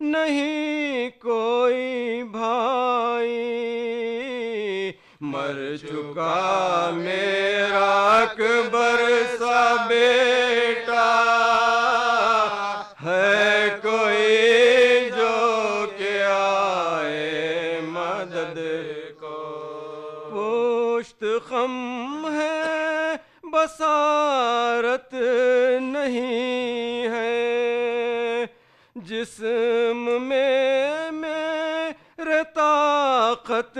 نہیں کوئی بھائی، مر چکا میرا اکبر سا بیٹا، ہے کوئی جو کہ آئے مدد کو، پشت خم ہے بصارت نہیں ہے، جسم میں میرے طاقت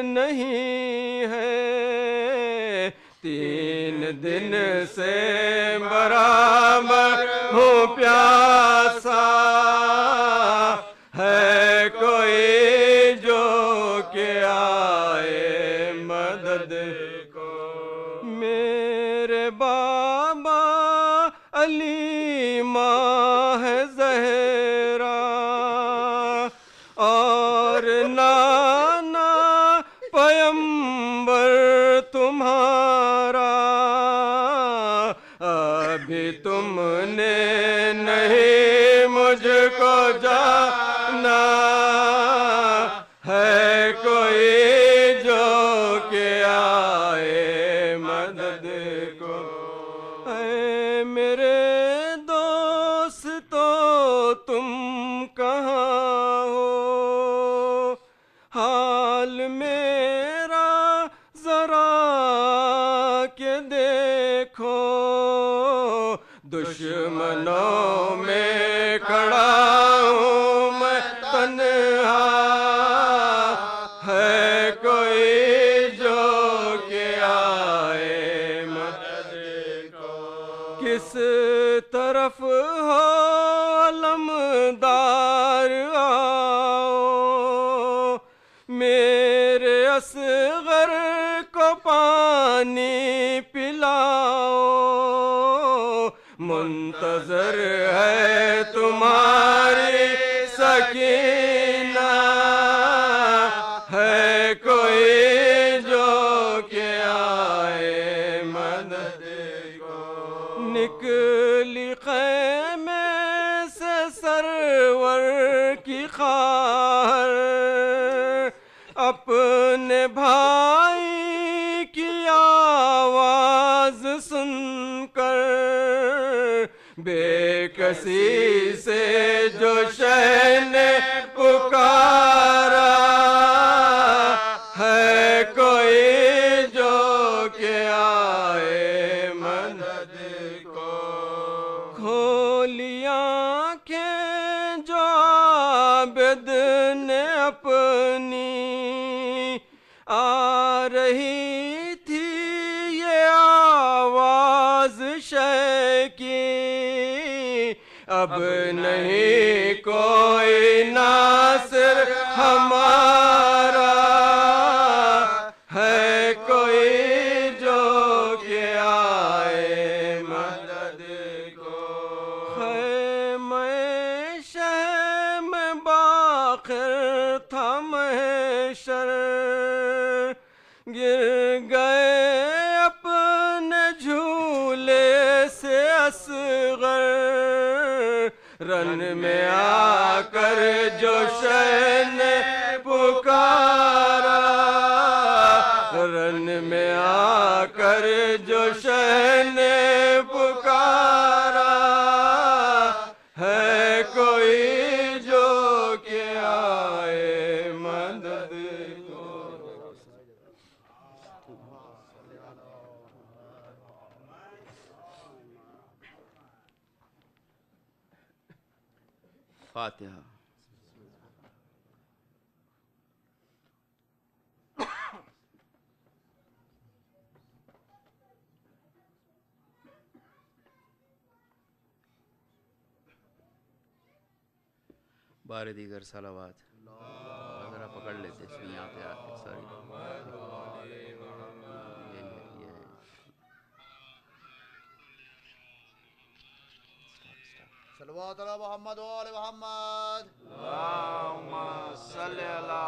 نہیں ہے، 3 دن سے برابر ہوں پیاسا، ہے کوئی جو کہ آئے مدد کو، میرے بابا علی ماں ہے زہرا، اور نانا پیمبر تمہارا، ابھی تم نے نہیں مجھ کو جانا، ہے کوئی جو کہ آئے مدد کو، اے میرے دوستو تم کہاں ہو، حال میرا ذرا کہ دیکھو، دشمنوں میں کھڑا ہوں میں تنہا، ہے کوئی جو کہ آئے مدد کو، کس طرف ہو علمدار آؤ، میرے اصغر کو پانی پلاؤ، منتظر ہے تمہاری سکینہ، ہے کوئی جو کہ آئے مدد کو، نکلی خیمے سے سرور کی خواہر، اپنے بھائی کی آواز سن کر، بے کسی سے جو شہ نے پکارا، ہے کوئی جو کہ آئے مدد کو، کھولی آنکھیں جو عابد نے اپنی، آ رہی تھی یہ آواز شے کی، اب نہیں کوئی ناصر ہمارا، ہے کوئی جو کہ آئے مدد کو، خیمہ شہ میں باخر تھا محشر، گر گئے اپنے جھولے سے اصغر، رن میں آ کر جو شہ نے پکارا، رن میں آ کر جو شہ نے پکارا، ہے کوئی جو کہ آئے مدد کو، فاتحہ۔ بار دیگر صلوات، ذرا پکڑ لیتے اس میں یہاں پہ آ کے ساری صلوات علی محمد و آل محمد، اللہم صلی علی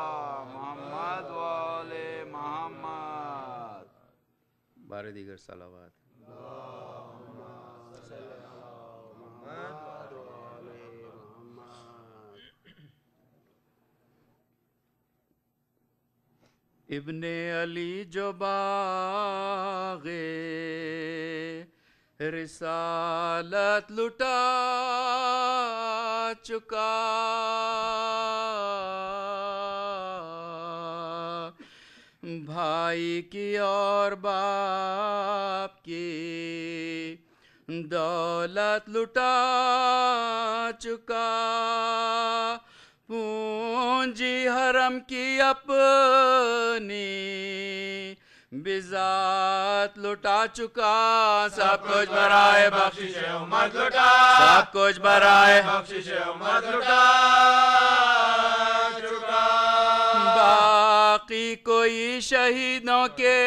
محمد و آل محمد، بار دیگر صلوات، ابن علی جو باغے رسالت لٹا چکا، بھائی کی اور باپ کی دولت لٹا چکا، پونجی حرم کی اپنی بذات لٹا چکا، سب کچھ برائے بخشش امت لٹا، سب کچھ برائے بخشش امت لٹا چکا، باقی کوئی شہیدوں کے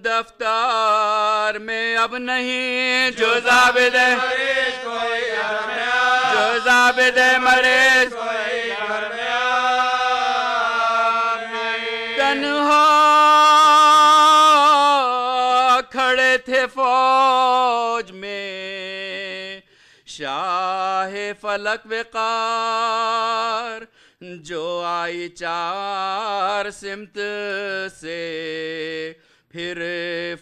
دفتر میں اب نہیں، جو ضابط مریض کوئی گھر میں آ، جو ضابط مریض کوئی گھر میں آ، تنہا کھڑے تھے فوج میں شاہ فلک وقار، جو آئی چار سمت سے پھر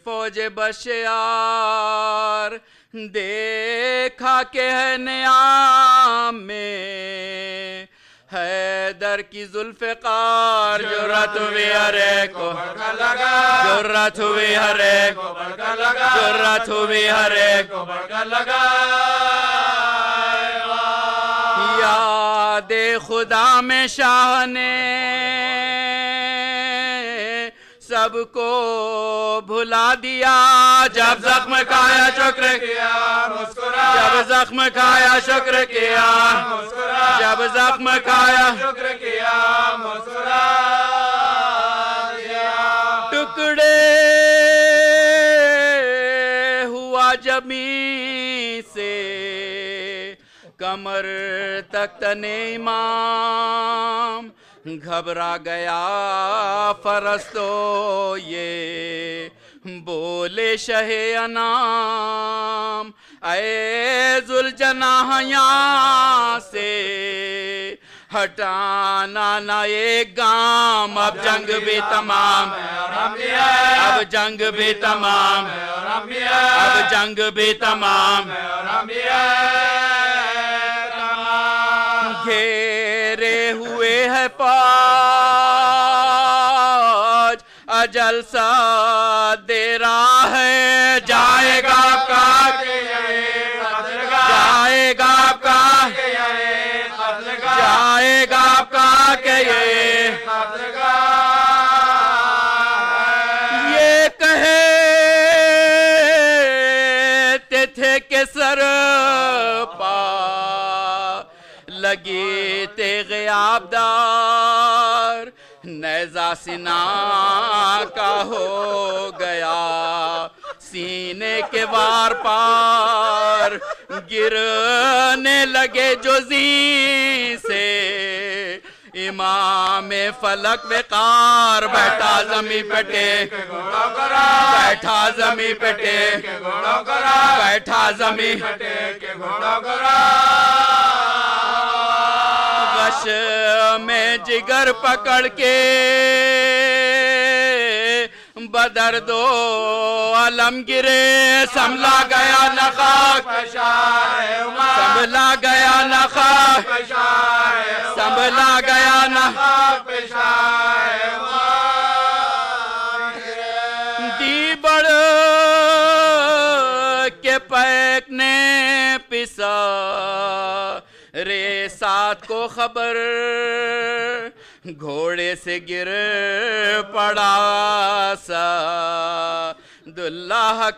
فوج بشیار، دیکھا کہ ہے نیام میں حیدر کی ذوالفقار، جرأت ہوئی ہر ایک کو بڑکا لگا، جرأت ہوئی ہر ایک کو بڑکا لگا، جرأت ہوئی ہر ایک کو بڑکا لگا، یاد خدا میں شاہ نے سب کو بھلا دیا، جب زخم کھایا شکر کیا مسکرا، جب زخم کھایا شکر کیا مسکرا، جب زخم کھایا شکر کیا مسکرا دیا، ٹکڑے ہوا زمین سے کمر تک تن امام، گھبرا گیا فرس تو یہ بولے شہ انام، اے ذوالجناح یہاں سے ہٹانا نہ ایک گام، اب جنگ بھی تمام، اب جنگ بھی تمام، اب جنگ بھی تمام، گھیرے ہوئے ہے فوج، اجل سا دے رہا ہے، جائے گا آپ کا جائے گا آپ کا جائے گا آپ کا کہ یہ کہتے تھے کہ سر پا لگی تیغ آبدار، نیزہ سنا کا ہو گیا سینے کے وار پار، گرنے لگے جو زین سے امام فلک وقار، بیٹھا زمین پہ ٹیک بیٹھا زمین پہ ٹیک بیٹھا زمین پہ ٹیک غش میں جگر پکڑ کے بدر دو علم گرے، سنبھلا گیا نہ خاک سنبھلا گیا نہ خاک سنبھلا گیا نہ دی بڑھ کے پیک نے پسا رے ساتھ کو خبر، گھوڑے سے گر پڑا سعداللہ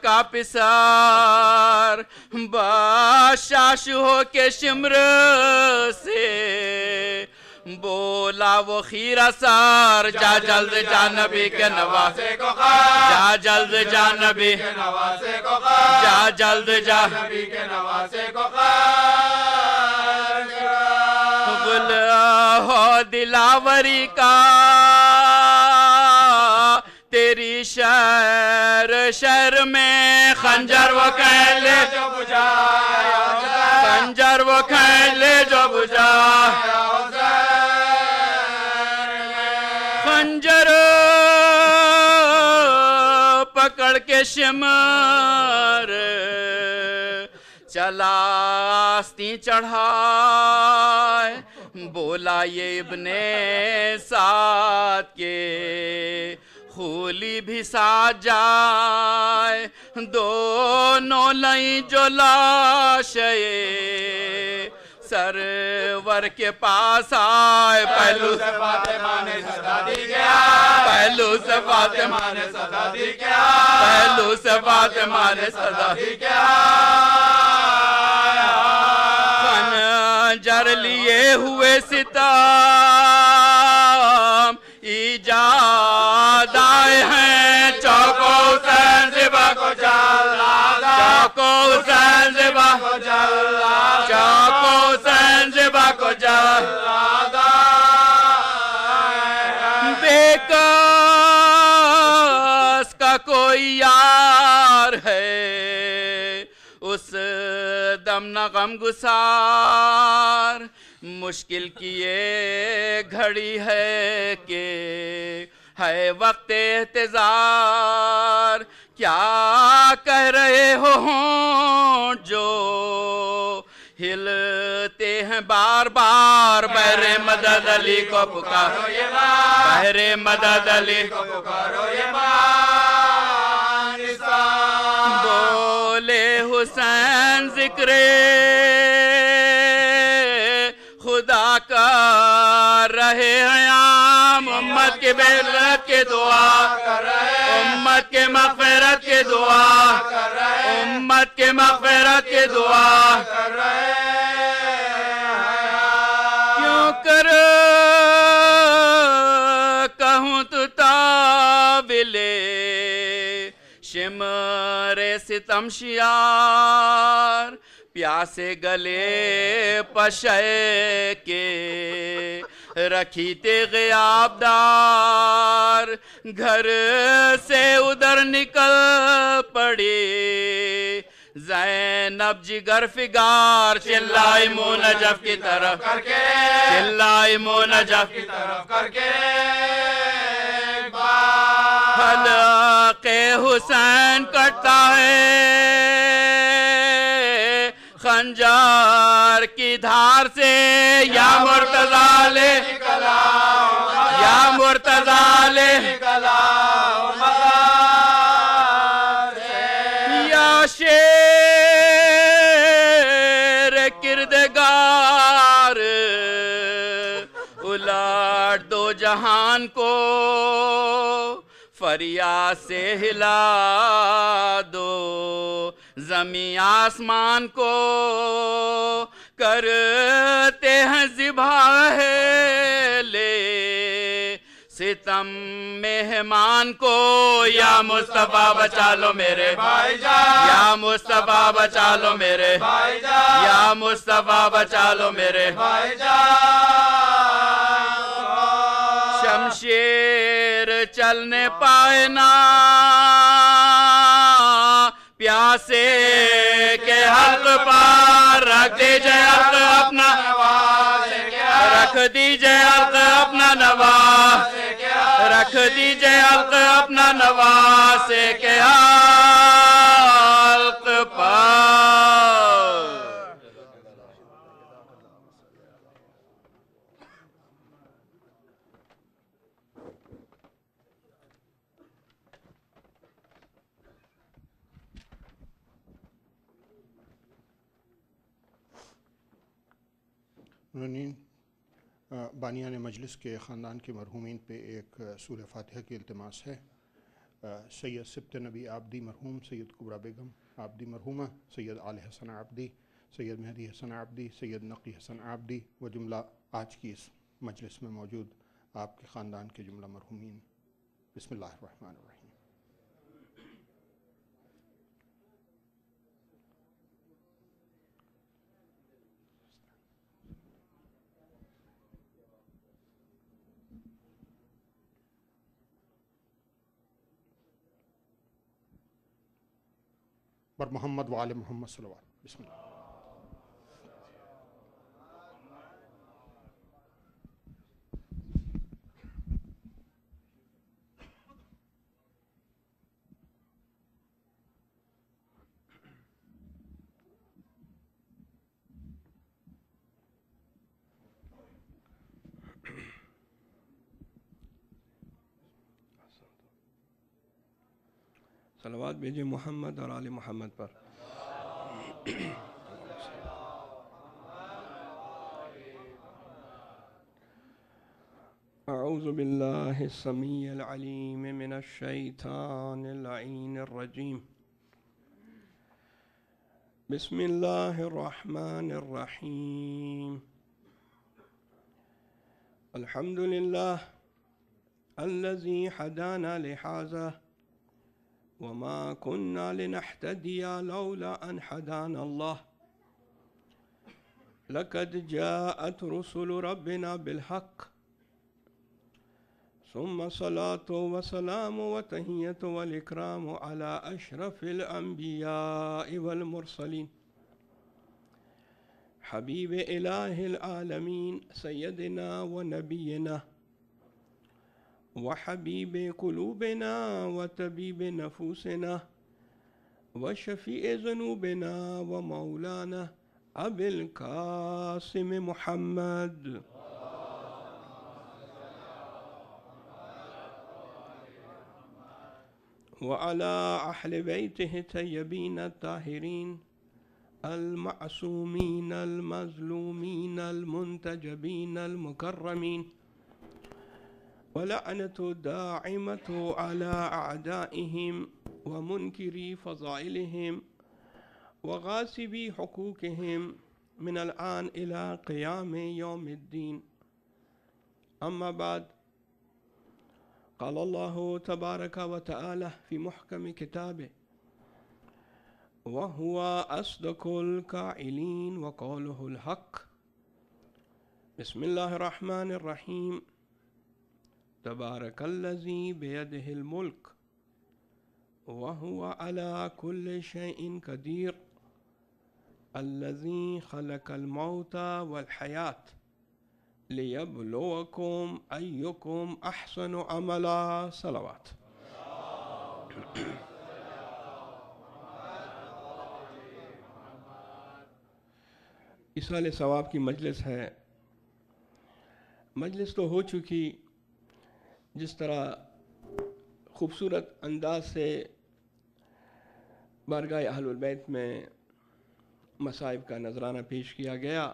کا پسار، بادشاہ ہو کے شمر سے بولا وہ خیرہ سار، جا جلد جا نبی کے نواسے کو خار، جا جلد جا نبی کے نواسے کو خار، جا جلد جا نبی کے نواسے کو خار، غل ہو دلاوری کا تیری شہر میں، خنجر وہ کہلے جو بجایا خنجر وہ کہلے جو بجایا شمر چلا آستی چڑھائے بولا یہ ابن سعد کے خولی بھی ساتھ جائے دونوں لئیں جو لاشے سرور کے پاس آئے پہلو سے فاطمہ نے صدا دی گیا پہلو سے فاطمہ نے صدا دی گیا پہلو سے فاطمہ نے صدا دی گیا خنجر لیے ہوئے ستم ایجاد آئے ہیں چوکو حسین زبا کو جلادا چوکو حسین زبا کو جلادا چوکو حسین زبا کو جلادا بے کس کا کوئی یار ہے اس دم نہ غم گسار مشکل کی یہ گھڑی ہے کہ ہے وقت احتضار کیا کہہ رہے ہو جو ہلتے ہیں بار بار بحر مدد علی کو پکارو یہ بار بحر مدد علی کو پکارو یہ بار بولے حسین ذکر خدا کا رہے ہیں عام امت کے بہلت کے دعا امت کے مغفرت کے دعا امت کے مغفرت کے دعا کیوں کر کہوں تو تابلے شمر ستم شیار پیاسے گلے پشے کے رکھی تیغ آبدار گھر سے ادھر نکل پڑی زینب جگر فگار چلائی منہ نجف کی طرف کر کے چلائی منہ نجف کی طرف کر کے حلق حسین کٹتا ہے خنجر کی دھار سے یا مرتضیٰ لے یا مرتضیٰ لے یا شیر کردگار الٹ دو جہان کو فریاد سے ہلا دو زمین آسمان کو کرتے ہیں ذبح لے ستم مہمان کو یا مصطفیٰ بچا لو میرے بھائی جان یا مصطفیٰ بچا لو میرے بھائی جان یا مصطفیٰ بچا لو میرے بھائی جان شمشیر چلنے پائے نا پیاسے کے حلق پر رکھ دیجئے حلق اپنا رکھ دیجئے حلق اپنا نواز رکھ دیجئے حلق اپنا نواز کے حلق پر بانیان مجلس کے خاندان کے مرحومین پہ ایک سورہ فاتحہ کی التماس ہے۔ سید سبت نبی عابدی مرحوم، سید کبرا بیگم عابدی مرحومہ، سید آل حسن عابدی، سید مہدی حسن عابدی، سید نقی حسن عابدی و جملہ آج کی اس مجلس میں موجود آپ کے خاندان کے جملہ مرحومین۔ بسم اللہ الرحمن الرحیم۔ بر محمد و آل محمد صلی اللہ علیہ وسلم۔ بسم اللہ۔ صلوات بھیجیں محمد اور آل محمد پر. اعوذ باللہ السمیع العلیم من الشیطان اللعین الرجیم. بسم اللہ الرحمن الرحیم. الحمد للہ الذی هدانا لهذا وما كنا لنهتدي لولا أن هدانا الله لقد جاءت رسل ربنا بالحق ثم صلاة وسلام وتحية والإكرام على أشرف الأنبياء والمرسلين حبيب إله العالمين سيدنا ونبينا وحبيب قلوبنا وطبيب نفوسنا وشفيع ذنوبنا ومولانا أبي القاسم محمد وعلى أهل بيته الطيبين الطاهرين المعصومين المظلومين المنتجبين المكرمين ولعنة داعمة على أعدائهم ومنكري فضائلهم وغاصبي حقوقهم من الآن إلى قيام يوم الدين. أما بعد، قال الله تبارك وتعالى في محكم كتابه وهو أصدق القائلين وقوله الحق. بسم الله الرحمن الرحيم. تبارك الذي بيده الملك وهو على كل شيء قدير الذي خلق الموت والحياة ليبلوكم أيكم أحسن عملا. صلوات. ایصال ثواب کی مجلس ہے. مجلس تو ہو چکی، جس طرح خوبصورت انداز سے بارگاہ اہل البیت میں مصائب کا نذرانہ پیش کیا گیا.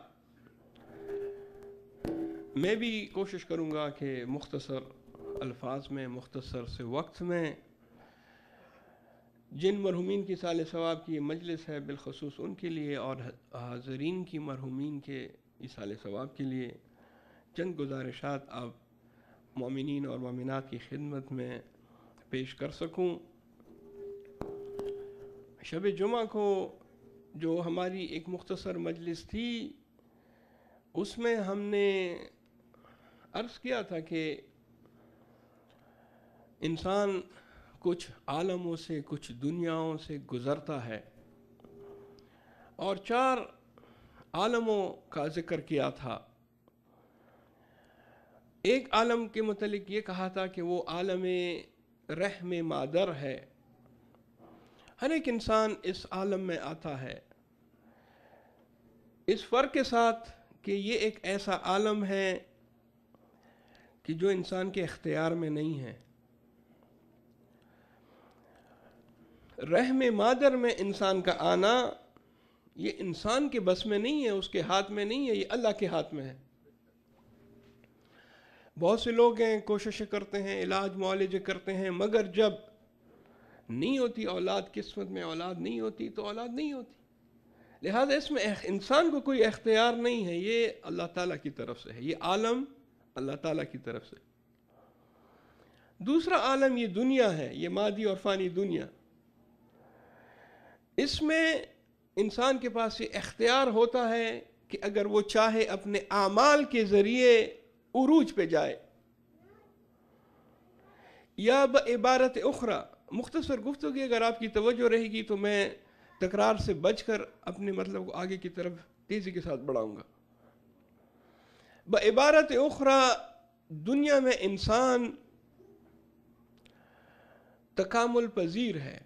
میں بھی کوشش کروں گا کہ مختصر الفاظ میں، مختصر سے وقت میں، جن مرحومین کی سال ثواب کی یہ مجلس ہے بالخصوص ان کے لیے اور حاضرین کی مرحومین کے سال ثواب کے لیے چند گزارشات آپ مومنین اور مومنات کی خدمت میں پیش کر سکوں. شب جمعہ کو جو ہماری ایک مختصر مجلس تھی، اس میں ہم نے عرض کیا تھا کہ انسان کچھ عالموں سے، کچھ دنیاؤں سے گزرتا ہے، اور 4 عالموں کا ذکر کیا تھا. ایک عالم کے متعلق یہ کہا تھا کہ وہ عالم رحم مادر ہے. ہر ایک انسان اس عالم میں آتا ہے، اس فرق کے ساتھ کہ یہ ایک ایسا عالم ہے کہ جو انسان کے اختیار میں نہیں ہے. رحم مادر میں انسان کا آنا یہ انسان کے بس میں نہیں ہے، اس کے ہاتھ میں نہیں ہے، یہ اللہ کے ہاتھ میں ہے. بہت سے لوگ ہیں، کوششیں کرتے ہیں، علاج معالجے کرتے ہیں، مگر جب نہیں ہوتی اولاد، قسمت میں اولاد نہیں ہوتی تو اولاد نہیں ہوتی. لہذا اس میں انسان کو کوئی اختیار نہیں ہے، یہ اللہ تعالیٰ کی طرف سے ہے، یہ عالم اللہ تعالیٰ کی طرف سے. دوسرا عالم یہ دنیا ہے، یہ مادی اور فانی دنیا. اس میں انسان کے پاس یہ اختیار ہوتا ہے کہ اگر وہ چاہے اپنے اعمال کے ذریعے عروج پہ جائے، یا بعبارت اخرى، مختصر گفتگو اگر آپ کی توجہ رہے گی تو میں تکرار سے بچ کر اپنے مطلب کو آگے کی طرف تیزی کے ساتھ بڑھاؤں گا. بعبارت اخرى، دنیا میں انسان تکامل پذیر ہے،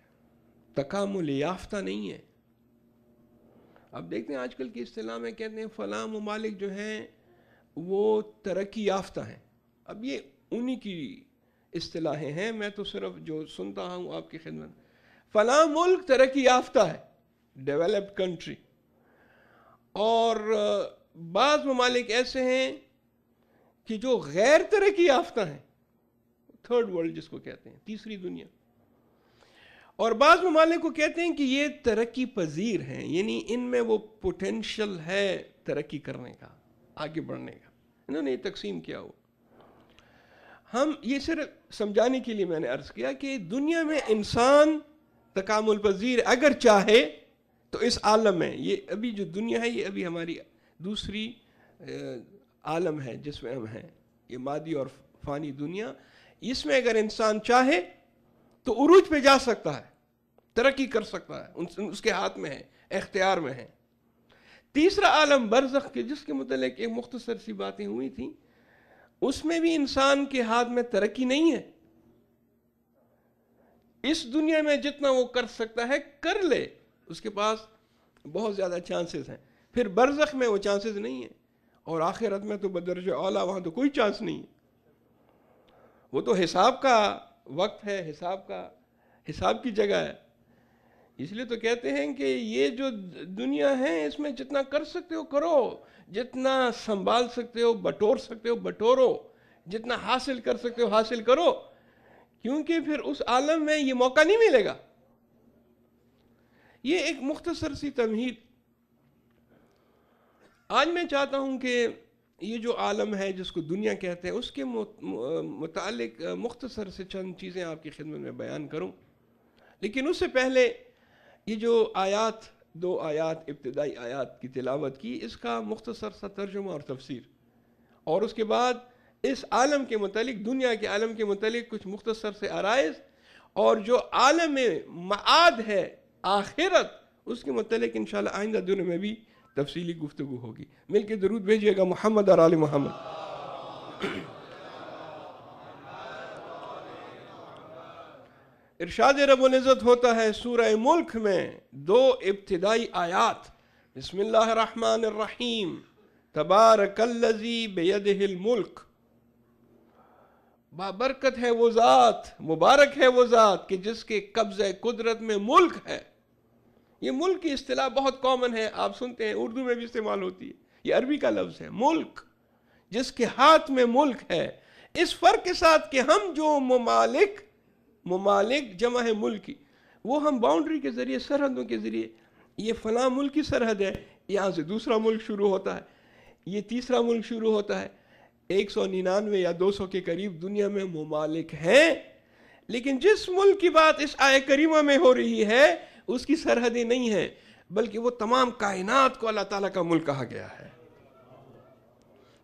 تکامل یافتہ نہیں ہے. آپ دیکھتے ہیں آج کل کی اصطلاح میں کہتے ہیں فلاں ممالک جو ہیں وہ ترقی یافتہ ہیں. اب یہ انہی کی اصطلاحیں ہیں، میں تو صرف جو سنتا ہوں آپ کی خدمت. فلاں ملک ترقی یافتہ ہے، ڈیولپڈ کنٹری، اور بعض ممالک ایسے ہیں کہ جو غیر ترقی یافتہ ہیں، تھرڈ ورلڈ جس کو کہتے ہیں، تیسری دنیا، اور بعض ممالک کو کہتے ہیں کہ یہ ترقی پذیر ہیں، یعنی ان میں وہ پوٹینشل ہے ترقی کرنے کا، آگے بڑھنے کا. انہوں نے یہ تقسیم کیا ہوا. ہم یہ صرف سمجھانے کے لیے میں نے عرض کیا کہ دنیا میں انسان تکامل پذیر اگر چاہے تو اس عالم میں، یہ ابھی جو دنیا ہے یہ ابھی ہماری دوسری عالم ہے جس میں ہم ہیں، یہ مادی اور فانی دنیا، اس میں اگر انسان چاہے تو عروج پہ جا سکتا ہے، ترقی کر سکتا ہے، اس کے ہاتھ میں ہے، اختیار میں ہے. تیسرا عالم برزخ کے جس کے متعلق ایک مختصر سی باتیں ہوئی تھیں، اس میں بھی انسان کے ہاتھ میں ترقی نہیں ہے. اس دنیا میں جتنا وہ کر سکتا ہے کر لے، اس کے پاس بہت زیادہ چانسز ہیں. پھر برزخ میں وہ چانسز نہیں ہیں، اور آخرت میں تو بدرجہ اولیٰ وہاں تو کوئی چانس نہیں ہے. وہ تو حساب کا وقت ہے، حساب کی جگہ ہے. اس لیے تو کہتے ہیں کہ یہ جو دنیا ہے اس میں جتنا کر سکتے ہو کرو، جتنا سنبھال سکتے ہو بٹور سکتے ہو بٹورو، جتنا حاصل کر سکتے ہو حاصل کرو، کیونکہ پھر اس عالم میں یہ موقع نہیں ملے گا. یہ ایک مختصر سی تمہید. آج میں چاہتا ہوں کہ یہ جو عالم ہے جس کو دنیا کہتے ہیں اس کے متعلق مختصر سے چند چیزیں آپ کی خدمت میں بیان کروں. لیکن اس سے پہلے یہ جو آیات، 2 آیات ابتدائی آیات کی تلاوت کی، اس کا مختصر سا ترجمہ اور تفسیر، اور اس کے بعد اس عالم کے متعلق، دنیا کے عالم کے متعلق کچھ مختصر سے آرائز، اور جو عالم معاد ہے آخرت، اس کے متعلق انشاءاللہ آئندہ دنوں میں بھی تفصیلی گفتگو ہوگی. مل کے درود بھیجیے گا محمد اور آل محمد. ارشاد رب العزت ہوتا ہے سورہ ملک میں 2 ابتدائی آیات. بسم اللہ الرحمن الرحیم. تبارک الذی بیدہ الملک. بابرکت ہے وہ ذات، مبارک ہے وہ ذات کہ جس کے قبضہ قدرت میں ملک ہے. یہ ملک کی اصطلاح بہت کامن ہے، آپ سنتے ہیں، اردو میں بھی استعمال ہوتی ہے. یہ عربی کا لفظ ہے، ملک، جس کے ہاتھ میں ملک ہے. اس فرق کے ساتھ کہ ہم جو ممالک جمع ہے ملکی، وہ ہم باؤنڈری کے ذریعے، سرحدوں کے ذریعے، یہ فلاں ملک کی سرحد ہے، یہاں سے دوسرا ملک شروع ہوتا ہے، یہ تیسرا ملک شروع ہوتا ہے. 199 یا 200 کے قریب دنیا میں ممالک ہیں. لیکن جس ملک کی بات اس آیہ کریمہ میں ہو رہی ہے اس کی سرحدیں نہیں ہیں، بلکہ وہ تمام کائنات کو اللہ تعالیٰ کا ملک کہا گیا ہے.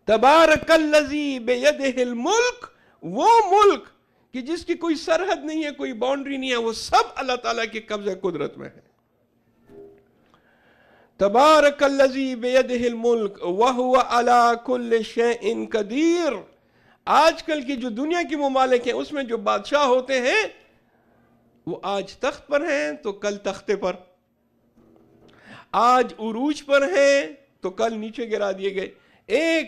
تبارک الذی بیدہ الملک، وہ ملک کہ جس کی کوئی سرحد نہیں ہے، کوئی باؤنڈری نہیں ہے، وہ سب اللہ تعالیٰ کے قبضہ قدرت میں ہے. تبارک الذی بیدہ الملک وہو علی کل شیء قدیر. آج کل کی جو دنیا کی ممالک ہیں اس میں جو بادشاہ ہوتے ہیں وہ آج تخت پر ہیں تو کل تختے پر، آج عروج پر ہیں تو کل نیچے گرا دیے گئے. ایک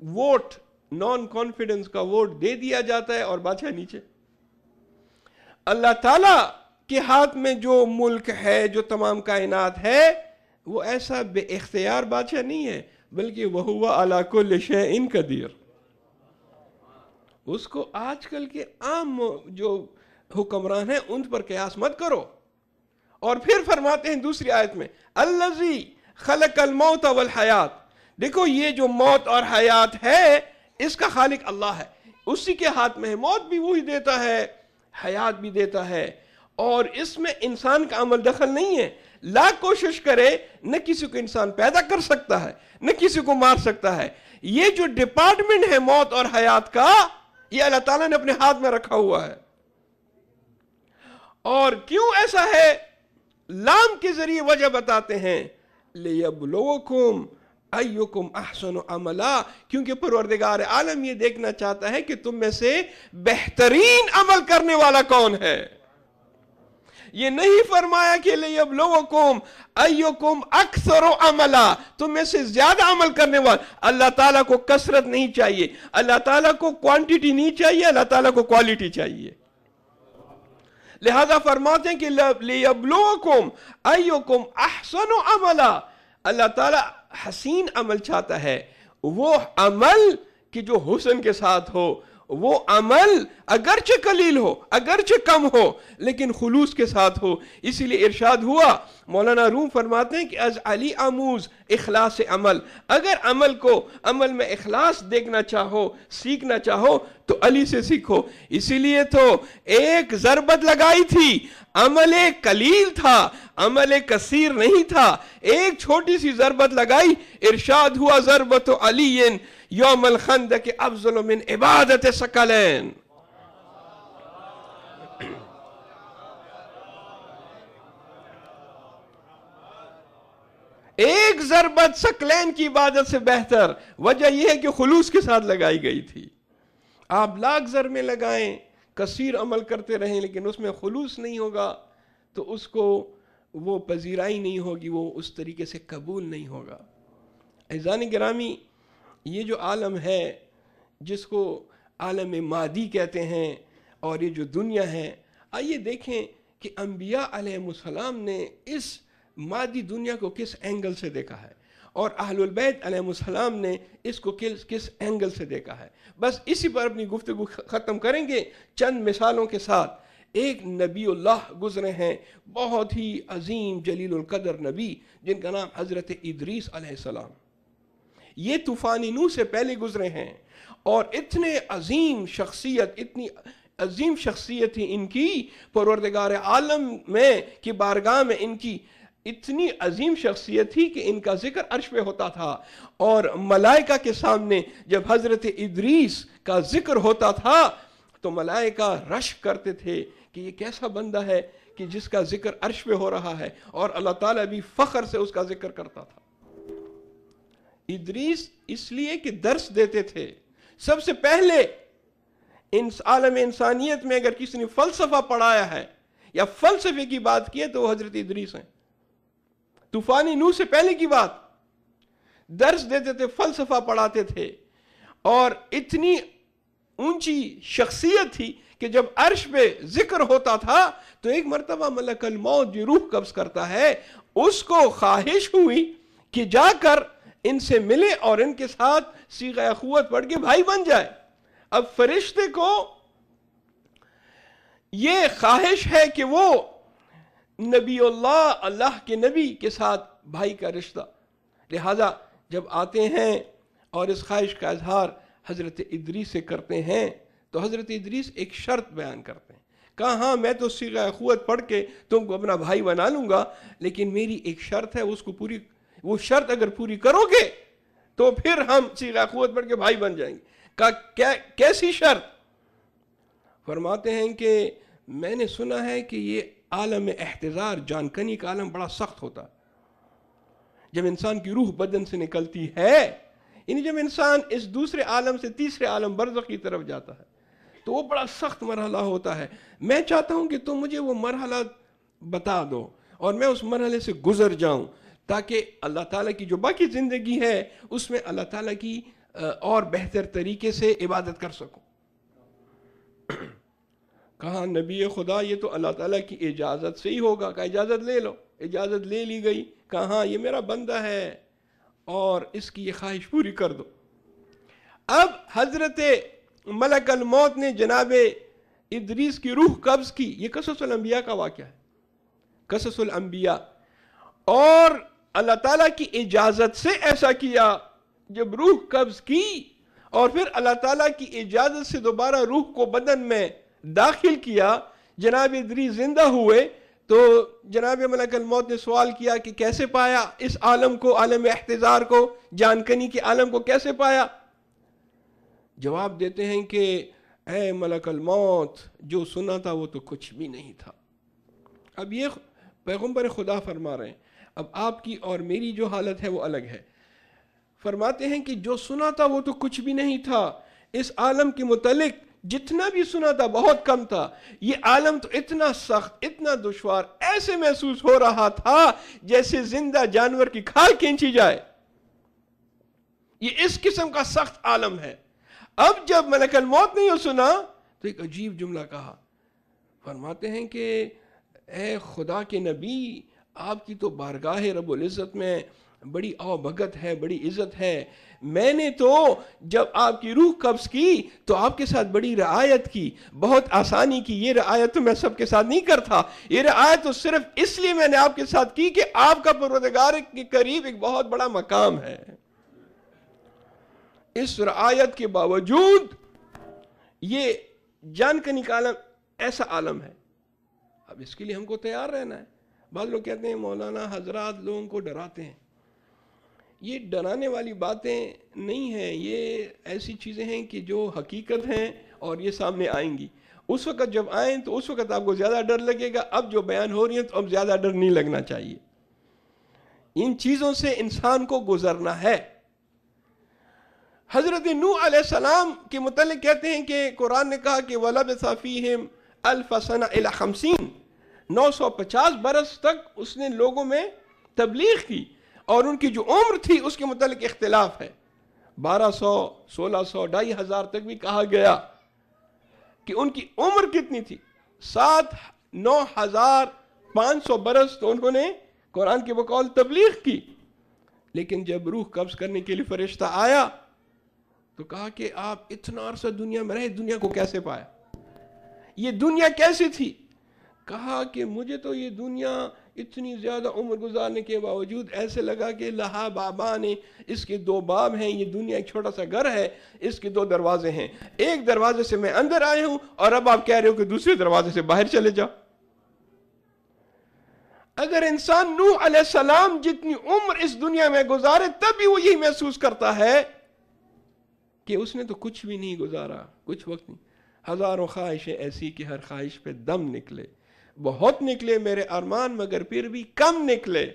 ووٹ، نان کانفیڈنس کا ووٹ دے دیا جاتا ہے اور بادشاہ نیچے. اللہ تعالیٰ کے ہاتھ میں جو ملک ہے، جو تمام کائنات ہے، وہ ایسا بے اختیار بادشاہ نہیں ہے، بلکہ وَهُوَ عَلَى كُلِّ شَيْءٍ قَدِيرٌ. اس کو آج کل کے عام جو حکمران ہیں ان پر قیاس مت کرو. اور پھر فرماتے ہیں دوسری آیت میں الذی خلق الموت والحیات. دیکھو یہ جو موت اور حیات ہے اس کا خالق اللہ ہے، اسی کے ہاتھ میں ہے. موت بھی وہی دیتا ہے، حیات بھی دیتا ہے، اور اس میں انسان کا عمل دخل نہیں ہے. لاکھ کوشش کرے نہ کسی کو انسان پیدا کر سکتا ہے نہ کسی کو مار سکتا ہے. یہ جو ڈپارٹمنٹ ہے موت اور حیات کا، یہ اللہ تعالیٰ نے اپنے ہاتھ میں رکھا ہوا ہے. اور کیوں ایسا ہے؟ لام کے ذریعے وجہ بتاتے ہیں. لِيَبْلُوَكُمْ اَيُّكُمْ أَحْسَنُ عَمَلًا. کیونکہ پروردگار عالم یہ دیکھنا چاہتا ہے کہ تم میں سے بہترین عمل کرنے والا کون ہے. یہ نہیں فرمایا کہ لِيَبْلُوَكُمْ أَيُّكُمْ أَكْثَرُ عَمَلًا، تم میں سے زیادہ عمل کرنے والا. اللہ تعالیٰ کو کثرت نہیں چاہیے، اللہ تعالیٰ کو کوانٹیٹی نہیں چاہیے، اللہ تعالیٰ کو کوالٹی چاہیے. لہذا فرماتے ہیں کہ لیبلوکم ایکم احسن عملا، اللہ تعالیٰ حسین عمل چاہتا ہے، وہ عمل کہ جو حسن کے ساتھ ہو، وہ عمل اگرچہ قلیل ہو، اگرچہ کم ہو، لیکن خلوص کے ساتھ ہو۔ اسی لیے ارشاد ہوا، مولانا روم فرماتے ہیں کہ از علی آموز اخلاص عمل، اگر عمل میں اخلاص دیکھنا چاہو، سیکھنا چاہو تو علی سے سیکھو۔ اسی لیے تو ایک ضربت لگائی تھی، عمل قلیل تھا، عمل کثیر نہیں تھا، ایک چھوٹی سی ضربت لگائی، ارشاد ہوا ضربت علی یوم الخندق افضل من عبادت ثقلین۔ ایک ضربت ثقلین کی عبادت سے بہتر، وجہ یہ ہے کہ خلوص کے ساتھ لگائی گئی تھی۔ آپ لاکھ ضربیں لگائیں، کثیر عمل کرتے رہیں، لیکن اس میں خلوص نہیں ہوگا تو اس کو وہ پذیرائی نہیں ہوگی، وہ اس طریقے سے قبول نہیں ہوگا۔ عزیزان گرامی، یہ جو عالم ہے جس کو عالم مادی کہتے ہیں، اور یہ جو دنیا ہے، آئیے دیکھیں کہ انبیاء علیہ السلام نے اس مادی دنیا کو کس اینگل سے دیکھا ہے، اور اہل البیت علیہ السلام نے اس کو کس اینگل سے دیکھا ہے۔ بس اسی پر اپنی گفتگو ختم کریں گے چند مثالوں کے ساتھ۔ ایک نبی اللہ گزرے ہیں، بہت ہی عظیم جلیل القدر نبی، جن کا نام حضرت ادریس علیہ السلام۔ یہ طوفان نوح سے پہلے گزرے ہیں، اور اتنے عظیم شخصیت، اتنی عظیم شخصیت تھی ان کی، پروردگار عالم میں کی بارگاہ میں ان کی اتنی عظیم شخصیت تھی کہ ان کا ذکر عرش پہ ہوتا تھا، اور ملائکہ کے سامنے جب حضرت ادریس کا ذکر ہوتا تھا تو ملائکہ رشک کرتے تھے کہ یہ کیسا بندہ ہے کہ جس کا ذکر عرش پہ ہو رہا ہے، اور اللہ تعالیٰ بھی فخر سے اس کا ذکر کرتا تھا۔ ادریس اس لیے کہ درس دیتے تھے۔ سب سے پہلے عالم انسانیت میں اگر کسی نے فلسفہ پڑھایا ہے یا فلسفے کی بات کی ہے تو وہ حضرت ادریس ہیں۔ طوفان نوح سے پہلے کی بات، درس دیتے تھے، فلسفہ پڑھاتے تھے، اور اتنی اونچی شخصیت تھی کہ جب عرش پہ ذکر ہوتا تھا تو ایک مرتبہ ملک الموت جو روح قبض کرتا ہے، اس کو خواہش ہوئی کہ جا کر ان سے ملے اور ان کے ساتھ صیغہ اخوت پڑھ کے بھائی بن جائے۔ اب فرشتے کو یہ خواہش ہے کہ وہ نبی اللہ کے نبی کے ساتھ بھائی کا رشتہ، لہذا جب آتے ہیں اور اس خواہش کا اظہار حضرت ادریس سے کرتے ہیں تو حضرت ادریس ایک شرط بیان کرتے ہیں، کہا ہاں میں تو صیغہ اخوت پڑھ کے تم کو اپنا بھائی بنا لوں گا، لیکن میری ایک شرط ہے، وہ شرط اگر پوری کرو گے تو پھر ہم صیغہ اخوت پڑھ کے بھائی بن جائیں گے۔ کہا کیسی شرط؟ فرماتے ہیں کہ میں نے سنا ہے کہ یہ عالم احتضار، جانکنی کا عالم بڑا سخت ہوتا ہے۔ جب انسان کی روح بدن سے نکلتی ہے، یعنی جب انسان اس دوسرے عالم سے تیسرے عالم برزخ کی طرف جاتا ہے تو وہ بڑا سخت مرحلہ ہوتا ہے۔ میں چاہتا ہوں کہ تم مجھے وہ مرحلہ بتا دو اور میں اس مرحلے سے گزر جاؤں، تاکہ اللہ تعالیٰ کی جو باقی زندگی ہے اس میں اللہ تعالیٰ کی اور بہتر طریقے سے عبادت کر سکوں۔ کہا نبی خدا یہ تو اللہ تعالیٰ کی اجازت سے ہی ہوگا، کہا اجازت لے لو۔ اجازت لے لی گئی، کہا ہاں یہ میرا بندہ ہے اور اس کی یہ خواہش پوری کر دو۔ اب حضرت ملک الموت نے جناب ادریس کی روح قبض کی۔ یہ قصص الانبیاء کا واقعہ ہے، قصص الانبیاء، اور اللہ تعالیٰ کی اجازت سے ایسا کیا۔ جب روح قبض کی اور پھر اللہ تعالیٰ کی اجازت سے دوبارہ روح کو بدن میں داخل کیا، جناب ادریس زندہ ہوئے، تو جناب ملک الموت نے سوال کیا کہ کیسے پایا اس عالم کو، عالم احتضار کو، جانکنی کے عالم کو کیسے پایا؟ جواب دیتے ہیں کہ اے ملک الموت، جو سنا تھا وہ تو کچھ بھی نہیں تھا۔ اب یہ پیغمبر خدا فرما رہے ہیں، اب آپ کی اور میری جو حالت ہے وہ الگ ہے۔ فرماتے ہیں کہ جو سنا تھا وہ تو کچھ بھی نہیں تھا، اس عالم کے متعلق جتنا بھی سنا تھا بہت کم تھا۔ یہ عالم تو اتنا سخت، اتنا دشوار، ایسے محسوس ہو رہا تھا جیسے زندہ جانور کی کھال کھینچی جائے۔ یہ اس قسم کا سخت عالم ہے۔ اب جب ملک الموت نے یہ سنا تو ایک عجیب جملہ کہا، فرماتے ہیں کہ اے خدا کے نبی، آپ کی تو بارگاہ رب العزت میں بڑی بھگت ہے، بڑی عزت ہے. میں نے تو جب آپ کی روح قبض کی تو آپ کے ساتھ بڑی رعایت کی، بہت آسانی کی. یہ رعایت تو میں سب کے ساتھ نہیں کرتا، یہ رعایت تو صرف اس لیے میں نے آپ کے ساتھ کی کہ آپ کا پروردگار کے قریب ایک بہت بڑا مقام ہے. اس رعایت کے باوجود یہ جان کا نکالا ایسا عالم ہے. اب اس کے لیے ہم کو تیار رہنا ہے. بعض لوگ کہتے ہیں مولانا حضرات لوگوں کو ڈراتے ہیں. یہ ڈرانے والی باتیں نہیں ہیں، یہ ایسی چیزیں ہیں کہ جو حقیقت ہیں اور یہ سامنے آئیں گی. اس وقت جب آئیں تو اس وقت آپ کو زیادہ ڈر لگے گا. اب جو بیان ہو رہی ہیں تو اب زیادہ ڈر نہیں لگنا چاہیے. ان چیزوں سے انسان کو گزرنا ہے. حضرت نوح علیہ السلام کے متعلق کہتے ہیں کہ قرآن نے کہا کہ وَلَبِثَ فِيهِمْ أَلْفَ سَنَةٍ إِلَى 50، 950 برس تک اس نے لوگوں میں تبلیغ کی. اور ان کی جو عمر تھی اس کے متعلق اختلاف ہے. 1200، 1600، 2500 تک بھی کہا گیا کہ ان کی عمر کتنی تھی. 9,500 برس تو انہوں نے قرآن کے بقول تبلیغ کی. لیکن جب روح قبض کرنے کے لیے فرشتہ آیا تو کہا کہ آپ اتنا عرصہ دنیا میں رہے، دنیا کو کیسے پایا؟ یہ دنیا کیسی تھی؟ کہا کہ مجھے تو یہ دنیا اتنی زیادہ عمر گزارنے کے باوجود ایسے لگا کہ لہا بابان، اس کے 2 باب ہیں. یہ دنیا ایک چھوٹا سا گھر ہے، اس کے 2 دروازے ہیں. ایک دروازے سے میں اندر آئے ہوں اور اب آپ کہہ رہے ہو کہ دوسرے دروازے سے باہر چلے جاؤ. اگر انسان نوح علیہ السلام جتنی عمر اس دنیا میں گزارے تب بھی وہ یہی محسوس کرتا ہے کہ اس نے تو کچھ بھی نہیں گزارا، کچھ وقت نہیں. ہزاروں خواہشیں ایسی کہ ہر خواہش پہ دم نکلے. بہت نکلے میرے ارمان مگر پھر بھی کم نکلے.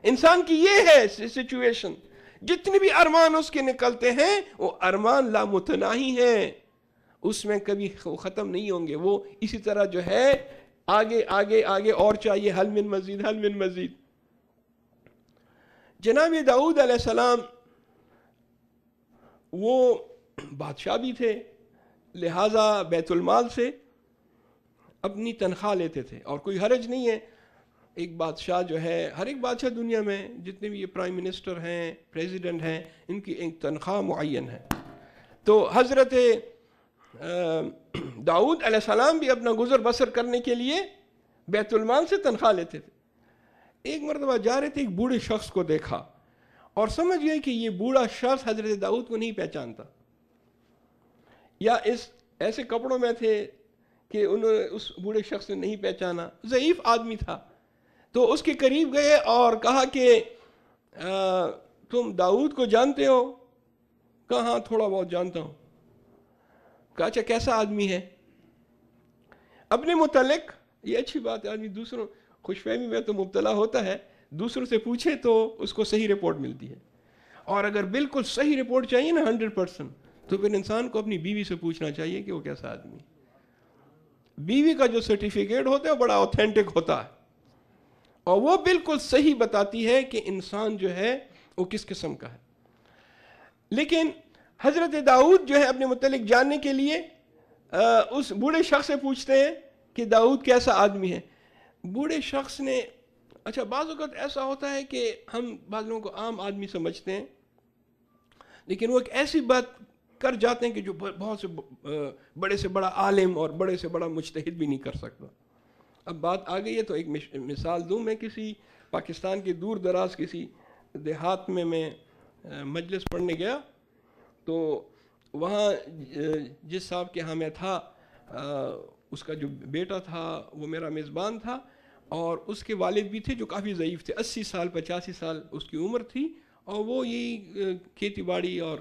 انسان کی یہ ہے سچویشن. جتنے بھی ارمان اس کے نکلتے ہیں وہ ارمان لامتناہی ہیں، اس میں کبھی ختم نہیں ہوں گے. وہ اسی طرح جو ہے آگے آگے آگے اور چاہیے، حل من مزید، حل من مزید. جناب داؤد علیہ السلام وہ بادشاہ بھی تھے، لہٰذا بیت المال سے اپنی تنخواہ لیتے تھے. اور کوئی حرج نہیں ہے، ایک بادشاہ جو ہے، ہر ایک بادشاہ دنیا میں جتنے بھی یہ پرائم منسٹر ہیں، پریزیڈنٹ ہیں، ان کی ایک تنخواہ معین ہے. تو حضرت داؤد علیہ السلام بھی اپنا گزر بسر کرنے کے لیے بیت المال سے تنخواہ لیتے تھے. ایک مرتبہ جا رہے تھے، ایک بوڑھے شخص کو دیکھا اور سمجھ گئے کہ یہ بوڑھا شخص حضرت داؤد کو نہیں پہچانتا، یا اس ایسے کپڑوں میں تھے کہ انہوں نے اس بوڑھے شخص نے نہیں پہچانا. ضعیف آدمی تھا. تو اس کے قریب گئے اور کہا کہ تم داؤد کو جانتے ہو؟ کہا ہاں تھوڑا بہت جانتا ہوں. کہا اچھا کیسا آدمی ہے؟ اپنے متعلق یہ اچھی بات ہے، آدمی دوسروں خوش فہمی میں تو مبتلا ہوتا ہے، دوسروں سے پوچھے تو اس کو صحیح رپورٹ ملتی ہے. اور اگر بالکل صحیح رپورٹ چاہیے نا 100%، تو پھر انسان کو اپنی بیوی سے پوچھنا چاہیے کہ وہ کیسا آدمی ہے. بیوی کا جو سرٹیفکیٹ ہوتا ہے وہ بڑا اوتھینٹک ہوتا ہے اور وہ بالکل صحیح بتاتی ہے کہ انسان جو ہے وہ کس قسم کا ہے. لیکن حضرت داؤد جو ہے اپنے متعلق جاننے کے لیے اس بوڑھے شخص سے پوچھتے ہیں کہ داؤد کیسا آدمی ہے. بوڑھے شخص نے، اچھا بعض اوقات ایسا ہوتا ہے کہ ہم بعض لوگوں کو عام آدمی سمجھتے ہیں، لیکن وہ ایک ایسی بات کر جاتے ہیں کہ جو بہت سے بڑے سے بڑا عالم اور بڑے سے بڑا مجتہد بھی نہیں کر سکتا. اب بات آ گئی ہے تو ایک مثال دوں. میں کسی پاکستان کے دور دراز کسی دیہات میں مجلس پڑھنے گیا، تو وہاں جس صاحب کے ہاں میں تھا، اس کا جو بیٹا تھا وہ میرا میزبان تھا، اور اس کے والد بھی تھے جو کافی ضعیف تھے، 80 سال 85 سال اس کی عمر تھی، اور وہ یہی کھیتی باڑی اور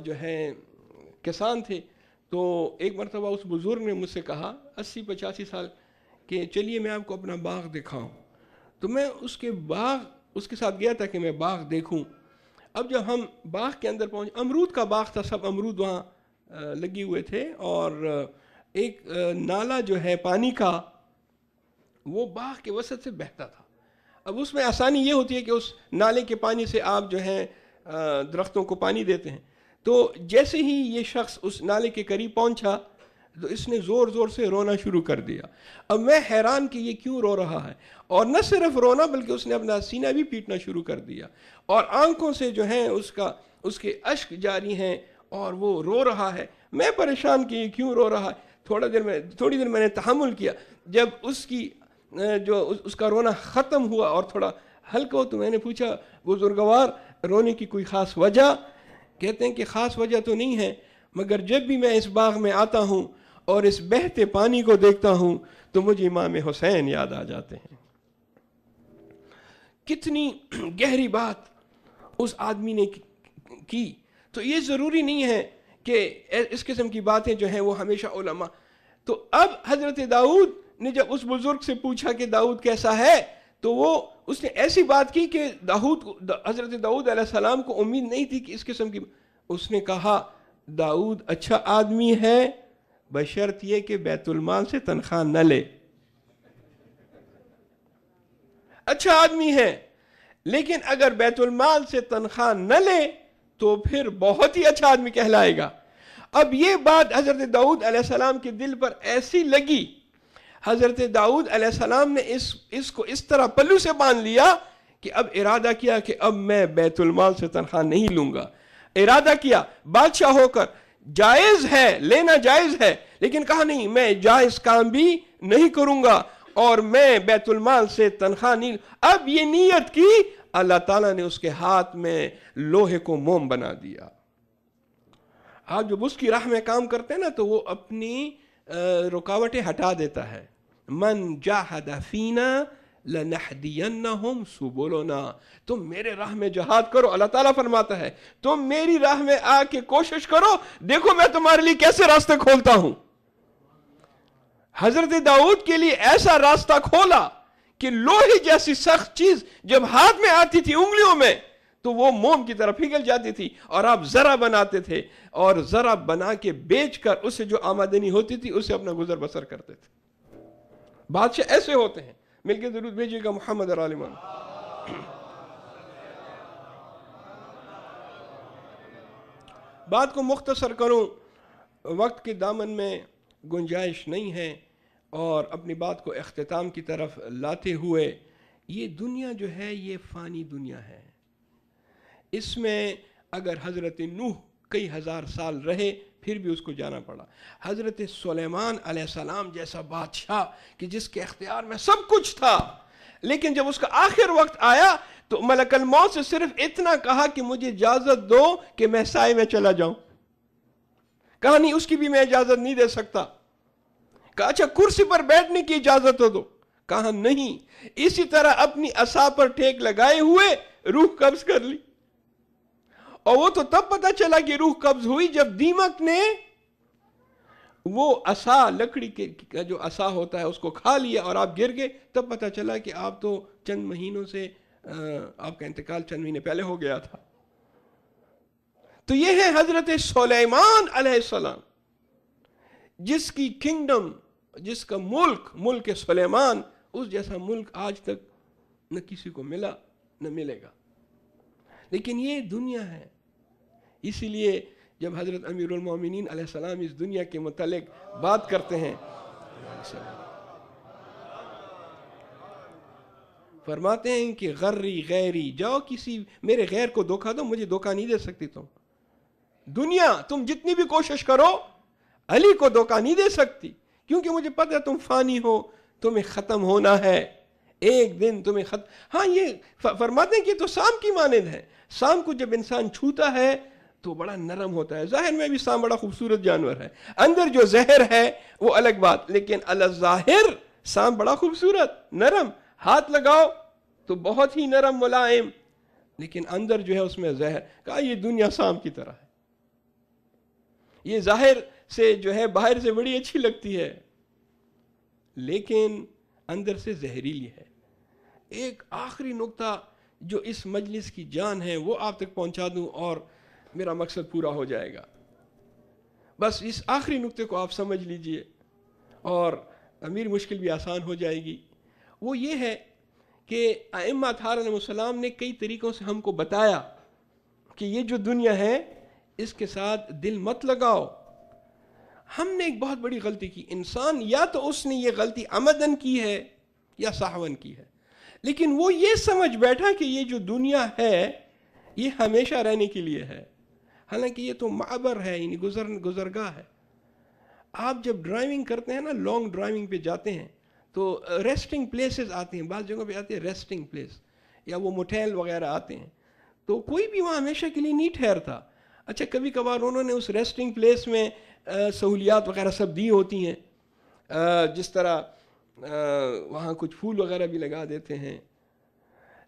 جو ہے کسان تھے. تو ایک مرتبہ اس بزرگ نے مجھ سے کہا 80-85 سال کہ چلیے میں آپ کو اپنا باغ دکھاؤں. تو میں اس کے ساتھ گیا تھا کہ میں باغ دیکھوں. اب جب ہم باغ کے اندر پہنچے، امرود کا باغ تھا، سب امرود وہاں لگے ہوئے تھے، اور ایک نالا جو ہے پانی کا وہ باغ کے وسط سے بہتا تھا. اب اس میں آسانی یہ ہوتی ہے کہ اس نالے کے پانی سے آپ جو ہے درختوں کو پانی دیتے ہیں. تو جیسے ہی یہ شخص اس نالے کے قریب پہنچا تو اس نے زور زور سے رونا شروع کر دیا. اب میں حیران کہ یہ کیوں رو رہا ہے, اور نہ صرف رونا بلکہ اس نے اپنا سینہ بھی پیٹنا شروع کر دیا, اور آنکھوں سے جو ہیں اس کے اشک جاری ہیں, اور وہ رو رہا ہے. میں پریشان کہ یہ کیوں رو رہا ہے. تھوڑی دیر میں نے تحمل کیا. جب اس کا رونا ختم ہوا اور تھوڑا ہلکا ہو تو میں نے پوچھا, بزرگوار رونے کی کوئی خاص وجہ؟ کہتے ہیں کہ خاص وجہ تو نہیں ہے, مگر جب بھی میں اس باغ میں آتا ہوں اور اس بہتے پانی کو دیکھتا ہوں تو مجھے امام حسین یاد آ جاتے ہیں. کتنی گہری بات اس آدمی نے کی. تو یہ ضروری نہیں ہے کہ اس قسم کی باتیں جو ہیں وہ ہمیشہ علماء. تو اب حضرت داؤد نے جب اس بزرگ سے پوچھا کہ داؤد کیسا ہے, تو اس نے ایسی بات کی کہ حضرت داؤد علیہ السلام کو امید نہیں تھی کہ اس قسم کی. اس نے کہا داؤد اچھا آدمی ہے, بشرط یہ کہ بیت المال سے تنخواہ نہ لے. اچھا آدمی ہے, لیکن اگر بیت المال سے تنخواہ نہ لے تو پھر بہت ہی اچھا آدمی کہلائے گا. اب یہ بات حضرت داؤد علیہ السلام کے دل پر ایسی لگی, حضرت داؤد علیہ السلام نے اس کو اس طرح پلو سے باندھ لیا کہ اب ارادہ کیا کہ اب میں بیت المال سے تنخواہ نہیں لوں گا. ارادہ کیا بادشاہ ہو کر, جائز ہے لینا جائز ہے, لیکن کہا نہیں میں جائز کام بھی نہیں کروں گا اور میں بیت المال سے تنخواہ نہیں. اب یہ نیت کی, اللہ تعالیٰ نے اس کے ہاتھ میں لوہے کو موم بنا دیا. آپ جب اس کی راہ میں کام کرتے ہیں نا تو وہ اپنی رکاوٹیں ہٹا دیتا ہے. من جاہد فینا لنہدینہم سبلنا, تم میرے راہ میں جہاد کرو. اللہ تعالیٰ فرماتا ہے تم میری راہ میں آ کے کوشش کرو, دیکھو میں تمہارے لیے کیسے راستے کھولتا ہوں. حضرت داؤد کے لیے ایسا راستہ کھولا کہ لوہے جیسی سخت چیز جب ہاتھ میں آتی تھی انگلیوں میں تو وہ موم کی طرح پگھل جاتی تھی, اور آپ ذرہ بناتے تھے اور ذرہ بنا کے بیچ کر اسے جو آمدنی ہوتی تھی اسے اپنا گزر بسر کرتے تھے. بادشاہ ایسے ہوتے ہیں. مل کے درود بھیجیے گا محمد اور عالمان. بات کو مختصر کروں, وقت کے دامن میں گنجائش نہیں ہے, اور اپنی بات کو اختتام کی طرف لاتے ہوئے, یہ دنیا جو ہے یہ فانی دنیا ہے. اس میں اگر حضرت نوح کئی ہزار سال رہے پھر بھی اس کو جانا پڑا. حضرت سلیمان علیہ السلام جیسا بادشاہ کہ جس کے اختیار میں سب کچھ تھا, لیکن جب اس کا آخر وقت آیا تو ملک الموت سے صرف اتنا کہا کہ مجھے اجازت دو کہ میں سائے میں چلا جاؤں. کہا نہیں اس کی بھی میں اجازت نہیں دے سکتا. کہا اچھا کرسی پر بیٹھنے کی اجازت دو. کہا نہیں. اسی طرح اپنی عصا پر ٹھیک لگائے ہوئے روح قبض کر لی, اور وہ تو تب پتہ چلا کہ روح قبض ہوئی جب دیمک نے وہ عصا, لکڑی کا جو عصا ہوتا ہے اس کو کھا لیا اور آپ گر گئے. تب پتہ چلا کہ آپ تو چند مہینوں سے, آپ کا انتقال چند مہینے پہلے ہو گیا تھا. تو یہ ہے حضرت سلیمان علیہ السلام, جس کی کنگڈم, جس کا ملک سلیمان, اس جیسا ملک آج تک نہ کسی کو ملا نہ ملے گا. لیکن یہ دنیا ہے. اسی لیے جب حضرت امیر المومنین علیہ السلام اس دنیا کے متعلق بات کرتے ہیں, فرماتے ہیں کہ غری غیری, جاؤ کسی میرے غیر کو دھوکہ دو, مجھے دھوکہ نہیں دے سکتی تم. دنیا تم جتنی بھی کوشش کرو علی کو دھوکہ نہیں دے سکتی, کیونکہ مجھے پتہ ہے تم فانی ہو, تمہیں ختم ہونا ہے, ایک دن تمہیں ختم. ہاں یہ فرماتے ہیں کہ تو سام کی مانند ہے. سام کو جب انسان چھوتا ہے تو بڑا نرم ہوتا ہے. ظاہر میں بھی سام بڑا خوبصورت جانور ہے, اندر جو زہر ہے وہ الگ بات, لیکن الظاہر سام بڑا خوبصورت نرم, ہاتھ لگاؤ تو بہت ہی نرم ملائم, لیکن اندر جو ہے اس میں زہر. کہا یہ دنیا سام کی طرح ہے. یہ ظاہر سے جو ہے باہر سے بڑی اچھی لگتی ہے لیکن اندر سے زہریلی ہے. ایک آخری نقطہ جو اس مجلس کی جان ہے وہ آپ تک پہنچا دوں اور میرا مقصد پورا ہو جائے گا. بس اس آخری نقطے کو آپ سمجھ لیجئے اور امیر مشکل بھی آسان ہو جائے گی. وہ یہ ہے کہ ائمہ اطہار علیہ السلام نے کئی طریقوں سے ہم کو بتایا کہ یہ جو دنیا ہے اس کے ساتھ دل مت لگاؤ. ہم نے ایک بہت بڑی غلطی کی. انسان یا تو اس نے یہ غلطی عمدن کی ہے یا سہون کی ہے, لیکن وہ یہ سمجھ بیٹھا کہ یہ جو دنیا ہے یہ ہمیشہ رہنے کے لیے ہے, حالانکہ یہ تو معبر ہے, یعنی گزرگاہ ہے. آپ جب ڈرائیونگ کرتے ہیں نا, لانگ ڈرائیونگ پہ جاتے ہیں تو ریسٹنگ پلیسز آتے ہیں, بعض جگہوں پہ آتے ہیں ریسٹنگ پلیس, یا وہ موٹیل وغیرہ آتے ہیں, تو کوئی بھی وہاں ہمیشہ کے لیے نہیں ٹھہرتا. اچھا کبھی کبھار انہوں نے اس ریسٹنگ پلیس میں سہولیات وغیرہ سب دی ہوتی ہیں, جس طرح وہاں کچھ پھول وغیرہ بھی لگا دیتے ہیں,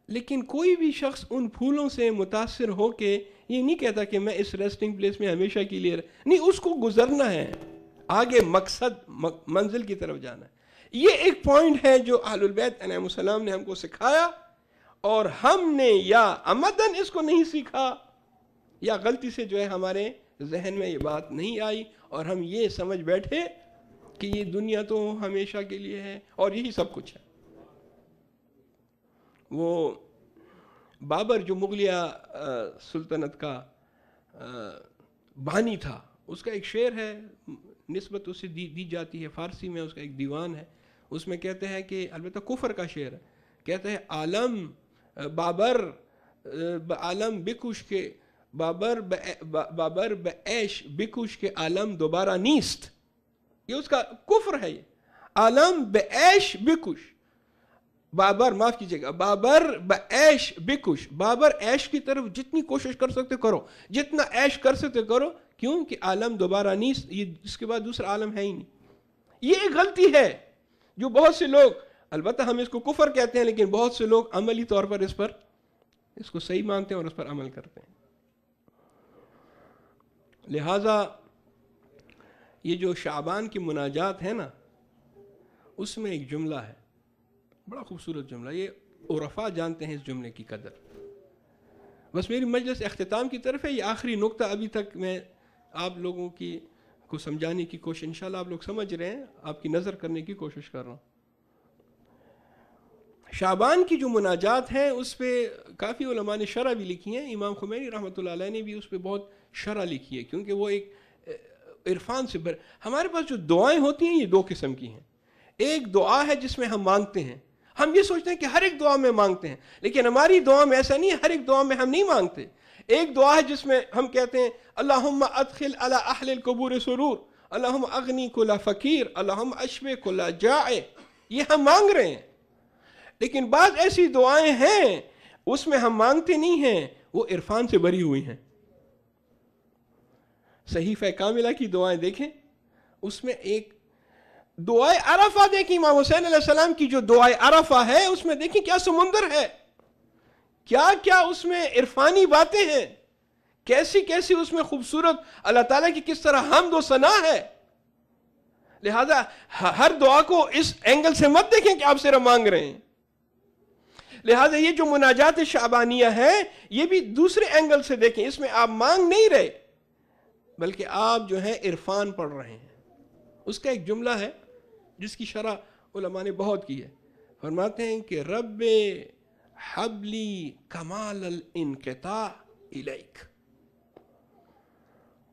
لیکن کوئی بھی شخص ان پھولوں سے متاثر ہو کے یہ نہیں کہتا کہ میں اس ریسٹنگ پلیس میں ہمیشہ کے لیے نہیں, اس کو گزرنا ہے, آگے مقصد منزل کی طرف جانا ہے. یہ ایک پوائنٹ ہے جو اہل البیت علیہم السلام نے ہم کو سکھایا, اور ہم نے یا عمدن اس کو نہیں سیکھا یا غلطی سے جو ہے ہمارے ذہن میں یہ بات نہیں آئی, اور ہم یہ سمجھ بیٹھے کہ یہ دنیا تو ہمیشہ کے لیے ہے اور یہی سب کچھ ہے. وہ بابر جو مغلیہ سلطنت کا بانی تھا, اس کا ایک شعر ہے, نسبت اسے دی جاتی ہے, فارسی میں اس کا ایک دیوان ہے, اس میں کہتے ہیں کہ البتہ کفر کا شعر ہے, کہتے ہیں عالم بابر عالم بکش کے بابر بعیش بکش کے عالم دوبارہ نیست. یہ اس کا کفر ہے, یہ عالم بعیش بکش, بابر معاف کیجیے گا, بابر بعیش بکش, بابر عیش کی طرف جتنی کوشش کر سکتے کرو, جتنا عیش کر سکتے کرو, کیوں کہ عالم دوبارہ نیست, یہ اس کے بعد دوسرا عالم ہے ہی نہیں. یہ ایک غلطی ہے جو بہت سے لوگ, البتہ ہم اس کو کفر کہتے ہیں, لیکن بہت سے لوگ عملی طور پر اس کو صحیح مانتے ہیں اور اس پر عمل کرتے ہیں. لہذا یہ جو شعبان کی مناجات ہے نا, اس میں ایک جملہ ہے, بڑا خوبصورت جملہ, یہ عرفاء جانتے ہیں اس جملے کی قدر. بس میری مجلس اختتام کی طرف ہے, یہ آخری نقطہ ابھی تک میں آپ لوگوں کو سمجھانے کی کوشش, انشاءاللہ آپ لوگ سمجھ رہے ہیں, آپ کی نظر کرنے کی کوشش کر رہا ہوں. شعبان کی جو مناجات ہیں اس پہ کافی علماء نے شرح بھی لکھی ہیں, امام خمینی رحمۃ اللہ علیہ نے بھی اس پہ بہت شرح لکھی ہے, کیونکہ وہ ایک عرفان سے ہمارے پاس جو دعائیں ہوتی ہیں یہ دو قسم کی ہیں. ایک دعا ہے جس میں ہم مانگتے ہیں, ہم یہ سوچتے ہیں کہ ہر ایک دعا میں مانگتے ہیں, لیکن ہماری دعا میں ایسا نہیں ہے, ہر ایک دعا میں ہم نہیں مانگتے. ایک دعا ہے جس میں ہم کہتے ہیں اللہم ادخل علی اہل القبور سرور, اللہم اغنی کل فقیر, اللہم اشفی کل جائع, یہ ہم مانگ رہے ہیں. لیکن بعض ایسی دعائیں ہیں اس میں ہم مانگتے نہیں ہیں, وہ عرفان سے بری ہوئی ہیں. صحیفہ کاملہ کی دعائیں دیکھیں, اس میں ایک دعائے عرفہ دیکھیں, امام حسین علیہ السلام کی جو دعائے عرفہ ہے اس میں دیکھیں کیا سمندر ہے, کیا کیا اس میں عرفانی باتیں ہیں, کیسی کیسی اس میں خوبصورت اللہ تعالیٰ کی کس طرح حمد و ثنا ہے. لہذا ہر دعا کو اس اینگل سے مت دیکھیں کہ آپ صرف مانگ رہے ہیں. لہذا یہ جو مناجات شعبانیہ ہے یہ بھی دوسرے اینگل سے دیکھیں, اس میں آپ مانگ نہیں رہے بلکہ آپ جو ہے عرفان پڑھ رہے ہیں. اس کا ایک جملہ ہے جس کی شرح علماء نے بہت کی ہے, فرماتے ہیں کہ رب حبلی کمال الانقطاع الیک,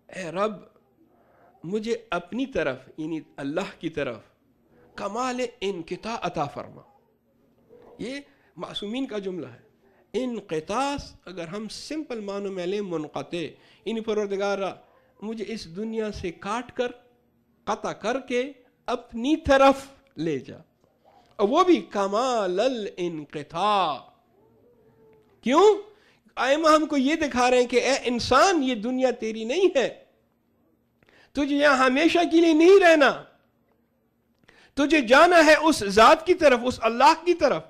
اے رب مجھے اپنی طرف یعنی اللہ کی طرف کمال انقطاع عطا فرما. یہ معصومین کا جملہ ہے. انقطاع اگر ہم سمپل معنوں میں لیں منقطع, یعنی پروردگارا مجھے اس دنیا سے کاٹ کر قطع کر کے اپنی طرف لے جا, اور وہ بھی کمال الانقطاع. کیوں؟ ائمہ ہم کو یہ دکھا رہے ہیں کہ اے انسان یہ دنیا تیری نہیں ہے, تجھے یہاں ہمیشہ کے لیے نہیں رہنا, تجھے جانا ہے اس ذات کی طرف, اس اللہ کی طرف.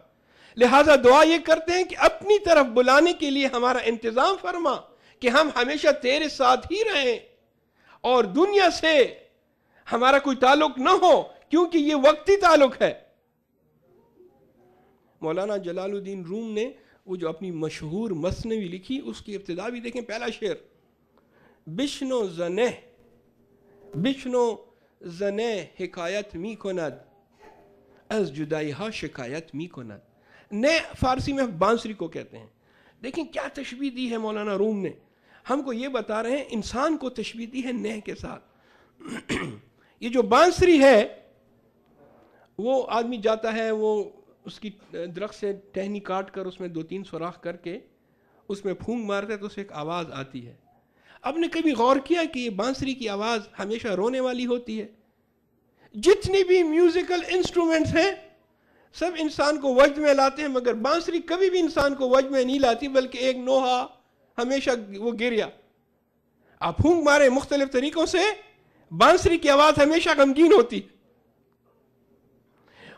لہذا دعا یہ کرتے ہیں کہ اپنی طرف بلانے کے لیے ہمارا انتظام فرما کہ ہم ہمیشہ تیرے ساتھ ہی رہیں اور دنیا سے ہمارا کوئی تعلق نہ ہو, کیونکہ یہ وقتی تعلق ہے. مولانا جلال الدین روم نے وہ جو اپنی مشہور مثنوی لکھی اس کی ابتدا بھی دیکھیں, پہلا شعر بشنو زنه حکایت می کند از جدائی ها شکایت می کند. نئے فارسی میں بانسری کو کہتے ہیں. دیکھیں کیا تشبیہ دی ہے مولانا روم نے, ہم کو یہ بتا رہے ہیں انسان کو تشبیہ دی ہے نہ کے ساتھ. یہ جو بانسری ہے وہ آدمی جاتا ہے، وہ اس کی درخت سے ٹہنی کاٹ کر اس میں 2-3 سوراخ کر کے اس میں پھونک مارتا ہے تو اسے ایک آواز آتی ہے۔ آپ نے کبھی غور کیا کہ یہ بانسری کی آواز ہمیشہ رونے والی ہوتی ہے؟ جتنی بھی میوزیکل انسٹرومنٹس ہیں سب انسان کو وجد میں لاتے ہیں، مگر بانسری کبھی بھی انسان کو وجد میں نہیں لاتی، بلکہ ایک نوحہ ہمیشہ وہ گریا۔ آپ پھونک مارے مختلف طریقوں سے، بانسری کی آواز ہمیشہ غمگین ہوتی۔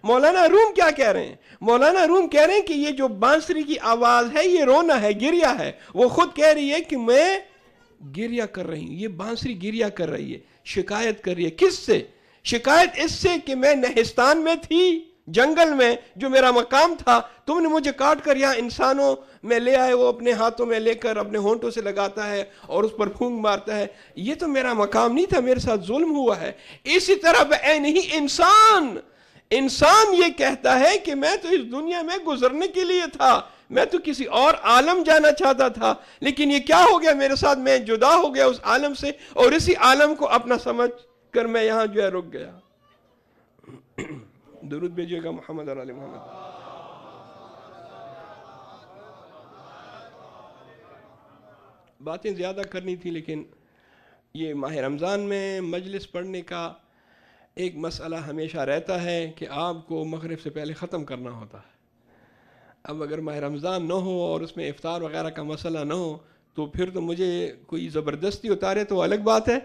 مولانا روم کیا کہہ رہے ہیں؟ مولانا روم کہہ رہے ہیں کہ یہ جو بانسری کی آواز ہے یہ رونا ہے، گریا ہے۔ وہ خود کہہ رہی ہے کہ میں گریا کر رہی ہوں، یہ بانسری گریا کر رہی ہے، شکایت کر رہی ہے۔ کس سے شکایت؟ اس سے کہ میں نہستان میں تھی، جنگل میں، جو میرا مقام تھا، تم نے مجھے کاٹ کر یہاں انسانوں میں لے آئے، وہ اپنے ہاتھوں میں لے کر اپنے ہونٹوں سے لگاتا ہے اور اس پر پھونک مارتا ہے۔ یہ تو میرا مقام نہیں تھا، میرے ساتھ ظلم ہوا ہے۔ اسی طرح بعین ہی انسان یہ کہتا ہے کہ میں تو اس دنیا میں گزرنے کے لیے تھا، میں تو کسی اور عالم جانا چاہتا تھا، لیکن یہ کیا ہو گیا میرے ساتھ؟ میں جدا ہو گیا اس عالم سے، اور اسی عالم کو اپنا سمجھ کر میں یہاں جو ہے رک گیا۔ درود بھیجیے گا محمد اور آل محمد۔ باتیں زیادہ کرنی تھی، لیکن یہ ماہ رمضان میں مجلس پڑھنے کا ایک مسئلہ ہمیشہ رہتا ہے کہ آپ کو مغرب سے پہلے ختم کرنا ہوتا ہے۔ اب اگر ماہ رمضان نہ ہو اور اس میں افطار وغیرہ کا مسئلہ نہ ہو تو پھر تو مجھے کوئی زبردستی اتارے تو الگ بات ہے،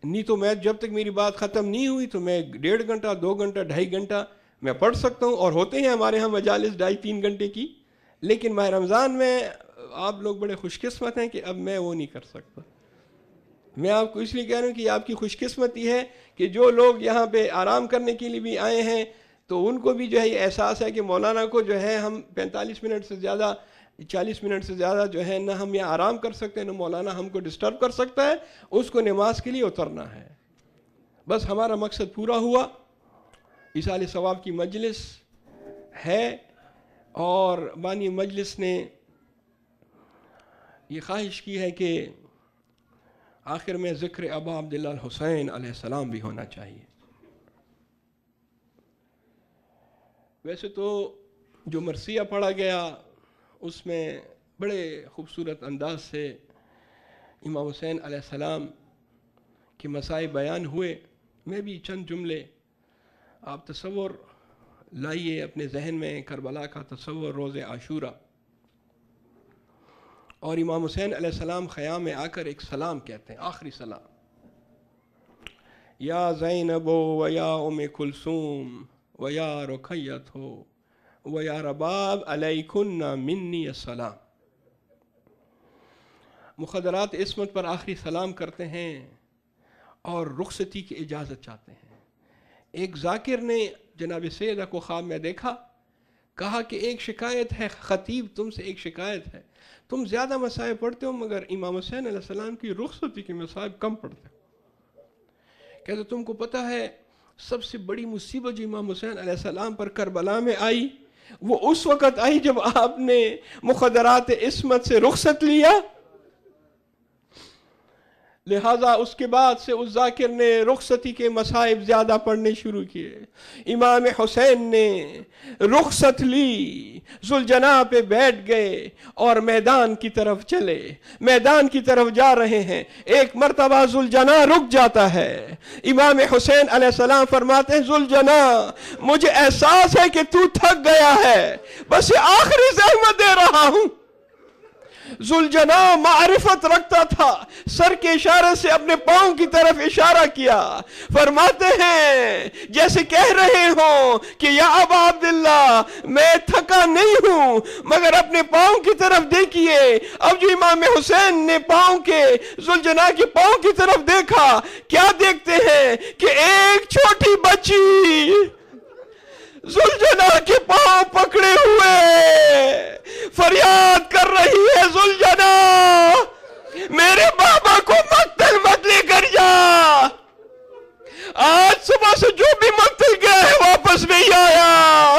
نہیں تو میں جب تک میری بات ختم نہیں ہوئی تو میں 1.5 گھنٹہ 2 گھنٹہ 2.5 گھنٹہ میں پڑھ سکتا ہوں، اور ہوتے ہیں ہمارے ہاں مجالس 2.5-3 گھنٹے کی۔ لیکن ماہ رمضان میں آپ لوگ بڑے خوش قسمت ہیں کہ اب میں وہ نہیں کر سکتا۔ میں آپ کو اس لیے کہہ رہا ہوں کہ آپ کی خوش قسمتی ہے کہ جو لوگ یہاں پہ آرام کرنے کے لیے بھی آئے ہیں تو ان کو بھی جو ہے یہ احساس ہے کہ مولانا کو جو ہے ہم 45 منٹ سے زیادہ 40 منٹ سے زیادہ جو ہے نہ ہم یہاں آرام کر سکتے ہیں، نہ مولانا ہم کو ڈسٹرب کر سکتا ہے، اس کو نماز کے لیے اترنا ہے۔ بس ہمارا مقصد پورا ہوا، ایصال ثواب کی مجلس ہے، اور بانی مجلس نے یہ خواہش کی ہے کہ آخر میں ذکر ابا عبداللہ الحسین علیہ السلام بھی ہونا چاہیے۔ ویسے تو جو مرثیہ پڑھا گیا اس میں بڑے خوبصورت انداز سے امام حسین علیہ السلام کے مسائل بیان ہوئے۔ میں بھی چند جملے، آپ تصور لائیے اپنے ذہن میں کربلا کا تصور، روز عاشورہ، اور امام حسین علیہ السلام خیام میں آ کر ایک سلام کہتے ہیں، آخری سلام، یا زینب و یا ام کلثوم و یا رقیت ہو و یا رباب علیکن منی السلام۔ مخدرات عصمت پر آخری سلام کرتے ہیں اور رخصتی کی اجازت چاہتے ہیں۔ ایک ذاکر نے جناب سیدہ کو خواب میں دیکھا، کہا کہ ایک شکایت ہے خطیب، تم سے ایک شکایت ہے، تم زیادہ مصائب پڑھتے ہو مگر امام حسین علیہ السلام کی رخصتی کے مصائب کم پڑھتے ہو۔ کہتے تم کو پتہ ہے سب سے بڑی مصیبت جو امام حسین علیہ السلام پر کربلا میں آئی وہ اس وقت آئی جب آپ نے مخدرات عصمت سے رخصت لیا، لہذا اس کے بعد سے اس ذاکر نے رخصتی کے مصائب زیادہ پڑھنے شروع کیے۔ امام حسین نے رخصت لی، ذوالجناح پہ بیٹھ گئے اور میدان کی طرف چلے، میدان کی طرف جا رہے ہیں، ایک مرتبہ ذوالجناح رک جاتا ہے۔ امام حسین علیہ السلام فرماتے ہیں ذوالجناح مجھے احساس ہے کہ تو تھک گیا ہے، بس یہ آخری زحمت دے رہا ہوں۔ ذوالجناح معرفت رکھتا تھا، سر کے اشارے سے اپنے پاؤں کی طرف اشارہ کیا، فرماتے ہیں جیسے کہہ رہے ہوں کہ یا ابا عبداللہ میں تھکا نہیں ہوں، مگر اپنے پاؤں کی طرف دیکھیے۔ اب جو امام حسین نے پاؤں کے ذوالجناح کے پاؤں کی طرف دیکھا، کیا دیکھتے ہیں کہ ایک چھوٹی بچی ذوالجناح کے پاؤں پکڑے ہوئے فریاد کر رہی ہے، ذوالجناح میرے بابا کو مقتل مت لے کر جا، آج صبح سے جو بھی مقتل گیا ہے واپس نہیں آیا۔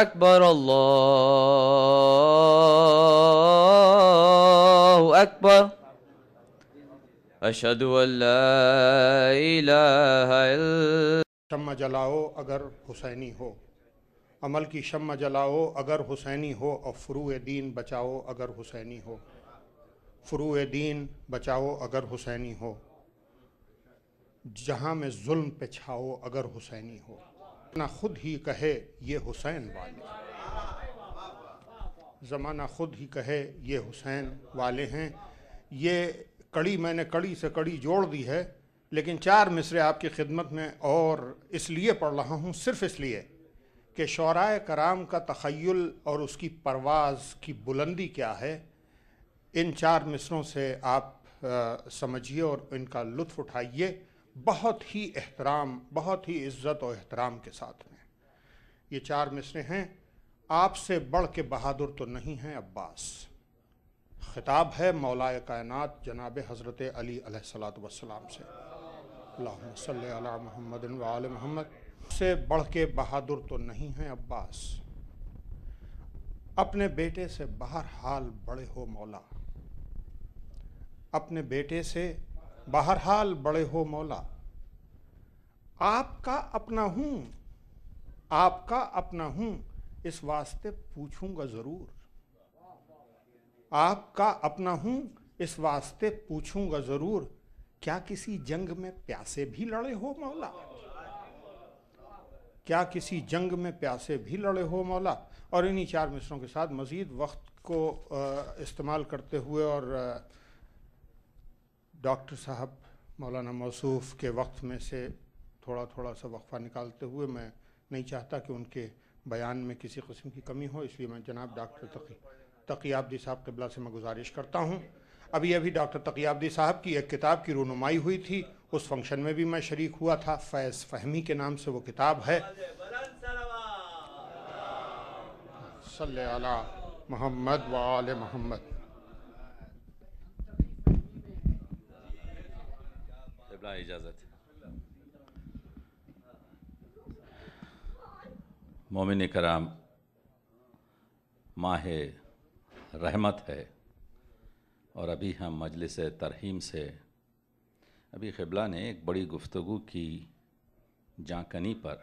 أكبر الله أكبر أشهد أن لا إله إلا شمع جلاؤ اگر حسینی ہو، عمل کی شمع جلاؤ اگر حسینی ہو، اور فروع دین بچاؤ اگر حسینی ہو، فروع دین بچاؤ اگر حسینی ہو، جہاں میں ظلم پہ چھاؤ اگر حسینی ہو، نہ خود ہی کہے یہ حسین والے، زمانہ خود ہی کہے یہ حسین والے ہیں۔ یہ کڑی میں نے کڑی سے کڑی جوڑ دی ہے، لیکن 4 مصرے آپ کی خدمت میں اور اس لیے پڑھ رہا ہوں، صرف اس لیے کہ شعراء کرام کا تخیل اور اس کی پرواز کی بلندی کیا ہے، ان 4 مصروں سے آپ سمجھیے اور ان کا لطف اٹھائیے، بہت ہی احترام، بہت ہی عزت و احترام کے ساتھ میں۔ یہ 4 مصرے ہیں: آپ سے بڑھ کے بہادر تو نہیں ہیں عباس، خطاب ہے مولا کائنات جناب حضرت علی علیہ السلام سے، اللہم صلی علی محمد و آل محمد۔ سے بڑھ کے بہادر تو نہیں ہیں عباس، اپنے بیٹے سے بہرحال بڑے ہو مولا، اپنے بیٹے سے بہرحال بڑے ہو مولا، آپ کا اپنا ہوں، آپ کا اپنا ہوں، اس واسطے پوچھوں گا ضرور، آپ کا اپنا ہوں اس واسطے پوچھوں گا ضرور، کیا کسی جنگ میں پیاسے بھی لڑے ہو مولا، کیا کسی جنگ میں پیاسے بھی لڑے ہو مولا۔ اور انہی 4 مصروں کے ساتھ مزید وقت کو استعمال کرتے ہوئے اور ڈاکٹر صاحب مولانا موصوف کے وقت میں سے تھوڑا سا وقفہ نکالتے ہوئے، میں نہیں چاہتا کہ ان کے بیان میں کسی قسم کی کمی ہو، اس لیے میں جناب ڈاکٹر تقی آبدی صاحب قبلہ سے میں گزارش کرتا ہوں۔ ابھی ڈاکٹر تقی آبدی صاحب کی ایک کتاب کی رونمائی ہوئی تھی، اس فنکشن میں بھی میں شریک ہوا تھا، فیض فہمی کے نام سے وہ کتاب ہے، صلی علی محمد و آل محمد۔ اجازت مومن کرام، ماہ رحمت ہے، اور ابھی ہم مجلس ترحیم سے ابھی قبلہ نے ایک بڑی گفتگو کی جانکنی پر،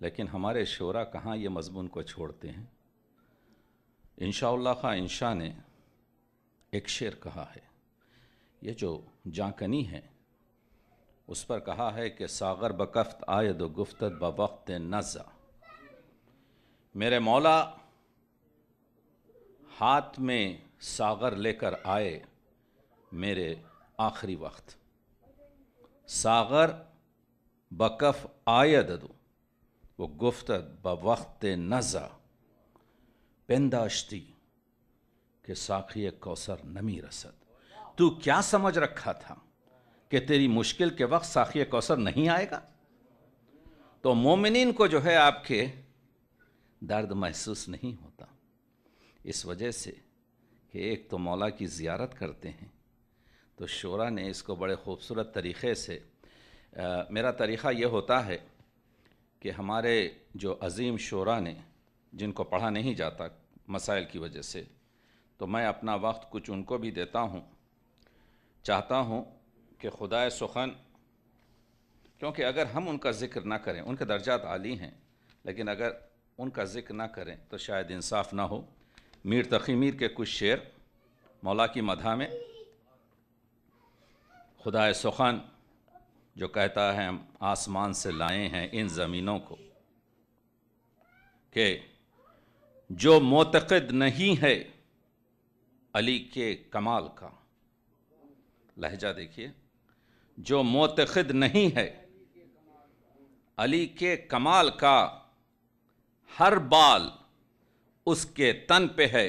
لیکن ہمارے شعراء کہاں یہ مضمون کو چھوڑتے ہیں۔ انشاءاللہ خواہ انشاء نے ایک شعر کہا ہے، یہ جو جانکنی ہے اس پر کہا ہے کہ ساغر بکفت آید و گفتت بوقت نزع، میرے مولا ہاتھ میں ساغر لے کر آئے میرے آخری وقت، ساغر بکف آید و گفتت بوقت نزع، پنداشتی کہ ساقی کوثر نمی رسد، تو کیا سمجھ رکھا تھا کہ تیری مشکل کے وقت ساقی کوثر نہیں آئے گا؟ تو مومنین کو جو ہے آپ کے درد محسوس نہیں ہوتا، اس وجہ سے کہ ایک تو مولا کی زیارت کرتے ہیں، تو شعراء نے اس کو بڑے خوبصورت طریقے سے، میرا طریقہ یہ ہوتا ہے کہ ہمارے جو عظیم شعراء نے جن کو پڑھا نہیں جاتا مسائل کی وجہ سے، تو میں اپنا وقت کچھ ان کو بھی دیتا ہوں، چاہتا ہوں کہ خدائے سخن، کیونکہ اگر ہم ان کا ذکر نہ کریں، ان کے درجات عالی ہیں، لیکن اگر ان کا ذکر نہ کریں تو شاید انصاف نہ ہو۔ میر تقی میر کے کچھ شعر مولا کی مدح میں، خدائے سخن جو کہتا ہے ہم آسمان سے لائے ہیں ان زمینوں کو، کہ جو معتقد نہیں ہے علی کے کمال کا، لہجہ دیکھیے، جو معتقد نہیں ہے علی کے کمال کا، ہر بال اس کے تن پہ ہے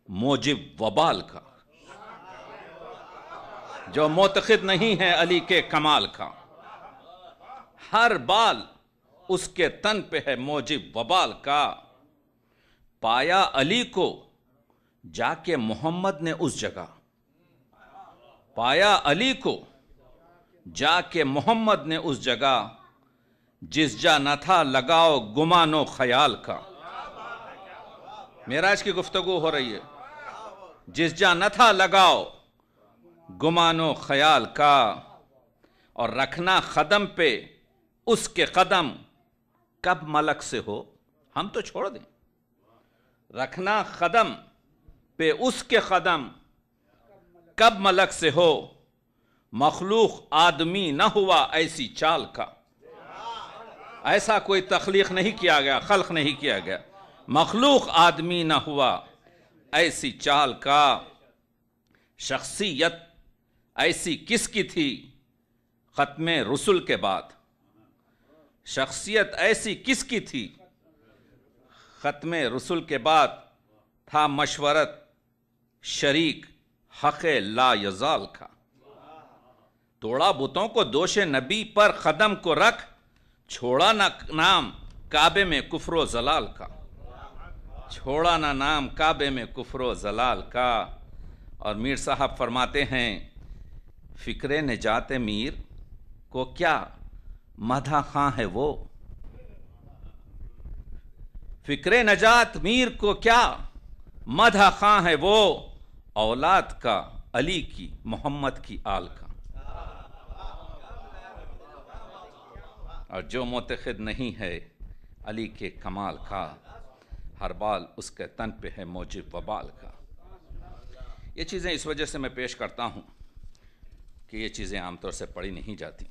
موجب وبال کا، جو معتقد نہیں ہے علی کے کمال کا، ہر بال اس کے تن پہ ہے موجب وبال کا، پایا علی کو جا کے محمد نے اس جگہ، پایا علی کو جا کے محمد نے اس جگہ، جس جا نہ تھا لگاؤ گمان و خیال کا، معراج کی گفتگو ہو رہی ہے. جس جا نہ تھا لگاؤ گمان و خیال کا، اور رکھنا قدم پہ اس کے قدم کب ملک سے ہو. ہم تو چھوڑ دیں، رکھنا قدم پہ اس کے قدم کب ملک سے ہو. مخلوق آدمی نہ ہوا ایسی چال کا. ایسا کوئی تخلیق نہیں کیا گیا، خلق نہیں کیا گیا. مخلوق آدمی نہ ہوا ایسی چال کا. شخصیت ایسی کس کی تھی ختم رسل کے بعد. شخصیت ایسی کس کی تھی ختم رسل کے بعد. تھا مشورت شریک حق لا یزال کا. توڑا بتوں کو دوش نبی پر قدم کو رکھ، چھوڑا نہ نام کعبے میں کفر و زلال کا. چھوڑا نہ نام کعبے میں کفر و زلال کا. اور میر صاحب فرماتے ہیں فکر نجات میر کو کیا مدح خاں ہے وہ. فکر نجات میر کو کیا مدح خاں ہے وہ. اولاد کا علی کی محمد کی آل کا. اور جو معتقد نہیں ہے علی کے کمال کا، ہر بال اس کے تن پہ ہے موجب وبال کا. یہ چیزیں اس وجہ سے میں پیش کرتا ہوں کہ یہ چیزیں عام طور سے پڑھی نہیں جاتی،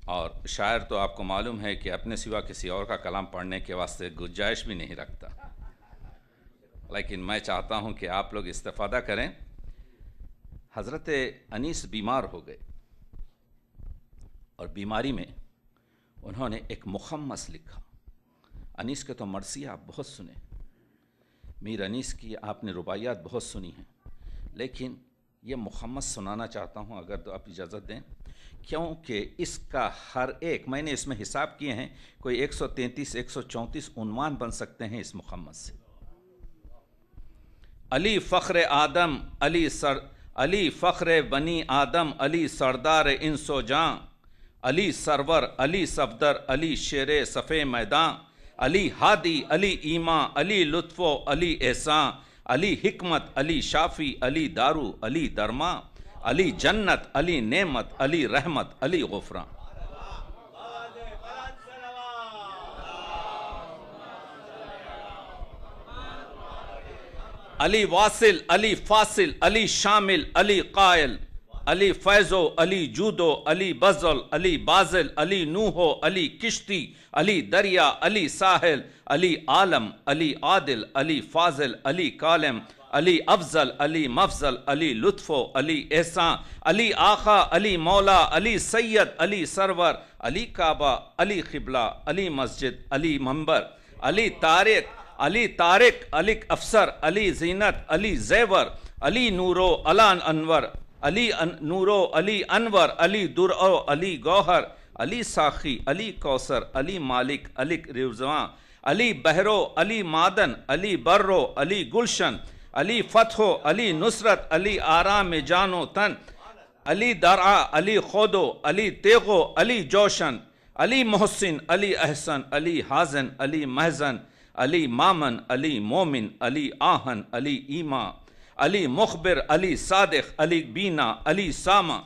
اور شاعر تو آپ کو معلوم ہے کہ اپنے سوا کسی اور کا کلام پڑھنے کے واسطے گنجائش بھی نہیں رکھتا. لیکن میں چاہتا ہوں کہ آپ لوگ استفادہ کریں. حضرت انیس بیمار ہو گئے، اور بیماری میں انہوں نے ایک مخمس لکھا. انیس کے تو مرثیہ آپ بہت سنے، میر انیس کی آپ نے رباعیات بہت سنی ہیں، لیکن یہ مخمس سنانا چاہتا ہوں اگر تو آپ اجازت دیں، کیونکہ اس کا ہر ایک، میں نے اس میں حساب کیے ہیں، کوئی 133 134 عنوان بن سکتے ہیں اس مخمس سے. علی فخر آدم، علی فخر بنی آدم، علی سردار انس و جاں، علی سرور، علی صفدر، علی شیر صفے میدان، علی ہادی، علی ایمان، علی لطف و علی احسان، علی حکمت، علی شافی، علی دارو، علی درما، علی جنت، علی نعمت، علی رحمت، علی غفران. علی واصل، علی فاصل، علی شامل، علی قائل، علی فیضو، علی جودو، علی بزل، علی بازل، علی نوحو، علی کشتی، علی دریا، علی ساحل، علی عالم، علی عادل، علی فاضل، علی کالم، علی افضل، علی مفضل، علی لطفو، علی احسان، علی آقا، علی مولا، علی سید، علی سرور، علی کعبہ، علی قبلہ، علی مسجد، علی منبر، علی طارق، علی طارق، علی افسر، علی زینت، علی زیور، علی نورو، علان انور، علی نورو، علی انور، علی درعو، علی گوہر، علی ساخی، علی کوثر، علی مالک، علی رضوان، علی بحرو، علی معدن، علی برو، علی گلشن، علی فتحو، علی نصرت، علی آرام جانو تن، علی درعا، علی خودو، علی تیغو، علی جوشن، علی محسن، علی احسن، علی حازن، علی محزن، علی مامن، علی مومن، علی آہن، علی ایمان، علی مخبر، علی صادق، علی بینا، علی ساما،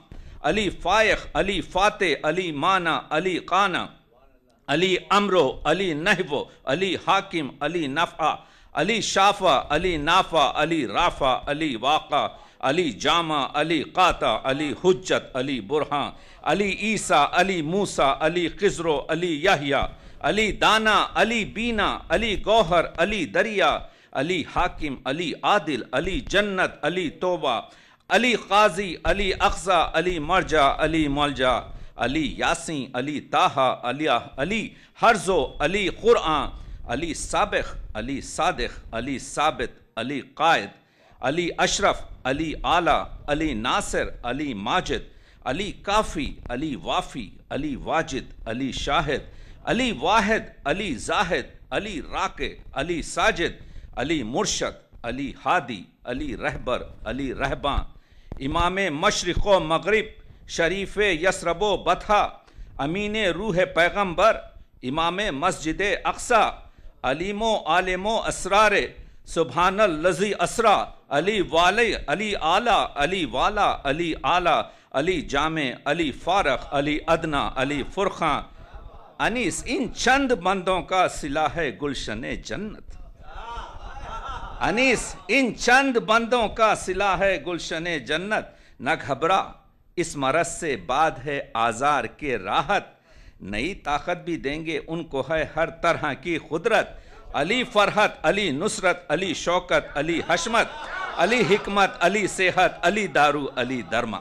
علی فائق، علی فاتح، علی مانا، علی قانا، علی امرو، علی نحو، علی حاکم، علی نفع، علی شافع، علی نافع، علی رافع، علی واقع، علی جامع، علی قاطع، علی حجت، علی برہان، علی عیسیٰ، علی موسیٰ، علی خضرو، علی یحییٰ، علی دانا، علی بینا، علی گوہر، علی دریا، علی حاکم، علی عادل، علی جنت، علی توبہ، علی قاضی، علی اقصی، علی مرجع، علی ملجا، علی یاسین، علی طٰہٰ، علی حرزو، علی قرآن، علی سابق، علی صادق، علی ثابت، علی قائد، علی اشرف، علی اعلیٰ، علی ناصر، علی ماجد، علی کافی، علی وافی، علی واجد، علی شاہد، علی واحد، علی زاہد، علی راکع، علی ساجد، علی مرشد، علی ہادی، علی رہبر، علی رہباں، امام مشرق و مغرب، شریف یثرب و بطحہ، امین روح پیغمبر، امام مسجد اقصی، علیمو عالمو اسرار سبحان الذی اسرا علی والی علی اعلی علی والا علی اعلی علی جامع علی فارق علی ادنا علی فرقاں انیس ان چند بندوں کا صلہ ہے گلشن جنت انیس ان چند بندوں کا صلہ ہے گلشن جنت نہ گھبرا اس مرض سے بعد ہے آزار کے راحت نئی طاقت بھی دیں گے ان کو ہے ہر طرح کی قدرت علی فرحت علی نصرت علی شوکت علی حشمت علی حکمت علی صحت علی دارو علی درما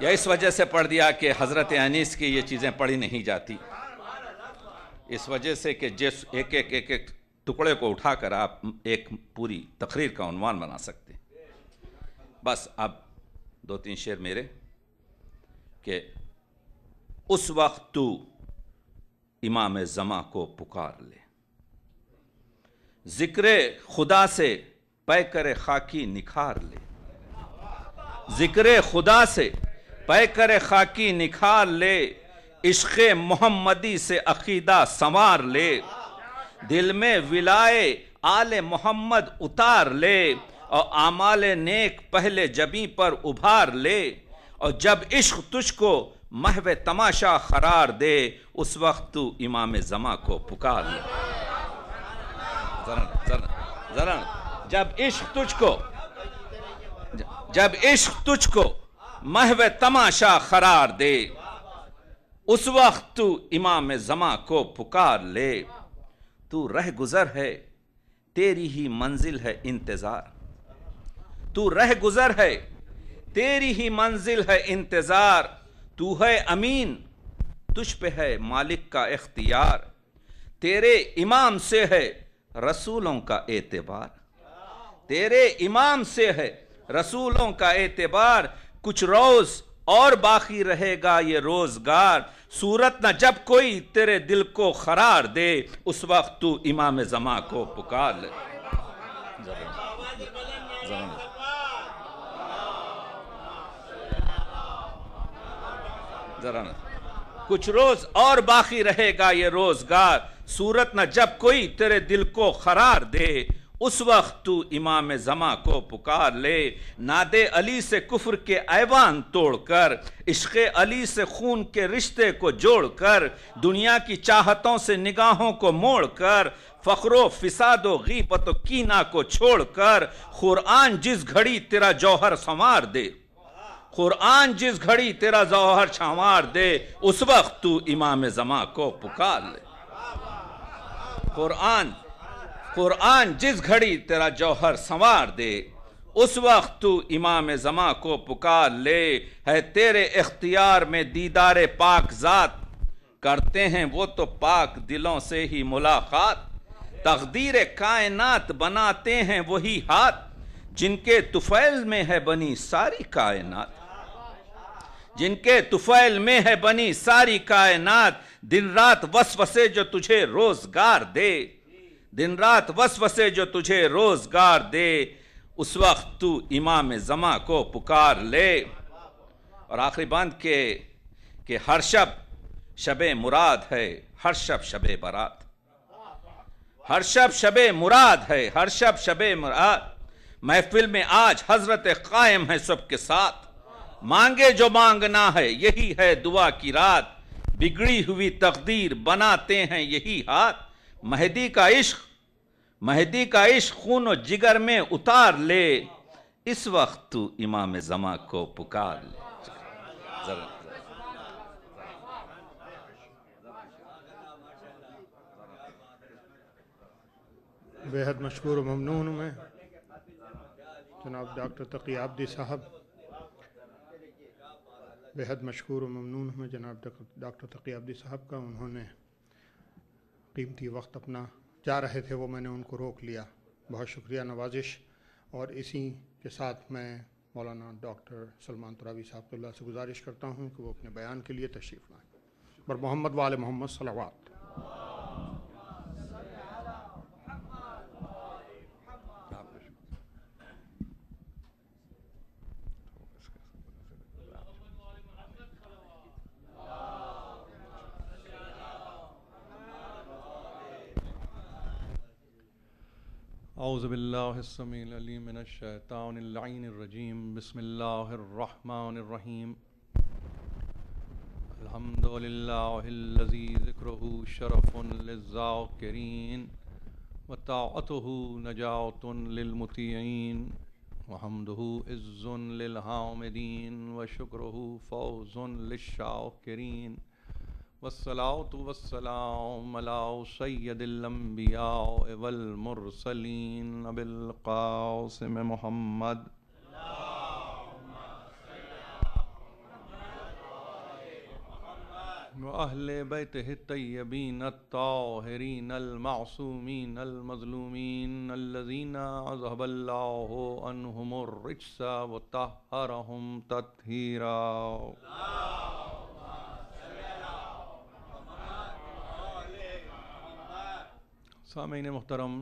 یا اس وجہ سے پڑھ دیا کہ حضرت انیس کی یہ چیزیں پڑھی نہیں جاتی اس وجہ سے کہ جس ایک ٹکڑے کو اٹھا کر آپ ایک پوری تقریر کا عنوان بنا سکتے بس اب 2-3 شعر میرے کہ اس وقت تو امام زماں کو پکار لے ذکر خدا سے پیکر خاکی نکھار لے ذکر خدا سے پیکر خاکی نکھار لے عشق محمدی سے عقیدہ سنوار لے دل میں ولائے آل محمد اتار لے اور اعمال نیک پہلے جبیں پر ابھار لے اور جب عشق تجھ کو محو تماشا قرار دے اس وقت تو امام زماں کو پکار لے ذرا جب عشق تجھ کو محو تماشا قرار دے اس وقت تو امام زماں کو پکار لے تو رہ گزر ہے تیری ہی منزل ہے انتظار تو رہ گزر ہے تیری ہی منزل ہے انتظار تو ہے امین تجھ پہ ہے مالک کا اختیار تیرے امام سے ہے رسولوں کا اعتبار تیرے امام سے ہے رسولوں کا اعتبار کچھ روز اور باقی رہے گا یہ روزگار صورت نہ جب کوئی تیرے دل کو قرار دے اس وقت تو امام زماں کو پکار لے کچھ روز اور باقی رہے گا یہ روزگار صورت نہ جب کوئی تیرے دل کو قرار دے اس وقت تو امام زماں کو پکار لے ناد علی سے کفر کے ایوان توڑ کر عشق علی سے خون کے رشتے کو جوڑ کر دنیا کی چاہتوں سے نگاہوں کو موڑ کر فخر و فساد و غیبت و کینہ کو چھوڑ کر قرآن جس گھڑی تیرا جوہر سنوار دے قرآن جس گھڑی تیرا جوہر سنوار دے اس وقت تو امام زماں کو پکار لے قرآن جس گھڑی تیرا جوہر سنوار دے اس وقت تو امام زماں کو پکار لے ہے تیرے اختیار میں دیدار پاک ذات کرتے ہیں وہ تو پاک دلوں سے ہی ملاقات تقدیر کائنات بناتے ہیں وہی ہاتھ جن کے طفیل میں ہے بنی ساری کائنات جن کے طفیل میں ہے بنی ساری کائنات دن رات وسوسے جو تجھے روزگار دے دن رات وسوسے جو تجھے روزگار دے اس وقت تو امام زماں کو پکار لے اور آخری بند کہ ہر شب مراد ہے ہر شب برات ہر شب مراد ہے ہر شب مراد محفل میں آج حضرت قائم ہے سب کے ساتھ مانگے جو مانگنا ہے یہی ہے دعا کی رات بگڑی ہوئی تقدیر بناتے ہیں یہی ہاتھ مہدی کا عشق خون و جگر میں اتار لے اس وقت تو امام زماں کو پکار لے بے حد مشکور و ممنون ہوں میں جناب ڈاکٹر تقی عابدی صاحب بے حد مشکور و ممنون ہوں میں جناب ڈاکٹر تقی عابدی صاحب کا انہوں نے قیمتی وقت اپنا جا رہے تھے وہ میں نے ان کو روک لیا بہت شکریہ نوازش اور اسی کے ساتھ میں مولانا ڈاکٹر سلمان تراوی صاحب اللہ سے گزارش کرتا ہوں کہ وہ اپنے بیان کے لیے تشریف لائیں بر محمد وآل محمد صلوات اعوذ باللہ السمیع العلیم من الشیطان اللعین الرجیم بسم اللہ الرحمن الرحیم الحمد للہ الذی ذکرہ شرف للذاکرین وطاعتہ نجاۃ للمطیعین وحمدہ عز للحامدین وشکرہ فوز للشاکرین والصلاة والسلام علی سید الانبیاء والمرسلین ابی القاسم محمد وأہل بیتہ الطیبین الطاہرین المعصومین المظلومین الذین اذہب اللہ عنہم الرجس وطہرہم تطہیرا. سامعین محترم،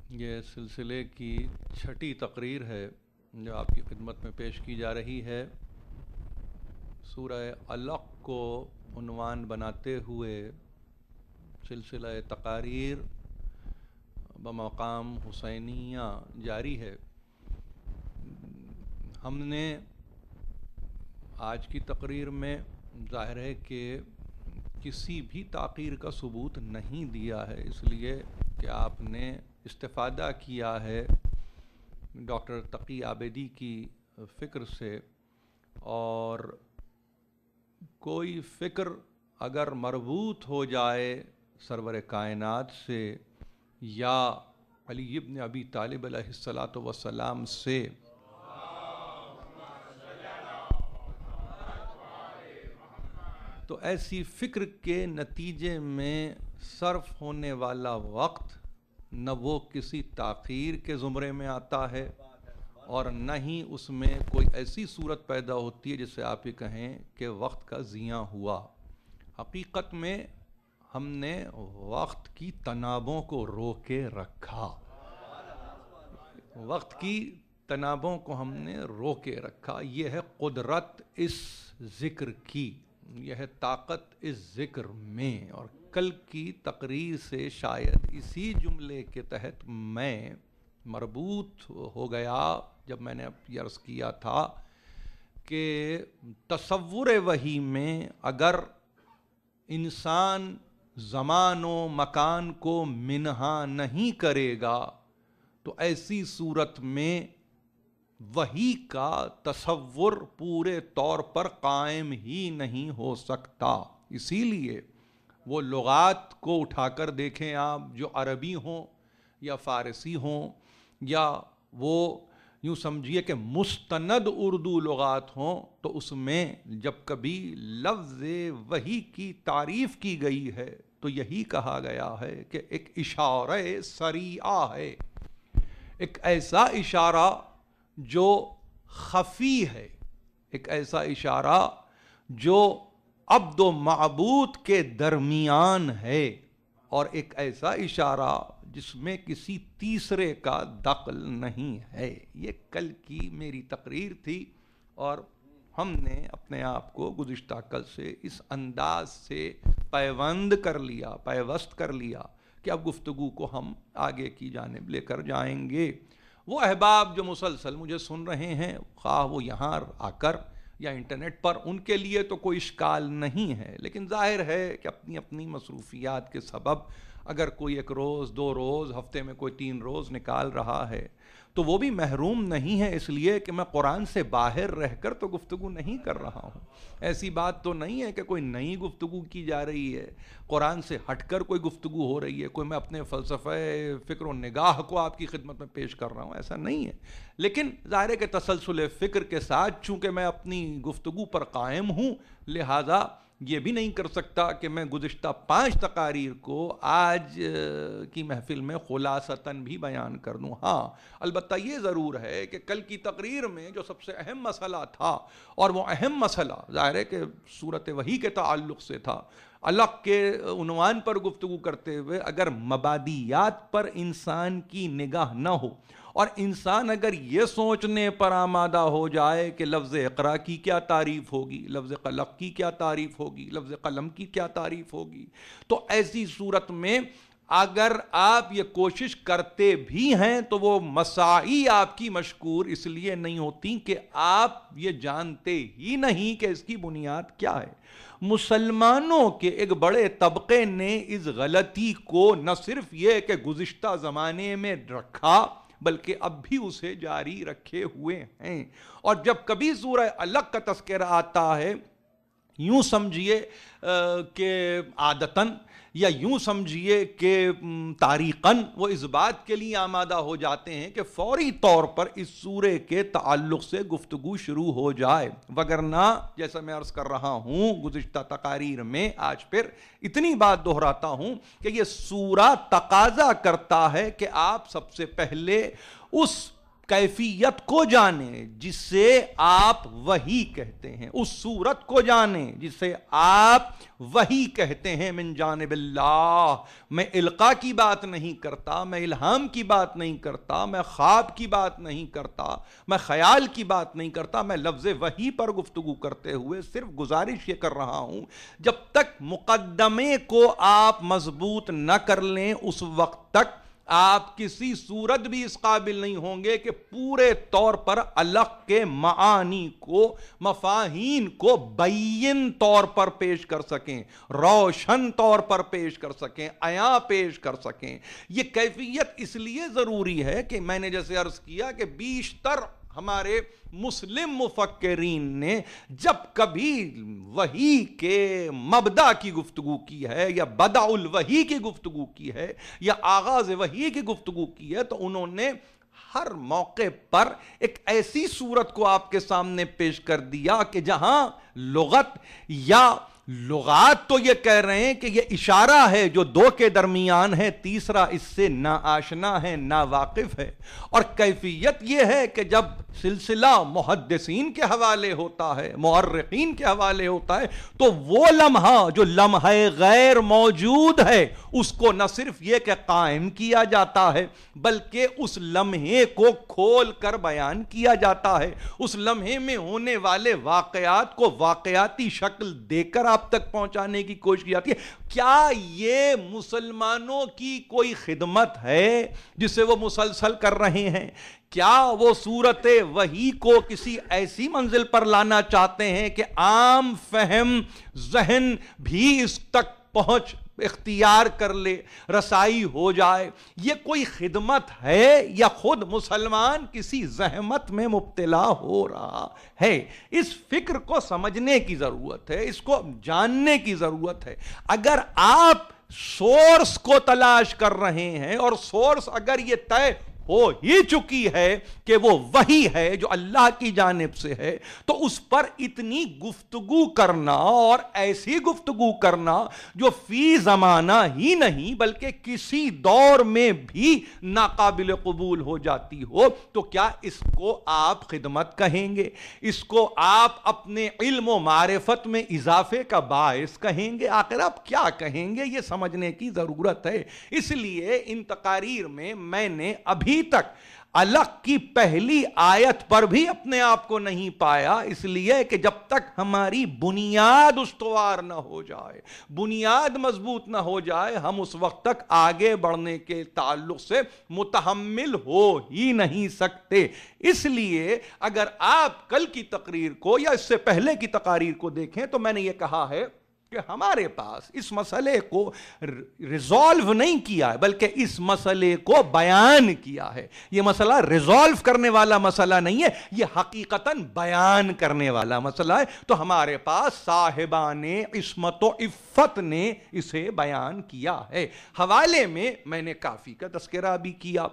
یہ سلسلے کی چھٹی تقریر ہے جو آپ کی خدمت میں پیش کی جا رہی ہے. سورہ علق کو عنوان بناتے ہوئے سلسلہ تقاریر بمقام حسینیہ جاری ہے. ہم نے آج کی تقریر میں ظاہر ہے کہ کسی بھی تاخیر کا ثبوت نہیں دیا ہے، اس لیے کہ آپ نے استفادہ کیا ہے ڈاکٹر تقی عابدی کی فکر سے، اور کوئی فکر اگر مربوط ہو جائے سرور کائنات سے یا علی ابن ابی طالب علیہ الصلاۃ والسلام سے، تو ایسی فکر کے نتیجے میں صرف ہونے والا وقت نہ وہ کسی تاخیر کے زمرے میں آتا ہے اور نہ ہی اس میں کوئی ایسی صورت پیدا ہوتی ہے جس سے آپ یہ کہیں کہ وقت کا ضیاع ہوا. حقیقت میں ہم نے وقت کی تنابوں کو روکے رکھا، وقت کی تنابوں کو ہم نے روکے رکھا. یہ ہے قدرت اس ذکر کی، یہ ہے طاقت اس ذکر میں. اور کل کی تقریر سے شاید اسی جملے کے تحت میں مربوط ہو گیا جب میں نے عرض کیا تھا کہ تصور وحی میں اگر انسان زمان و مکان کو منہا نہیں کرے گا تو ایسی صورت میں وحی کا تصور پورے طور پر قائم ہی نہیں ہو سکتا. اسی لیے وہ لغات کو اٹھا کر دیکھیں آپ، جو عربی ہوں یا فارسی ہوں یا وہ یوں سمجھیے کہ مستند اردو لغات ہوں، تو اس میں جب کبھی لفظ وحی کی تعریف کی گئی ہے تو یہی کہا گیا ہے کہ ایک اشارہ سریعہ ہے، ایک ایسا اشارہ جو خفی ہے، ایک ایسا اشارہ جو عبد و معبود کے درمیان ہے، اور ایک ایسا اشارہ جس میں کسی تیسرے کا دخل نہیں ہے. یہ کل کی میری تقریر تھی اور ہم نے اپنے آپ کو گزشتہ کل سے اس انداز سے پیوند کر لیا، پیوست کر لیا کہ اب گفتگو کو ہم آگے کی جانب لے کر جائیں گے. وہ احباب جو مسلسل مجھے سن رہے ہیں، خواہ وہ یہاں آ کر یا انٹرنیٹ پر، ان کے لیے تو کوئی اشکال نہیں ہے، لیکن ظاہر ہے کہ اپنی اپنی مصروفیات کے سبب اگر کوئی ایک روز، 2 روز، ہفتے میں کوئی 3 روز نکال رہا ہے تو وہ بھی محروم نہیں ہے اس لیے کہ میں قرآن سے باہر رہ کر تو گفتگو نہیں کر رہا ہوں. ایسی بات تو نہیں ہے کہ کوئی نئی گفتگو کی جا رہی ہے، قرآن سے ہٹ کر کوئی گفتگو ہو رہی ہے، کوئی میں اپنے فلسفہ فکر و نگاہ کو آپ کی خدمت میں پیش کر رہا ہوں، ایسا نہیں ہے. لیکن ظاہر ہے کہ تسلسل فکر کے ساتھ چونکہ میں اپنی گفتگو پر قائم ہوں، لہٰذا یہ بھی نہیں کر سکتا کہ میں گزشتہ 5 تقاریر کو آج کی محفل میں خلاصتاً بھی بیان کر دوں. ہاں البتہ یہ ضرور ہے کہ کل کی تقریر میں جو سب سے اہم مسئلہ تھا، اور وہ اہم مسئلہ ظاہر ہے کہ صورت وحی کے تعلق سے تھا، الگ کے عنوان پر گفتگو کرتے ہوئے اگر مبادیات پر انسان کی نگاہ نہ ہو اور انسان اگر یہ سوچنے پر آمادہ ہو جائے کہ لفظ اقرا کی کیا تعریف ہوگی، لفظ قلق کی کیا تعریف ہوگی، لفظ قلم کی کیا تعریف ہوگی، تو ایسی صورت میں اگر آپ یہ کوشش کرتے بھی ہیں تو وہ مساعی آپ کی مشکور اس لیے نہیں ہوتی کہ آپ یہ جانتے ہی نہیں کہ اس کی بنیاد کیا ہے۔ مسلمانوں کے ایک بڑے طبقے نے اس غلطی کو نہ صرف یہ کہ گزشتہ زمانے میں رکھا بلکہ اب بھی اسے جاری رکھے ہوئے ہیں، اور جب کبھی سورہ علق کا تذکرہ آتا ہے یوں سمجھیے کہ عادتاً یا یوں سمجھیے کہ تاریخاً وہ اس بات کے لیے آمادہ ہو جاتے ہیں کہ فوری طور پر اس سورے کے تعلق سے گفتگو شروع ہو جائے، وگرنہ جیسا میں عرض کر رہا ہوں گزشتہ تقاریر میں، آج پھر اتنی بات دہراتا ہوں کہ یہ سورہ تقاضا کرتا ہے کہ آپ سب سے پہلے اس کیفیت کو جانیں جسے آپ وحی کہتے ہیں، اس صورت کو جانیں جسے آپ وحی کہتے ہیں من جانب اللہ۔ میں القاء کی بات نہیں کرتا، میں الہام کی بات نہیں کرتا، میں خواب کی بات نہیں کرتا، میں خیال کی بات نہیں کرتا، میں لفظ وحی پر گفتگو کرتے ہوئے صرف گزارش یہ کر رہا ہوں جب تک مقدمے کو آپ مضبوط نہ کر لیں اس وقت تک آپ کسی صورت بھی اس قابل نہیں ہوں گے کہ پورے طور پر الق کے معانی کو، مفاہیم کو بین طور پر پیش کر سکیں، روشن طور پر پیش کر سکیں، عیاں پیش کر سکیں۔ یہ کیفیت اس لیے ضروری ہے کہ میں نے جیسے عرض کیا کہ بیشتر ہمارے مسلم مفکرین نے جب کبھی وحی کے مبدا کی گفتگو کی ہے یا بدع الوحی کی گفتگو کی ہے یا آغاز وحی کی گفتگو کی ہے تو انہوں نے ہر موقع پر ایک ایسی صورت کو آپ کے سامنے پیش کر دیا کہ جہاں لغت یا لغات تو یہ کہہ رہے ہیں کہ یہ اشارہ ہے جو دو کے درمیان ہے، تیسرا اس سے نا آشنا ہے، نا واقف ہے، اور کیفیت یہ ہے کہ جب سلسلہ محدثین کے حوالے ہوتا ہے، مورخین کے حوالے ہوتا ہے، تو وہ لمحہ جو لمحہ غیر موجود ہے اس کو نہ صرف یہ کہ قائم کیا جاتا ہے بلکہ اس لمحے کو کھول کر بیان کیا جاتا ہے، اس لمحے میں ہونے والے واقعات کو واقعاتی شکل دے کر آپ تک پہنچانے کی کوشش کی جاتی ہے۔ کیا یہ مسلمانوں کی کوئی خدمت ہے جسے وہ مسلسل کر رہے ہیں؟ کیا وہ صورت وحی کو کسی ایسی منزل پر لانا چاہتے ہیں کہ عام فہم ذہن بھی اس تک پہنچ اختیار کر لے، رسائی ہو جائے؟ یہ کوئی خدمت ہے یا خود مسلمان کسی زحمت میں مبتلا ہو رہا ہے؟ اس فکر کو سمجھنے کی ضرورت ہے، اس کو جاننے کی ضرورت ہے۔ اگر آپ سورس کو تلاش کر رہے ہیں اور سورس اگر یہ طے ہو ہی چکی ہے کہ وہ وحی ہے جو اللہ کی جانب سے ہے، تو اس پر اتنی گفتگو کرنا اور ایسی گفتگو کرنا جو فی زمانہ ہی نہیں بلکہ کسی دور میں بھی ناقابل قبول ہو جاتی ہو، تو کیا اس کو آپ خدمت کہیں گے؟ اس کو آپ اپنے علم و معرفت میں اضافے کا باعث کہیں گے؟ آخر آپ کیا کہیں گے؟ یہ سمجھنے کی ضرورت ہے۔ اس لیے ان تقاریر میں نے ابھی تک علق کی پہلی آیت پر بھی اپنے آپ کو نہیں پایا، اس لیے کہ جب تک ہماری بنیاد استوار نہ ہو جائے، بنیاد مضبوط نہ ہو جائے، ہم اس وقت تک آگے بڑھنے کے تعلق سے متحمل ہو ہی نہیں سکتے۔ اس لیے اگر آپ کل کی تقریر کو یا اس سے پہلے کی تقاریر کو دیکھیں تو میں نے یہ کہا ہے کہ ہمارے پاس اس مسئلے کو ریزالو نہیں کیا ہے بلکہ اس مسئلے کو بیان کیا ہے۔ یہ مسئلہ ریزالو کرنے والا مسئلہ نہیں ہے، یہ حقیقتاً بیان کرنے والا مسئلہ ہے۔ تو ہمارے پاس صاحبان عصمت و عفت نے اسے بیان کیا ہے۔ حوالے میں نے کافی کا تذکرہ بھی کیا،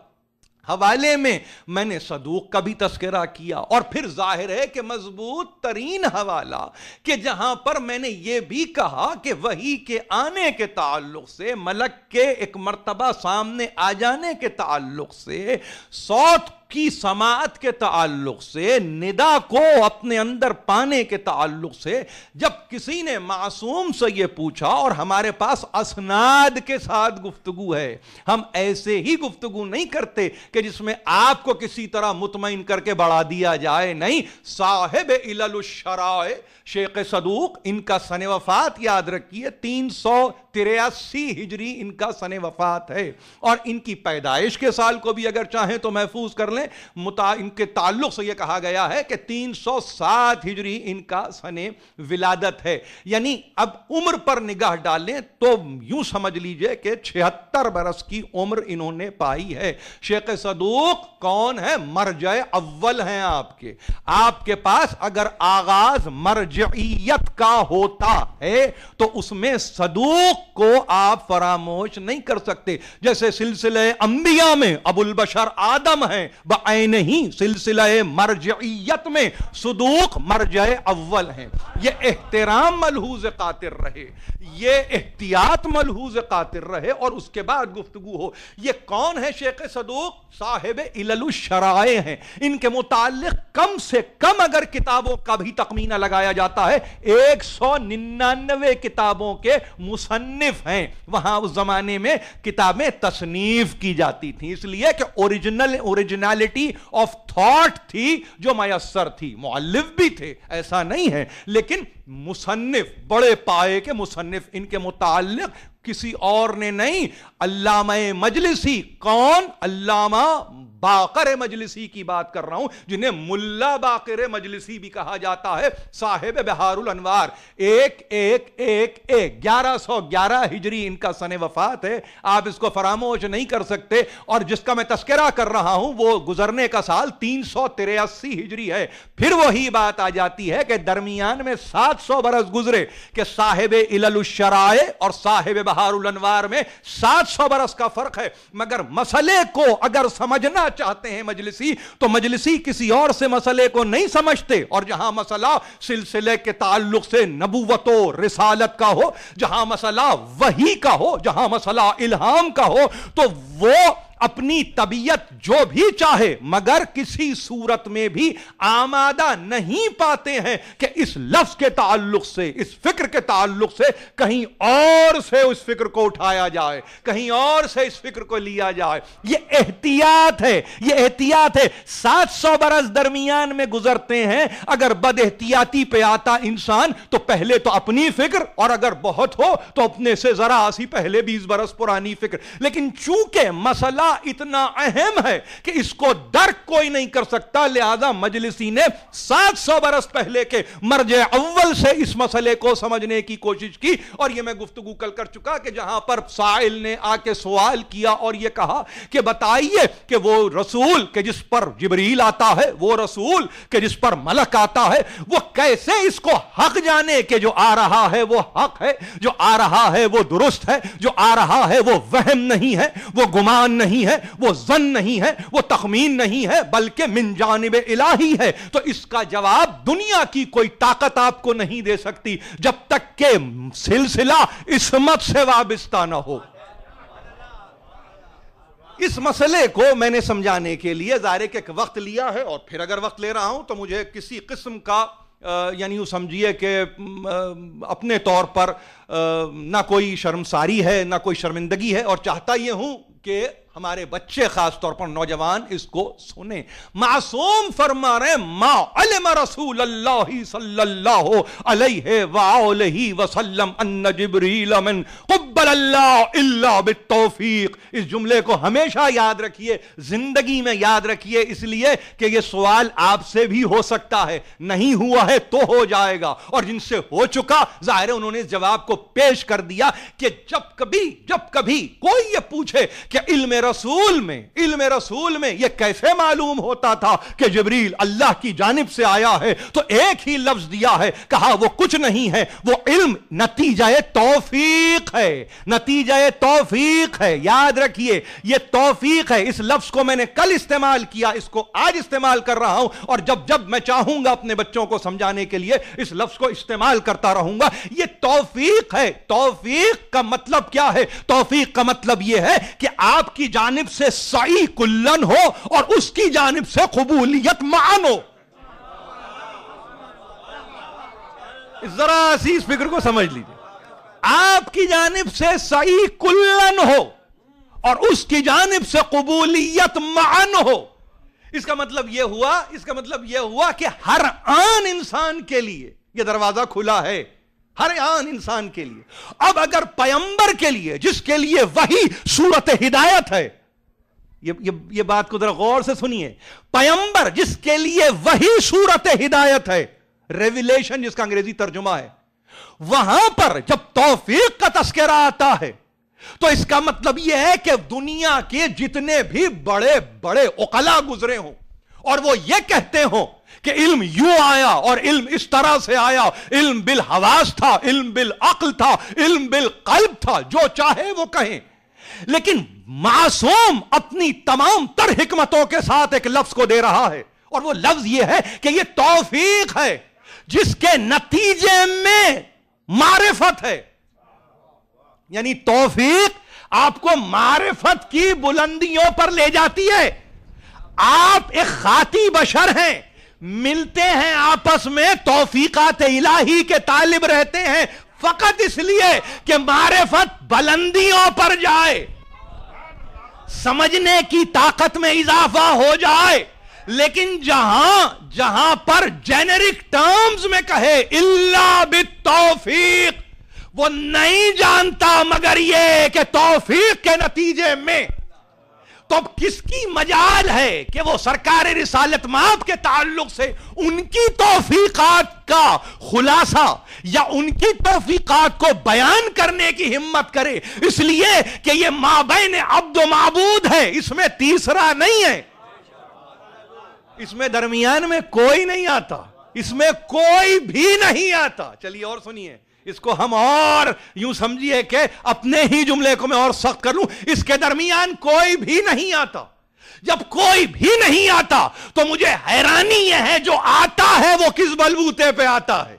حوالے میں نے صدوق کا بھی تذکرہ کیا، اور پھر ظاہر ہے کہ مضبوط ترین حوالہ کہ جہاں پر میں نے یہ بھی کہا کہ وحی کے آنے کے تعلق سے، ملک کے ایک مرتبہ سامنے آ جانے کے تعلق سے، صوت کی سماعت کے تعلق سے، ندا کو اپنے اندر پانے کے تعلق سے، جب کسی نے معصوم سے یہ پوچھا، اور ہمارے پاس اسناد کے ساتھ گفتگو ہے، ہم ایسے ہی گفتگو نہیں کرتے کہ جس میں آپ کو کسی طرح مطمئن کر کے بڑھا دیا جائے، نہیں۔ صاحب علل الشرائع شیخ صدوق، ان کا سن وفات یاد رکھیے 353 83 ہجری ان کا سن وفات ہے، اور ان کی پیدائش کے سال کو بھی اگر چاہیں تو محفوظ کر لیں، ان کے تعلق سے یہ کہا گیا ہے کہ 307 ہجری ان کا سن ولادت ہے. یعنی اب عمر پر نگاہ ڈالیں تو یوں سمجھ لیجئے کہ 76 برس کی عمر انہوں نے پائی ہے. شیخ صدوق کون ہے؟ مرجع اول ہیں آپ کے پاس اگر آغاز مرجعیت کا ہوتا ہے تو اس میں صدوق کو آپ فراموش نہیں کر سکتے. جیسے سلسلہ انبیاء میں ابو البشر آدم ہیں، بعین ہی سلسلہ مرجعیت میں صدوق مرجع اول ہیں. یہ احترام ملحوظ قاطر رہے، یہ احتیاط ملحوظ قاطر رہے، اور اس کے بعد گفتگو ہو. یہ کون ہے شیخ صدوق؟ صاحب علل الشرائع ہیں. ان کے متعلق کم سے کم اگر کتابوں کا بھی تخمینہ لگایا جاتا ہے 199 کتابوں کے مصنف ہیں. وہاں اس زمانے میں کتابیں تصنیف کی جاتی تھیں، اس لیے کہ اوریجنالٹی آف تھاٹ تھی جو میسر تھی. مؤلف بھی تھے، ایسا نہیں ہے، لیکن مصنف، بڑے پائے کے مصنف. ان کے متعلق کسی اور نے نہیں. علامہ مجلسی کون؟ علامہ باقر مجلسی کی بات کر رہا ہوں، جنہیں ملا باقر مجلسی بھی کہا جاتا ہے. صاحب بہار الانوار. 1111 ہجری ان کا سن وفات ہے. آپ اس کو فراموش نہیں کر سکتے. اور جس کا میں تذکرہ کر رہا ہوں وہ گزرنے کا سال 383 ہجری ہے. پھر وہی بات آ جاتی ہے کہ درمیان میں 700 برس گزرے کہ صاحب علل الشرائع اور صاحب بہار الانوار میں 700 برس کا فرق ہے. مگر مسئلے کو اگر سمجھنا چاہتے ہیں مجلسی تو مجلسی کسی اور سے مسئلے کو نہیں سمجھتے. اور جہاں مسئلہ سلسلے کے تعلق سے نبوت و رسالت کا ہو، جہاں مسئلہ وحی کا ہو، جہاں مسئلہ الہام کا ہو، تو وہ اپنی طبیعت جو بھی چاہے مگر کسی صورت میں بھی آمادہ نہیں پاتے ہیں کہ اس لفظ کے تعلق سے، اس فکر کے تعلق سے کہیں اور سے اس فکر کو اٹھایا جائے، کہیں اور سے اس فکر کو لیا جائے. یہ احتیاط ہے، یہ احتیاط ہے. 700 برس درمیان میں گزرتے ہیں. اگر بد احتیاطی پہ آتا انسان تو پہلے تو اپنی فکر، اور اگر بہت ہو تو اپنے سے ذرا سی پہلے 20 برس پرانی فکر. لیکن چونکہ مسئلہ اتنا اہم ہے کہ اس کو درک کوئی نہیں کر سکتا، لہذا مجلسی نے 700 برس پہلے کے مرجع اول سے اس مسئلے کو سمجھنے کی کوشش کی. اور یہ میں گفتگو کل کر چکا کہ جہاں پر سائل نے آ کے سوال کیا اور یہ کہا کہ بتائیے کہ وہ رسول کہ جس پر جبریل آتا ہے، وہ رسول کہ جس پر ملک آتا ہے، وہ کیسے اس کو حق جانے کہ جو آ رہا ہے وہ حق ہے، جو آ رہا ہے وہ درست ہے، جو آ رہا ہے وہ وہم نہیں ہے، وہ گمان نہیں ہے، وہ ظن نہیں ہے، وہ تخمین نہیں ہے، بلکہ من جانب الہی ہے. تو اس کا جواب دنیا کی کوئی طاقت آپ کو نہیں دے سکتی جب تک کہ سلسلہ عصمت سے وابستہ نہ ہو. اس مسئلے کو میں نے سمجھانے کے لیے ظاہر کہ ایک وقت لیا ہے، اور پھر اگر وقت لے رہا ہوں تو مجھے کسی قسم کا یعنی یوں سمجھیے کہ اپنے طور پر نہ کوئی شرمساری ہے نہ کوئی شرمندگی ہے، اور چاہتا یہ ہوں کہ ہمارے بچے خاص طور پر نوجوان اس کو سنیں. معصوم فرما رہے ما علم رسول اللہ صلی اللہ علیہ وآلہ وسلم ان جبریل من قبل اللہ الا بالتوفیق. اس جملے کو ہمیشہ یاد رکھیے، زندگی میں یاد رکھیے، اس لیے کہ یہ سوال آپ سے بھی ہو سکتا ہے، نہیں ہوا ہے تو ہو جائے گا، اور جن سے ہو چکا ظاہر انہوں نے اس جواب کو پیش کر دیا کہ جب کبھی کوئی یہ پوچھے کہ علم رسول میں یہ کیسے معلوم ہوتا تھا کہ جبریل اللہ کی جانب سے آیا ہے، تو ایک ہی لفظ دیا ہے، کہا وہ کچھ نہیں ہے، وہ علم نتیجہ توفیق ہے، نتیجہ توفیق ہے. یاد رکھیے یہ توفیق ہے. اس لفظ کو میں نے کل استعمال کیا، اس کو آج استعمال کر رہا ہوں، اور جب میں چاہوں گا اپنے بچوں کو سمجھانے کے لیے اس لفظ کو استعمال کرتا رہوں گا. یہ توفیق ہے. توفیق کا مطلب کیا ہے؟ توفیق کا مطلب یہ ہے کہ آپ کی جانب سے سعی کلن ہو اور اس کی جانب سے قبولیت معن ہو. ذرا سی اس فکر کو سمجھ لیجیے. آپ کی جانب سے سعی کلن ہو اور اس کی جانب سے قبولیت معن ہو. اس کا مطلب یہ ہوا کہ ہر آن انسان کے لیے یہ دروازہ کھلا ہے. ہر آن انسان کے لیے. اب اگر پیغمبر کے لیے جس کے لیے وہی صورت ہدایت ہے، یہ بات کو ذرا غور سے سنیے، پیغمبر جس کے لیے وہی صورت ہدایت ہے، ریویلیشن جس کا انگریزی ترجمہ ہے، وہاں پر جب توفیق کا تذکرہ آتا ہے تو اس کا مطلب یہ ہے کہ دنیا کے جتنے بھی بڑے بڑے عقلاء گزرے ہوں اور وہ یہ کہتے ہوں کہ علم یوں آیا اور علم اس طرح سے آیا، علم بالحواس تھا، علم بالعقل تھا، علم بالقلب تھا، جو چاہے وہ کہیں، لیکن معصوم اپنی تمام تر حکمتوں کے ساتھ ایک لفظ کو دے رہا ہے، اور وہ لفظ یہ ہے کہ یہ توفیق ہے جس کے نتیجے میں معرفت ہے. یعنی توفیق آپ کو معرفت کی بلندیوں پر لے جاتی ہے. آپ ایک خاطی بشر ہیں، ملتے ہیں آپس میں، توفیقات الہی کے طالب رہتے ہیں فقط اس لیے کہ معرفت بلندیوں پر جائے، سمجھنے کی طاقت میں اضافہ ہو جائے. لیکن جہاں پر جینرک ٹرمز میں کہے الا بالتوفیق، وہ نہیں جانتا مگر یہ کہ توفیق کے نتیجے میں، تو اب کس کی مجال ہے کہ وہ سرکار رسالت مآب کے تعلق سے ان کی توفیقات کا خلاصہ یا ان کی توفیقات کو بیان کرنے کی ہمت کرے، اس لیے کہ یہ مابین عبد و معبود ہے، اس میں تیسرا نہیں ہے، اس میں درمیان میں کوئی نہیں آتا، اس میں کوئی بھی نہیں آتا. چلیے اور سنیے، اس کو ہم اور یوں سمجھیے کہ اپنے ہی جملے کو میں اور سخت کر لوں، اس کے درمیان کوئی بھی نہیں آتا. جب کوئی بھی نہیں آتا تو مجھے حیرانی یہ ہے جو آتا ہے وہ کس بلبوتے پہ آتا ہے،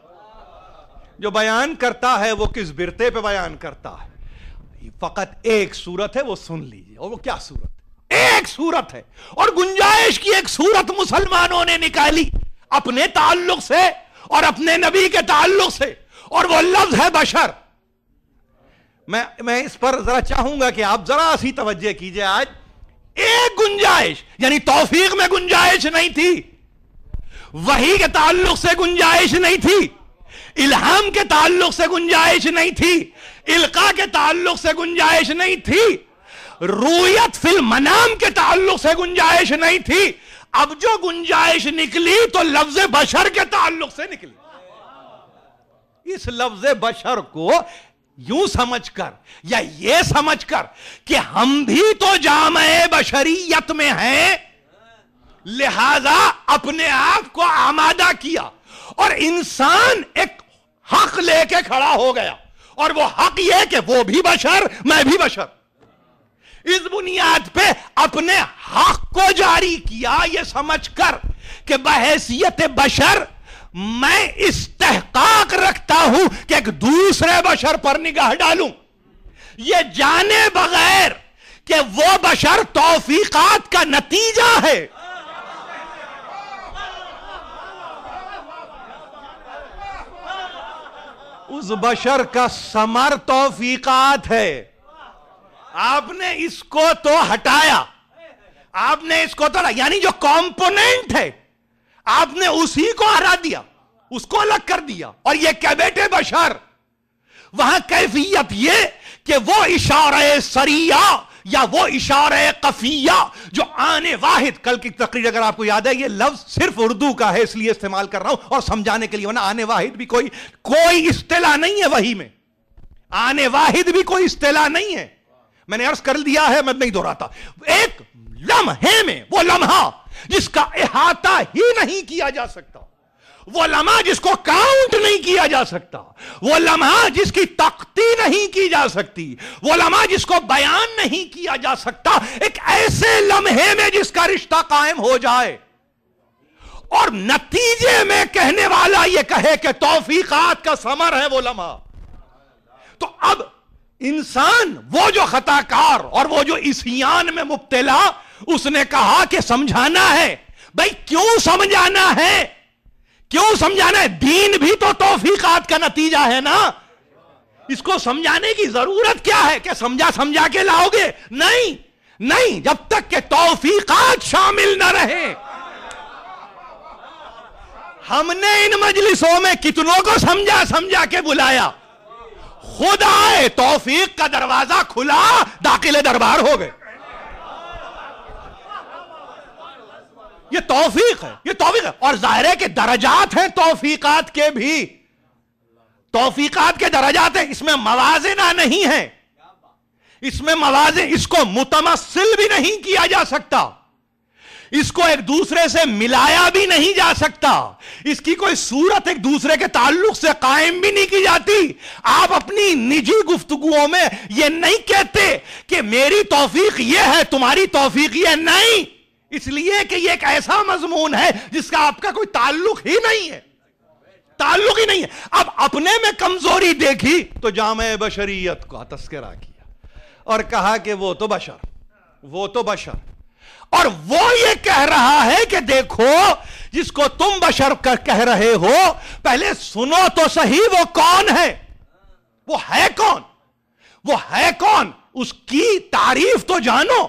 جو بیان کرتا ہے وہ کس برتے پہ بیان کرتا ہے. فقط ایک صورت ہے، وہ سن لیجئے، اور وہ کیا صورت ہے؟ ایک صورت ہے، اور گنجائش کی ایک صورت مسلمانوں نے نکالی اپنے تعلق سے اور اپنے نبی کے تعلق سے، اور وہ لفظ ہے بشر. میں اس پر ذرا چاہوں گا کہ آپ ذرا سی توجہ کیجئے. آج ایک گنجائش، یعنی توفیق میں گنجائش نہیں تھی، وحی کے تعلق سے گنجائش نہیں تھی، الہام کے تعلق سے گنجائش نہیں تھی، القاء کے تعلق سے گنجائش نہیں تھی، رویت فی المنام کے تعلق سے گنجائش نہیں تھی. اب جو گنجائش نکلی تو لفظ بشر کے تعلق سے نکلی. اس لفظ بشر کو یوں سمجھ کر یا یہ سمجھ کر کہ ہم بھی تو جامع بشریت میں ہیں، لہذا اپنے آپ کو آمادہ کیا اور انسان ایک حق لے کے کھڑا ہو گیا، اور وہ حق یہ کہ وہ بھی بشر، میں بھی بشر. اس بنیاد پہ اپنے حق کو جاری کیا، یہ سمجھ کر کہ بحیثیت بشر میں استحقاق رکھتا ہوں کہ ایک دوسرے بشر پر نگاہ ڈالوں، یہ جانے بغیر کہ وہ بشر توفیقات کا نتیجہ ہے. اس بشر کا ثمر توفیقات ہے. آپ نے اس کو تو ہٹایا، آپ نے اس کو تو، یعنی جو کمپوننٹ ہے آپ نے اسی کو ہٹا دیا، اس کو الگ کر دیا، اور یہ کہ بیٹے بشر. وہاں کیفیت یہ کہ وہ اشارہ سریہ یا وہ اشارہ قفیہ جو آنے واحد، کل کی تقریر اگر آپ کو یاد ہے، یہ لفظ صرف اردو کا ہے اس لیے استعمال کر رہا ہوں اور سمجھانے کے لیے، ورنہ آنے واحد بھی کوئی اصطلاح نہیں ہے وحی میں، آنے واحد بھی کوئی اصطلاح نہیں ہے. میں نے عرض کر دیا ہے، میں نہیں دہراتا. ایک لمحے میں، وہ لمحہ جس کا احاطہ ہی نہیں کیا جا سکتا، وہ لمحہ جس کو کاؤنٹ نہیں کیا جا سکتا، وہ لمحہ جس کی تختی نہیں کی جا سکتی، وہ لمحہ جس کو بیان نہیں کیا جا سکتا، ایک ایسے لمحے میں جس کا رشتہ قائم ہو جائے اور نتیجے میں کہنے والا یہ کہے کہ توفیقات کا ثمر ہے وہ لمحہ. تو اب انسان وہ جو خطا کار اور وہ جو عصیان میں مبتلا، اس نے کہا کہ سمجھانا ہے. بھائی کیوں سمجھانا ہے؟ کیوں سمجھانا ہے؟ دین بھی تو توفیقات کا نتیجہ ہے نا. اس کو سمجھانے کی ضرورت کیا ہے کہ سمجھا کے لاؤ گے؟ نہیں، جب تک کہ توفیقات شامل نہ رہے. ہم نے ان مجلسوں میں کتنوں کو سمجھا کے بلایا، خود آئے، توفیق کا دروازہ کھلا، داخل دربار ہو گئے. یہ توفیق ہے، یہ توفیق ہے. اور ظاہر ہے کہ درجات ہیں توفیقات کے بھی، توفیقات کے درجات ہیں، اس میں موازنہ نہیں ہے، اس میں موازن، اس کو متمثل بھی نہیں کیا جا سکتا، اس کو ایک دوسرے سے ملایا بھی نہیں جا سکتا، اس کی کوئی صورت ایک دوسرے کے تعلق سے قائم بھی نہیں کی جاتی. آپ اپنی نجی گفتگوؤں میں یہ نہیں کہتے کہ میری توفیق یہ ہے تمہاری توفیق یہ نہیں، اس لیے کہ یہ ایک ایسا مضمون ہے جس کا آپ کا کوئی تعلق ہی نہیں ہے، تعلق ہی نہیں ہے. اب اپنے میں کمزوری دیکھی تو جامع بشریت کا تذکرہ کیا اور کہا کہ وہ تو بشر، وہ تو بشر. اور وہ یہ کہہ رہا ہے کہ دیکھو جس کو تم بشر کہہ رہے ہو پہلے سنو تو صحیح وہ کون ہے، وہ ہے کون، وہ ہے کون، اس کی تعریف تو جانو.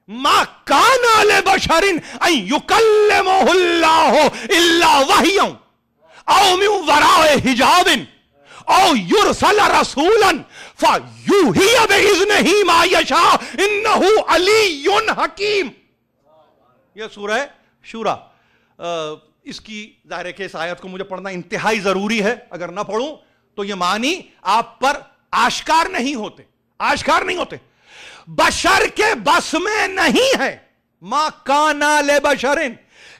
ما کان لبشر ان یکلمہ اللہ الا وحیا او من وراء حجاب او یرسل رسولا فیوحی باذنہ ما یشاء انہ علی حکیم. یہ سورہ شورا. اس کی ظاہر ہے کہ اس آیت کو مجھے پڑھنا انتہائی ضروری ہے، اگر نہ پڑھوں تو یہ معنی آپ پر آشکار نہیں ہوتے، آشکار نہیں ہوتے. بشر کے بس میں نہیں ہے، ما کان لبشر،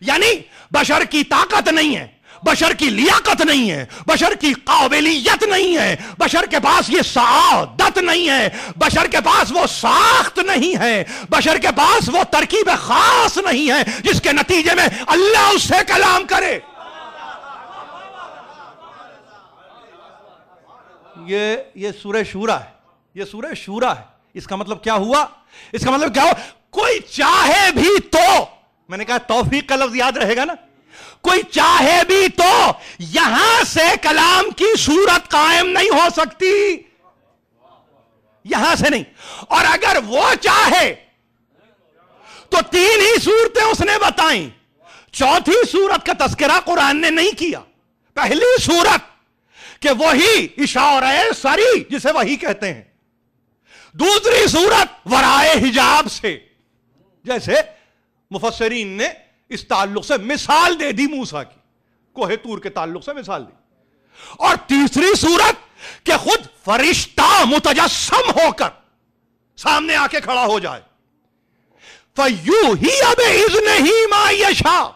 یعنی بشر کی طاقت نہیں ہے، بشر کی لیاقت نہیں ہے، بشر کی قابلیت نہیں ہے، بشر کے پاس یہ سعادت نہیں ہے، بشر کے پاس وہ ساخت نہیں ہے، بشر کے پاس وہ ترکیب خاص نہیں ہے جس کے نتیجے میں اللہ اس سے کلام کرے. یہ سورہ شورا ہے، یہ سورہ شورا ہے. اس کا مطلب کیا ہوا؟ اس کا مطلب کیا ہوا؟ کوئی چاہے بھی تو، میں نے کہا توفیق کا لفظ یاد رہے گا نا، کوئی چاہے بھی تو یہاں سے کلام کی صورت قائم نہیں ہو سکتی، یہاں سے نہیں. اور اگر وہ چاہے تو تین ہی صورتیں اس نے بتائیں، چوتھی صورت کا تذکرہ قرآن نے نہیں کیا. پہلی صورت کہ وہی اشارہ سری جسے وہی کہتے ہیں، دوسری صورت ورائے حجاب سے، جیسے مفسرین نے اس تعلق سے مثال دے دی موسیٰ کی، کوہ طور کے تعلق سے مثال دی. اور تیسری صورت کہ خود فرشتہ متجسم ہو کر سامنے آ کے کھڑا ہو جائے. فَيُوحِيَ بِإِذْنِهِ مَا يَشَاءُ.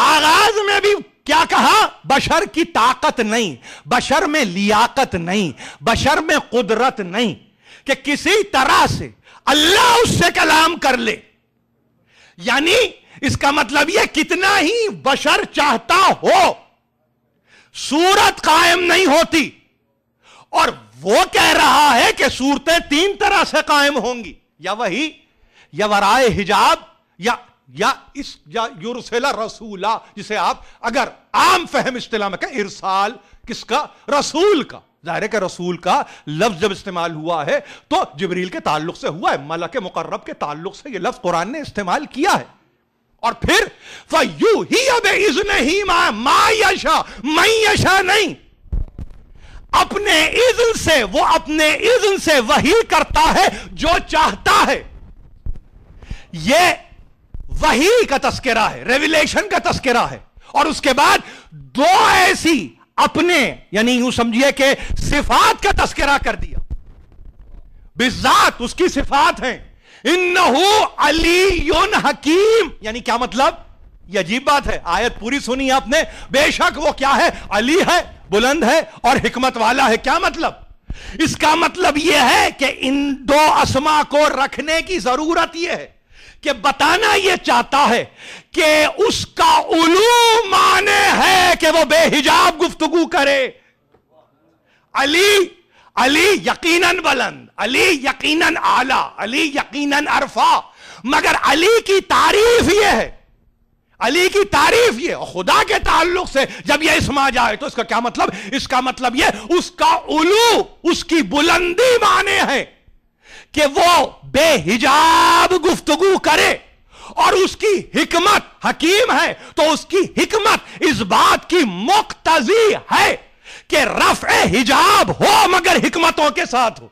آغاز میں بھی کیا کہا؟ بشر کی طاقت نہیں، بشر میں لیاقت نہیں، بشر میں قدرت نہیں کہ کسی طرح سے اللہ اس سے کلام کر لے. یعنی اس کا مطلب یہ کتنا ہی بشر چاہتا ہو صورت قائم نہیں ہوتی. اور وہ کہہ رہا ہے کہ صورتیں تین طرح سے قائم ہوں گی، یا وہی، یا ورائے حجاب، یا یرسل رسولا، جسے آپ اگر عام فہم اصطلاح میں کہیں ارسال کس کا؟ رسول کا. ظاہر ہے کہ رسول کا لفظ جب استعمال ہوا ہے تو جبریل کے تعلق سے ہوا ہے، ملک مقرب کے تعلق سے یہ لفظ قرآن نے استعمال کیا ہے. اور پھر فَيُوحِيَ بِإِذْنِهِ مَا يَشَاءُ، مَن يَشَاء نہیں، اپنے اذن سے، وہ اپنے اذن سے وحی کرتا ہے جو چاہتا ہے. یہ وحی کا تذکرہ ہے، ریویلیشن کا تذکرہ ہے. اور اس کے بعد دو ایسی اپنے، یعنی یوں سمجھیے کہ صفات کا تذکرہ کر دیا، بالذات اس کی صفات ہیں. انہو علی حکیم، یعنی کیا مطلب؟ یہ عجیب بات ہے، آیت پوری سنی آپ نے، بے شک وہ کیا ہے؟ علی ہے، بلند ہے اور حکمت والا ہے. کیا مطلب؟ اس کا مطلب یہ ہے کہ ان دو اسما کو رکھنے کی ضرورت یہ ہے کہ بتانا یہ چاہتا ہے کہ اس کا علو مانے ہے کہ وہ بے حجاب گفتگو کرے. علی یقیناً بلند، علی یقیناً اعلیٰ، علی یقیناً عرفا، مگر علی کی تعریف یہ ہے، علی کی تعریف یہ. خدا کے تعلق سے جب یہ اسم آ جائے تو اس کا کیا مطلب؟ اس کا مطلب یہ اس کا علو، اس کی بلندی مانے ہے کہ وہ بے حجاب گفتگو کرے. اور اس کی حکمت حکیم ہے تو اس کی حکمت اس بات کی مقتضی ہے کہ رفع حجاب ہو مگر حکمتوں کے ساتھ ہو.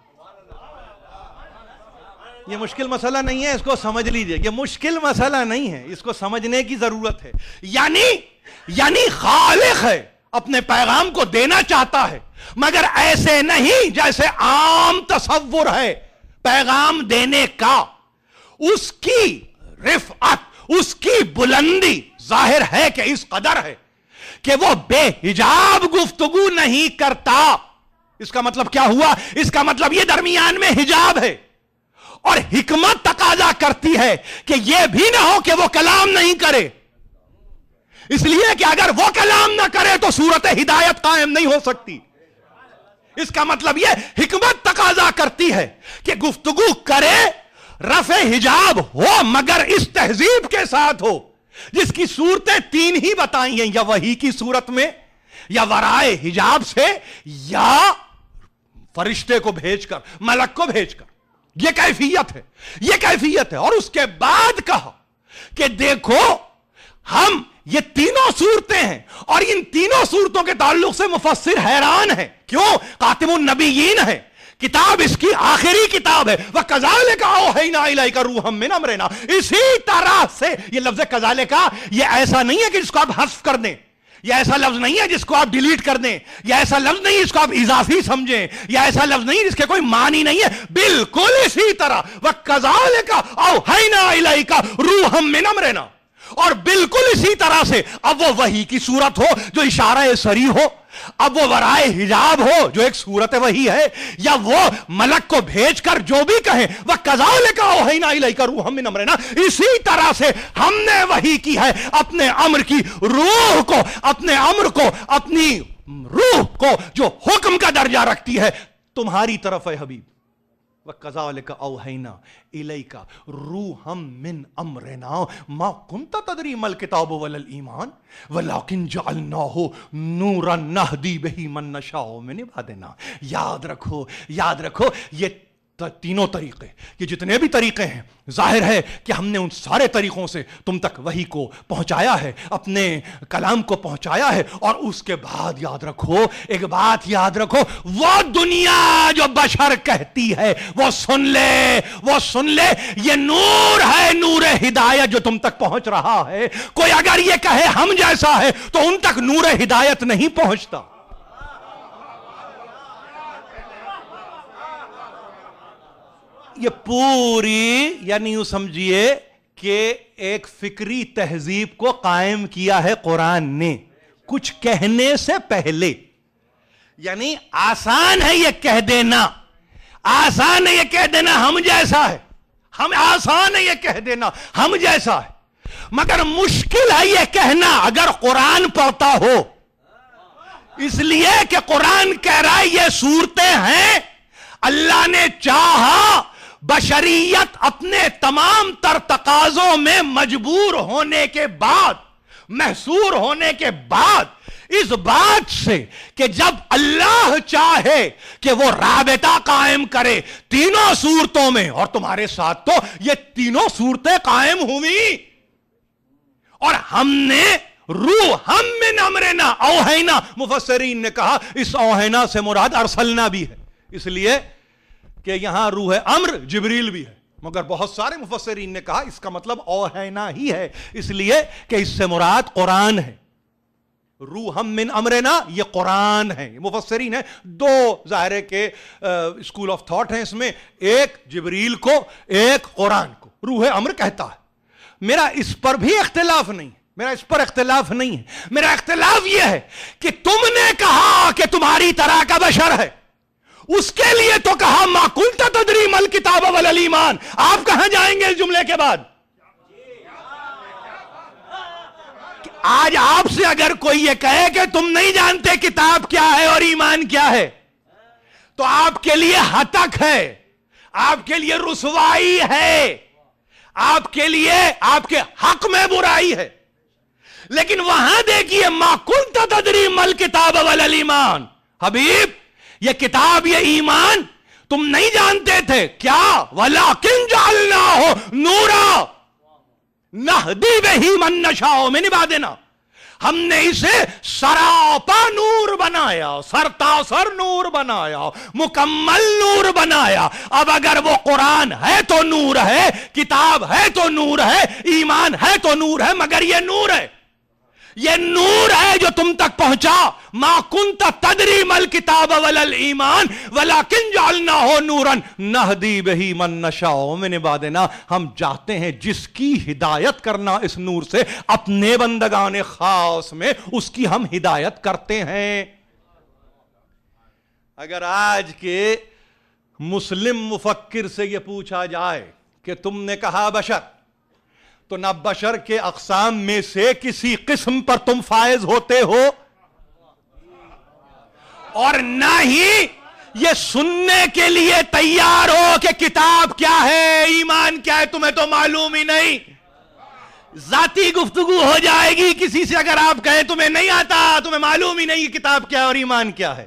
یہ مشکل مسئلہ نہیں ہے, اس کو سمجھ لیجئے. یہ مشکل مسئلہ نہیں ہے, اس کو سمجھنے کی ضرورت ہے. یعنی خالق ہے, اپنے پیغام کو دینا چاہتا ہے مگر ایسے نہیں جیسے عام تصور ہے پیغام دینے کا. اس کی رفعت, اس کی بلندی ظاہر ہے کہ اس قدر ہے کہ وہ بے حجاب گفتگو نہیں کرتا. اس کا مطلب کیا ہوا؟ اس کا مطلب یہ درمیان میں حجاب ہے, اور حکمت تقاضا کرتی ہے کہ یہ بھی نہ ہو کہ وہ کلام نہیں کرے, اس لیے کہ اگر وہ کلام نہ کرے تو صورت ہدایت قائم نہیں ہو سکتی. اس کا مطلب یہ حکمت تقاضا کرتی ہے کہ گفتگو کرے, رفع حجاب ہو مگر اس تہذیب کے ساتھ ہو جس کی صورتیں تین ہی بتائی ہیں, یا وحی کی صورت میں, یا ورائے حجاب سے, یا فرشتے کو بھیج کر, ملک کو بھیج کر. یہ کیفیت ہے, یہ کیفیت ہے. اور اس کے بعد کہا کہ دیکھو ہم یہ تینوں صورتیں ہیں, اور ان تینوں صورتوں کے تعلق سے مفسر حیران ہے. کیوں؟ خاتم النبیین ہے, کتاب اس کی آخری کتاب ہے. وَكَذَلِكَ أَوْحَيْنَا إِلَيْكَ رُوحًا مِّنْ أَمْرِنَا. اسی طرح سے, یہ لفظ کذالکا یہ ایسا نہیں ہے کہ جس کو آپ حذف کر دیں, یہ ایسا لفظ نہیں ہے جس کو آپ ڈیلیٹ کر دیں, یہ ایسا لفظ نہیں جس کو آپ اضافی سمجھیں, یہ ایسا لفظ نہیں جس کے کوئی معنی نہیں ہے. بالکل اسی طرح وَكَذَلِكَ أَوْحَيْنَا إِلَيْكَ رُوحًا مِّنْ أَمْرِنَا. اور بالکل اسی طرح سے اب وہ وحی کی صورت ہو جو اشارہ سری ہو, اب وہ ورائے حجاب ہو جو ایک صورت وحی ہے, یا وہ ملک کو بھیج کر جو بھی کہیں وَكَذَلِكَ أَوْحَيْنَا إِلَيْكَ رُوحًا مِّنْ أَمْرِنَا. اسی طرح سے ہم نے وحی کی ہے اپنے امر کی روح کو, اپنے امر کو, اپنی روح کو جو حکم کا درجہ رکھتی ہے تمہاری طرف ہے حبیب. وَكَذَلِكَ أَوْحَيْنَا إِلَيْكَ رُوحًا مِّنْ أَمْرِنَا مَا كُنْتَ تَدْرِي مَا الْكِتَابُ وَلَا الْإِيمَانُ وَلَكِنْ جَعَلْنَاهُ نُورًا نَهْدِي بِهِ مَن نَّشَاءُ مِنْ عِبَادِنَا. یاد رکھو یہ تینوں طریقے, یہ جتنے بھی طریقے ہیں, ظاہر ہے کہ ہم نے ان سارے طریقوں سے تم تک وحی کو پہنچایا ہے, اپنے کلام کو پہنچایا ہے. اور اس کے بعد یاد رکھو, ایک بات یاد رکھو, وہ دنیا جو بشر کہتی ہے وہ سن لے, وہ سن لے, یہ نور ہے, نور ہدایت جو تم تک پہنچ رہا ہے. کوئی اگر یہ کہے ہم جیسا ہے تو ان تک نور ہدایت نہیں پہنچتا. یہ پوری, یعنی یوں سمجھیے کہ ایک فکری تہذیب کو قائم کیا ہے قرآن نے کچھ کہنے سے پہلے. یعنی آسان ہے یہ کہہ دینا, آسان ہے یہ کہہ دینا ہم جیسا ہے, ہم آسان ہے یہ کہہ دینا ہم جیسا ہے, مگر مشکل ہے یہ کہنا اگر قرآن پڑھتا ہو. اس لیے کہ قرآن کہہ رہا ہے یہ صورتیں ہیں, اللہ نے چاہا بشریت اپنے تمام تر تقاضوں میں مجبور ہونے کے بعد, محصور ہونے کے بعد, اس بات سے کہ جب اللہ چاہے کہ وہ رابطہ قائم کرے تینوں صورتوں میں, اور تمہارے ساتھ تو یہ تینوں صورتیں قائم ہوئی, اور ہم نے روحًا مِّنْ أَمْرِنَا, اوحینا, مفسرین نے کہا اس اوحینا سے مراد ارسلنا بھی ہے, اس لیے کہ یہاں روح امر جبریل بھی ہے, مگر بہت سارے مفسرین نے کہا اس کا مطلب اوحینا ہی ہے, اس لیے کہ اس سے مراد قرآن ہے. روحًا مِّنْ أَمْرِنَا یہ قرآن ہے. مفسرین ہیں دو ظاہر ہے کہ اسکول آف تھاٹ ہیں اس میں, ایک جبریل کو, ایک قرآن کو روح امر کہتا ہے. میرا اس پر بھی اختلاف نہیں, میرا اس پر اختلاف نہیں ہے. میرا اختلاف یہ ہے کہ تم نے کہا کہ تمہاری طرح کا بشر ہے, اس کے لیے تو کہا ما کنت تدری ما الکتاب ولا الایمان. آپ کہاں جائیں گے اس جملے کے بعد؟ آج آپ سے اگر کوئی یہ کہے کہ تم نہیں جانتے کتاب کیا ہے اور ایمان کیا ہے, تو آپ کے لیے ہتک ہے, آپ کے لیے رسوائی ہے, آپ کے لیے آپ کے حق میں برائی ہے. لیکن وہاں دیکھیے ما کنت تدری ما الکتاب ولا الایمان, حبیب یہ کتاب یہ ایمان تم نہیں جانتے تھے کیا؟ وَلَكِنْ جَعَلْنَاهُ نُورًا, نہدی بہی من نشاء من عبادنا، ہم نے اسے سراپا نور بنایا، سرتاسر نور بنایا، مکمل نور بنایا۔ اب اگر وہ قرآن ہے تو نور ہے، کتاب ہے تو نور ہے، ایمان ہے تو نور ہے، مگر یہ نور ہے، یہ نور ہے جو تم تک پہنچا۔ ما کنت تدری مل کتاب ولا الایمان ولکن جعلناہ نورا نہدی بہی من نشاء من عبادنا، ہم چاہتے ہیں جس کی ہدایت کرنا اس نور سے اپنے بندگان خاص میں، اس کی ہم ہدایت کرتے ہیں۔ اگر آج کے مسلم مفکر سے یہ پوچھا جائے کہ تم نے کہا بشر، تو نہ بشر کے اقسام میں سے کسی قسم پر تم فائز ہوتے ہو، اور نہ ہی یہ سننے کے لیے تیار ہو کہ کتاب کیا ہے، ایمان کیا ہے، تمہیں تو معلوم ہی نہیں۔ ذاتی گفتگو ہو جائے گی کسی سے اگر آپ کہیں تمہیں نہیں آتا، تمہیں معلوم ہی نہیں کتاب کیا ہے اور ایمان کیا ہے،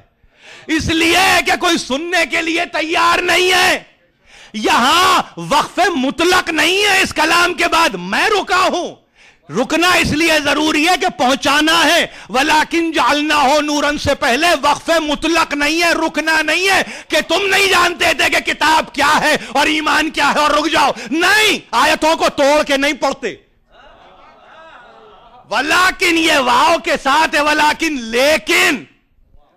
اس لیے کہ کوئی سننے کے لیے تیار نہیں ہے۔ یہاں وقف مطلق نہیں ہے اس کلام کے بعد، میں رکا ہوں، رکنا اس لیے ضروری ہے کہ پہنچانا ہے۔ وَلَكِنْ جَعَلْنَاهُ نُورًا سے پہلے وقف مطلق نہیں ہے، رکنا نہیں ہے کہ تم نہیں جانتے تھے کہ کتاب کیا ہے اور ایمان کیا ہے اور رک جاؤ، نہیں، آیتوں کو توڑ کے نہیں پڑھتے۔ وَلَكِنْ یہ واو کے ساتھ ہے، وَلَكِنْ لیکن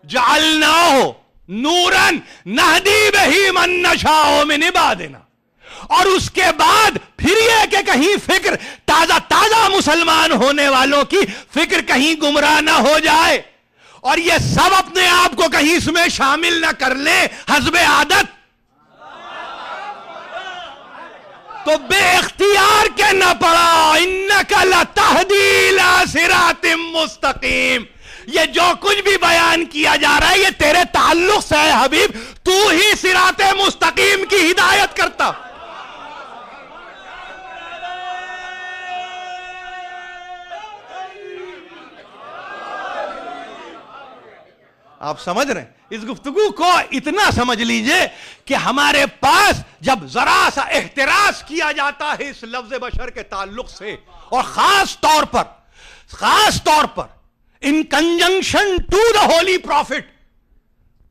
جَعَلْنَاهُ نوراً نہدی بہی من نشاء من عبادنا، اور اس کے بعد پھر یہ کہ کہیں فکر تازہ مسلمان ہونے والوں کی فکر کہیں گمراہ نہ ہو جائے، اور یہ سب اپنے آپ کو کہیں اس میں شامل نہ کر لیں حسب عادت، تو بے اختیار کے نہ پڑا انک لتہدی الی صراط مستقیم۔ یہ جو کچھ بھی بیان کیا جا رہا ہے یہ تیرے تعلق سے ہے حبیب، تو ہی صراط مستقیم کی ہدایت کرتا۔ آپ سمجھ رہے ہیں؟ اس گفتگو کو اتنا سمجھ لیجئے کہ ہمارے پاس جب ذرا سا احتراز کیا جاتا ہے اس لفظ بشر کے تعلق سے، اور خاص طور پر in conjunction to the holy prophet،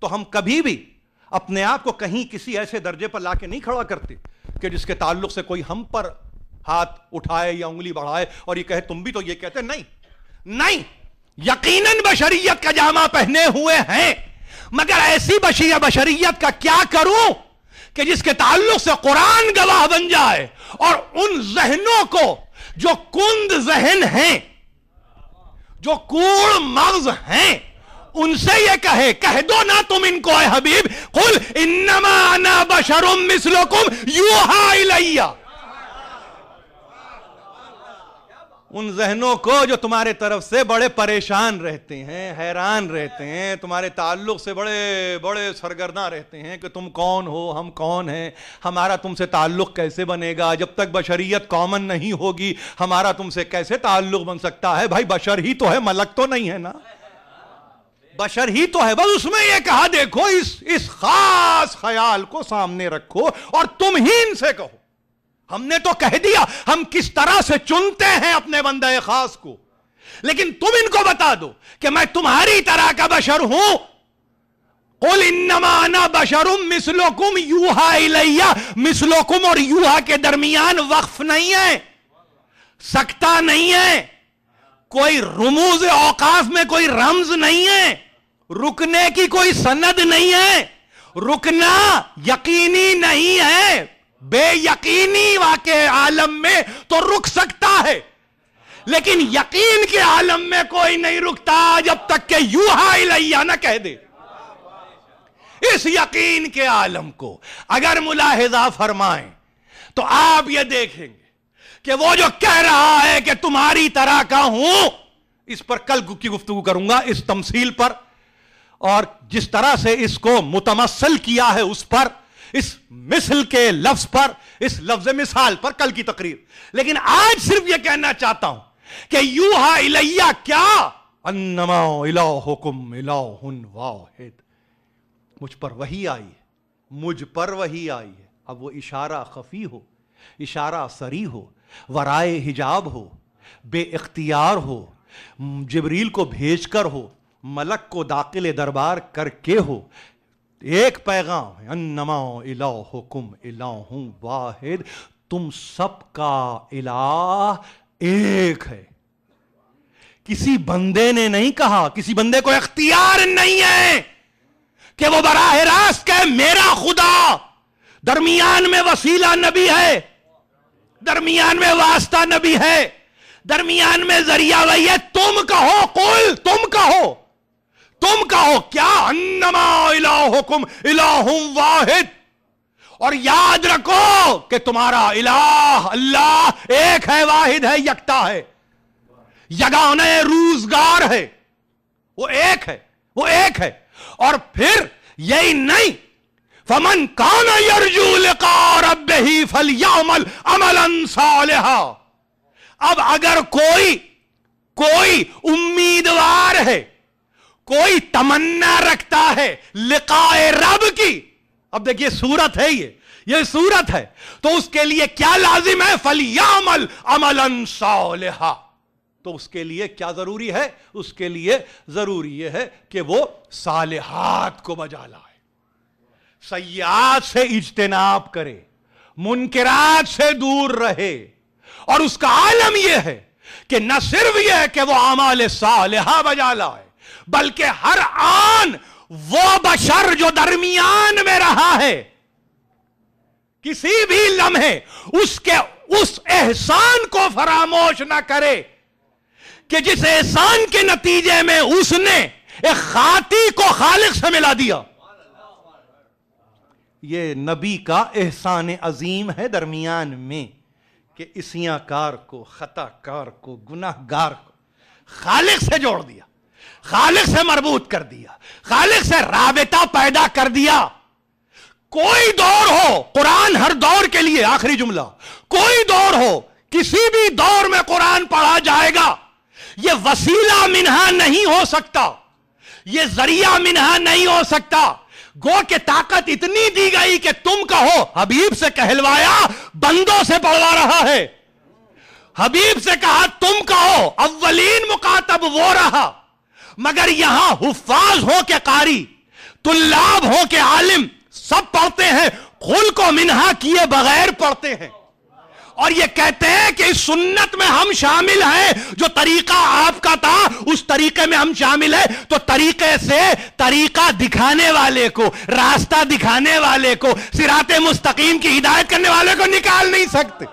تو ہم کبھی بھی اپنے آپ کو کہیں کسی ایسے درجے پر لا کے نہیں کھڑا کرتے کہ جس کے تعلق سے کوئی ہم پر ہاتھ اٹھائے یا انگلی بڑھائے اور یہ کہے تم بھی تو یہ کہتے، نہیں، یقیناً بشریت کا جامع پہنے ہوئے ہیں، مگر ایسی بشریت کا کیا کروں کہ جس کے تعلق سے قرآن گواہ بن جائے، اور ان ذہنوں کو جو کند ذہن ہیں، جو کوڑ مغز ہیں، ان سے یہ کہہ دو نا تم ان کو اے حبیب، قل انما انا بشر مثلکم یوحی الی۔ ان ذہنوں کو جو تمہارے طرف سے بڑے پریشان رہتے ہیں، حیران رہتے ہیں، تمہارے تعلق سے بڑے سرگرداں رہتے ہیں کہ تم کون ہو، ہم کون ہیں، ہمارا تم سے تعلق کیسے بنے گا، جب تک بشریت کامن نہیں ہوگی ہمارا تم سے کیسے تعلق بن سکتا ہے؟ بھائی بشر ہی تو ہے، ملک تو نہیں ہے نا، بشر ہی تو ہے۔ بس اس میں یہ کہا دیکھو اس خاص خیال کو سامنے رکھو اور تم ہی ان سے کہو۔ ہم نے تو کہہ دیا ہم کس طرح سے چنتے ہیں اپنے بندہ خاص کو، لیکن تم ان کو بتا دو کہ میں تمہاری طرح کا بشر ہوں۔ قل انما انا بشر مثلکم یوحی الی، مثلکم اور یوحا کے درمیان وقف نہیں ہے، سکتہ نہیں ہے، کوئی رموز اوقاف میں کوئی رمز نہیں ہے، رکنے کی کوئی سند نہیں ہے، رکنا یقینی نہیں ہے، بے یقینی واقع عالم میں تو رک سکتا ہے، لیکن یقین کے عالم میں کوئی نہیں رکتا جب تک کہ یوحی الیہ نہ کہہ دے۔ اس یقین کے عالم کو اگر ملاحظہ فرمائیں تو آپ یہ دیکھیں گے کہ وہ جو کہہ رہا ہے کہ تمہاری طرح کا ہوں، اس پر کل کی گفتگو کروں گا، اس تمثیل پر، اور جس طرح سے اس کو متمثل کیا ہے اس پر، اس مثل کے لفظ پر، اس لفظ مثال پر کل کی تقریر۔ لیکن آج صرف یہ کہنا چاہتا ہوں کہ یوحی الیہ کیا، انما الہکم الہ واحد، مجھ پر وحی آئی ہے، مجھ پر وحی آئی ہے۔ اب وہ اشارہ خفی ہو اشارہ سری ہو، ورائے حجاب ہو، بے اختیار ہو، جبریل کو بھیج کر ہو، ملک کو داخل دربار کر کے ہو، ایک پیغام ہے، انما الہکم الہ واحد، تم سب کا الہ ایک ہے۔ کسی بندے نے نہیں کہا، کسی بندے کو اختیار نہیں ہے کہ وہ براہ راست کہ میرا خدا، درمیان میں وسیلہ نبی ہے، درمیان میں واسطہ نبی ہے، درمیان میں ذریعہ وہی ہے، تم کہو، قل، تم کہو کیا، انما الہکم الہ واحد، اور یاد رکھو کہ تمہارا الہ اللہ ایک ہے، واحد ہے، یکتا ہے، یگانہ روزگار ہے، وہ ایک ہے، وہ ایک ہے۔ اور پھر یہی نہیں، فمن کان یرجو لقاء ربہ فلیعمل عملا صالحا، اب اگر کوئی امیدوار ہے، کوئی تمنا رکھتا ہے لقاء رب کی، اب دیکھیے سورت ہے، یہ سورت ہے، تو اس کے لیے کیا لازم ہے؟ فلیعمل عملا صالحا، تو اس کے لیے کیا ضروری ہے؟ اس کے لیے ضروری یہ ہے کہ وہ صالحات کو بجا لائے، سیئات سے اجتناب کرے، منکرات سے دور رہے، اور اس کا عالم یہ ہے کہ نہ صرف یہ ہے کہ وہ اعمال صالحہ بجا لائے، بلکہ ہر آن وہ بشر جو درمیان میں رہا ہے، کسی بھی لمحے اس احسان کو فراموش نہ کرے کہ جس احسان کے نتیجے میں اس نے ایک خاطی کو خالق سے ملا دیا۔ یہ نبی کا احسان عظیم ہے درمیان میں، کہ اسیاں کار کو، خطا کار کو، گناہ گار کو خالق سے جوڑ دیا، خالق سے مربوط کر دیا، خالق سے رابطہ پیدا کر دیا۔ کوئی دور ہو، قرآن ہر دور کے لیے، آخری جملہ، کوئی دور ہو، کسی بھی دور میں قرآن پڑھا جائے گا، یہ وسیلہ منہا نہیں ہو سکتا، یہ ذریعہ منہا نہیں ہو سکتا، گو کہ طاقت اتنی دی گئی کہ تم کہو، حبیب سے کہلوایا، بندوں سے پڑھوا رہا ہے، حبیب سے کہا تم کہو، اولین مخاطب وہ رہا، مگر یہاں حفاظ ہو کے قاری، طلاب ہو کے عالم، سب پڑھتے ہیں، خلق و منہا کیے بغیر پڑھتے ہیں، اور یہ کہتے ہیں کہ اس سنت میں ہم شامل ہیں، جو طریقہ آپ کا تھا اس طریقے میں ہم شامل ہیں، تو طریقے سے طریقہ دکھانے والے کو، راستہ دکھانے والے کو، صراط مستقیم کی ہدایت کرنے والے کو نکال نہیں سکتے۔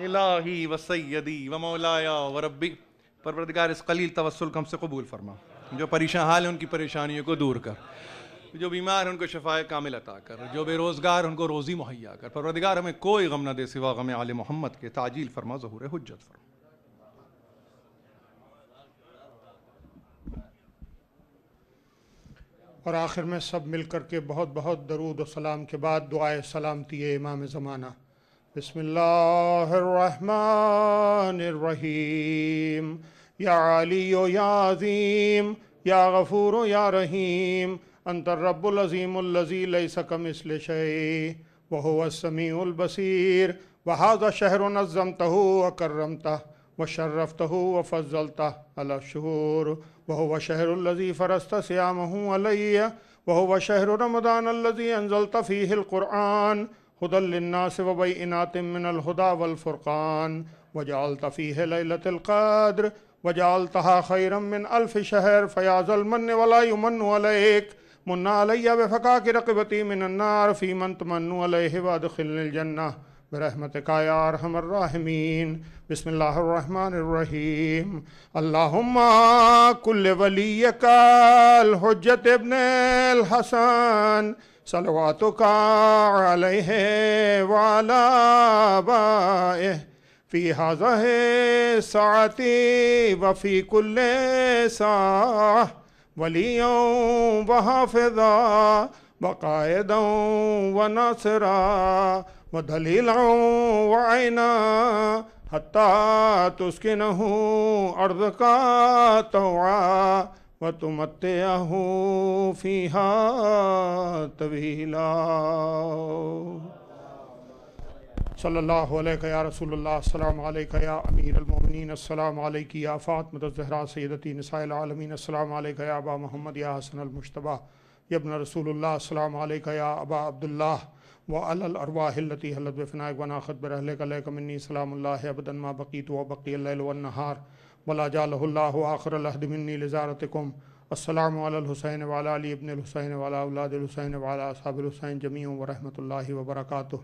الہی و سیدی و مولایا و ربی، پروردگار اس قلیل توسل کو ہم سے قبول فرما، جو پریشان حال ہیں ان کی پریشانیوں کو دور کر، جو بیمار ہیں ان کو شفاء کامل عطا کر، جو بے روزگار ان کو روزی مہیا کر، پروردگار ہمیں کوئی غم نہ دے سوا غم آل محمد کے، تعجیل فرما، ظہور حجت فرما۔ اور آخر میں سب مل کر کے بہت بہت درود و سلام کے بعد دعائے سلامتی امام زمانہ۔ بسم اللہ الرحمن الرحیم، یا علی یا عظیم، یا غفور یا رحیم، انت الرب العظیم الذی لیس کمثلہ شیء وہو السمیع البصیر، وہذا شہر نظمتہ وکرمتہ وشرفتہ وفضلتہ علی الشہور، وہو شہر الذی فرضت صیامہ علی، وہو شہر رمضان الذی انزلت فیہ القرآن ہدی للناس وبینات من الہدی والفرقان، وجعلت فیہ لیلۃ القدر وجعلتها خیرا من الف شہر، فیا ذا المن ولا یمن علیک، من علی بفکاک رقبتی من النار فی من تمن علیہ وادخلنی الجنہ برحمتک یا ارحم الراحمین۔ بسم اللہ الرحمن الرحیم، اللہم کل ولیک الحجت ابن الحسن صلواتک علیہ وعلی آبائہ فی ہذہ الساعۃ وفی کل ساعہ، ولیاً وحافظا وقائدا وناصرا ودلیلا وعینا حتی تسکنہ ارضک طوعا وتمتعه فيها طويلا صلی اللہ علیہ یا رسول اللہ. السلام علیکہ یا امیر المومنین. السلام علیکی یا فاطمۃ الزہراء سیدتی نساء العالمین. السلام علیکہ یا ابا محمد یا حسن المجتبیٰ یا ابن رسول اللہ. السلام علیکہ یا ابا عبداللہ وعلی الارواح التی حلت بفنائک وناخت برحلک علیک منی سلام اللہ ابدا ما بقیت وبقی اللیل والنہار ولا جعلہ اللہ آخر العہد منی لزارتکم. السلام علی الحسین وعلی علی ابن الحسین وعلی اولاد الحسین وعلی اصحاب الحسین جمیع ورحمۃ اللہ وبرکاتہ.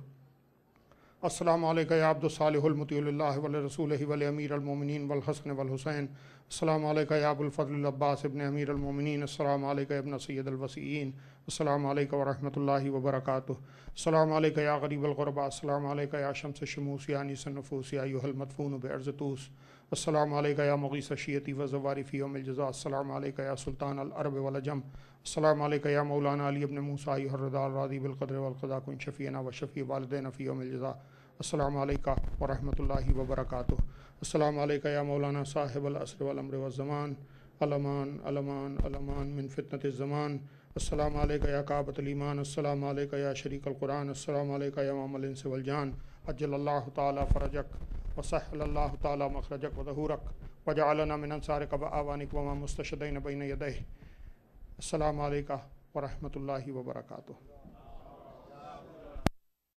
السلام علیکہ یا عبد الصالح المطیع للہ ولرسولہ ولامیر المومنین والحسن والحسین. السلام علیکہ یا ابو الفضل العباس ابن امیر المومنین. السلام علیکہ ابن سید الوسیعین. السلام علیکہ ورحمۃ اللہ وبرکاتہ. السلام علیکہ یا غریب الغرباء. السلام علیکہ یا شمس الشموس یا انیس النفوس یا ایھا المدفون بارض طوس. السلام علیکہ یا مغیث الشیعۃ وزواری فی یوم الجزاء. السلام علیکہ یا سلطان العرب والعجم. السلام علیکہ یا مولانا علی ابن موسیٰ ایھا الرضا الراضی بالقدر والقضاء کن شفیعنا وشفیع والدینا فی یوم الجزاء. السلام علیکہ ورحمۃ اللہ وبرکاتہ. السلام علیکہ یا مولانا صاحب العصر والامر والزمان. الامان الامان الامان من فتنة الزمان. السلام علیکہ یا کعبۃ الایمان. السلام علیکہ یا شریک القرآن. السلام علیکہ یا امام الانس والجان. عجل اللہ تعالی فرجک وسهل اللہ تعالی مخرجک وظہورک وجعلنا من انصارک وآوانک وما مستشدین بین یدیہ. السلام علیکہ ورحمۃ اللہ وبرکاتہ.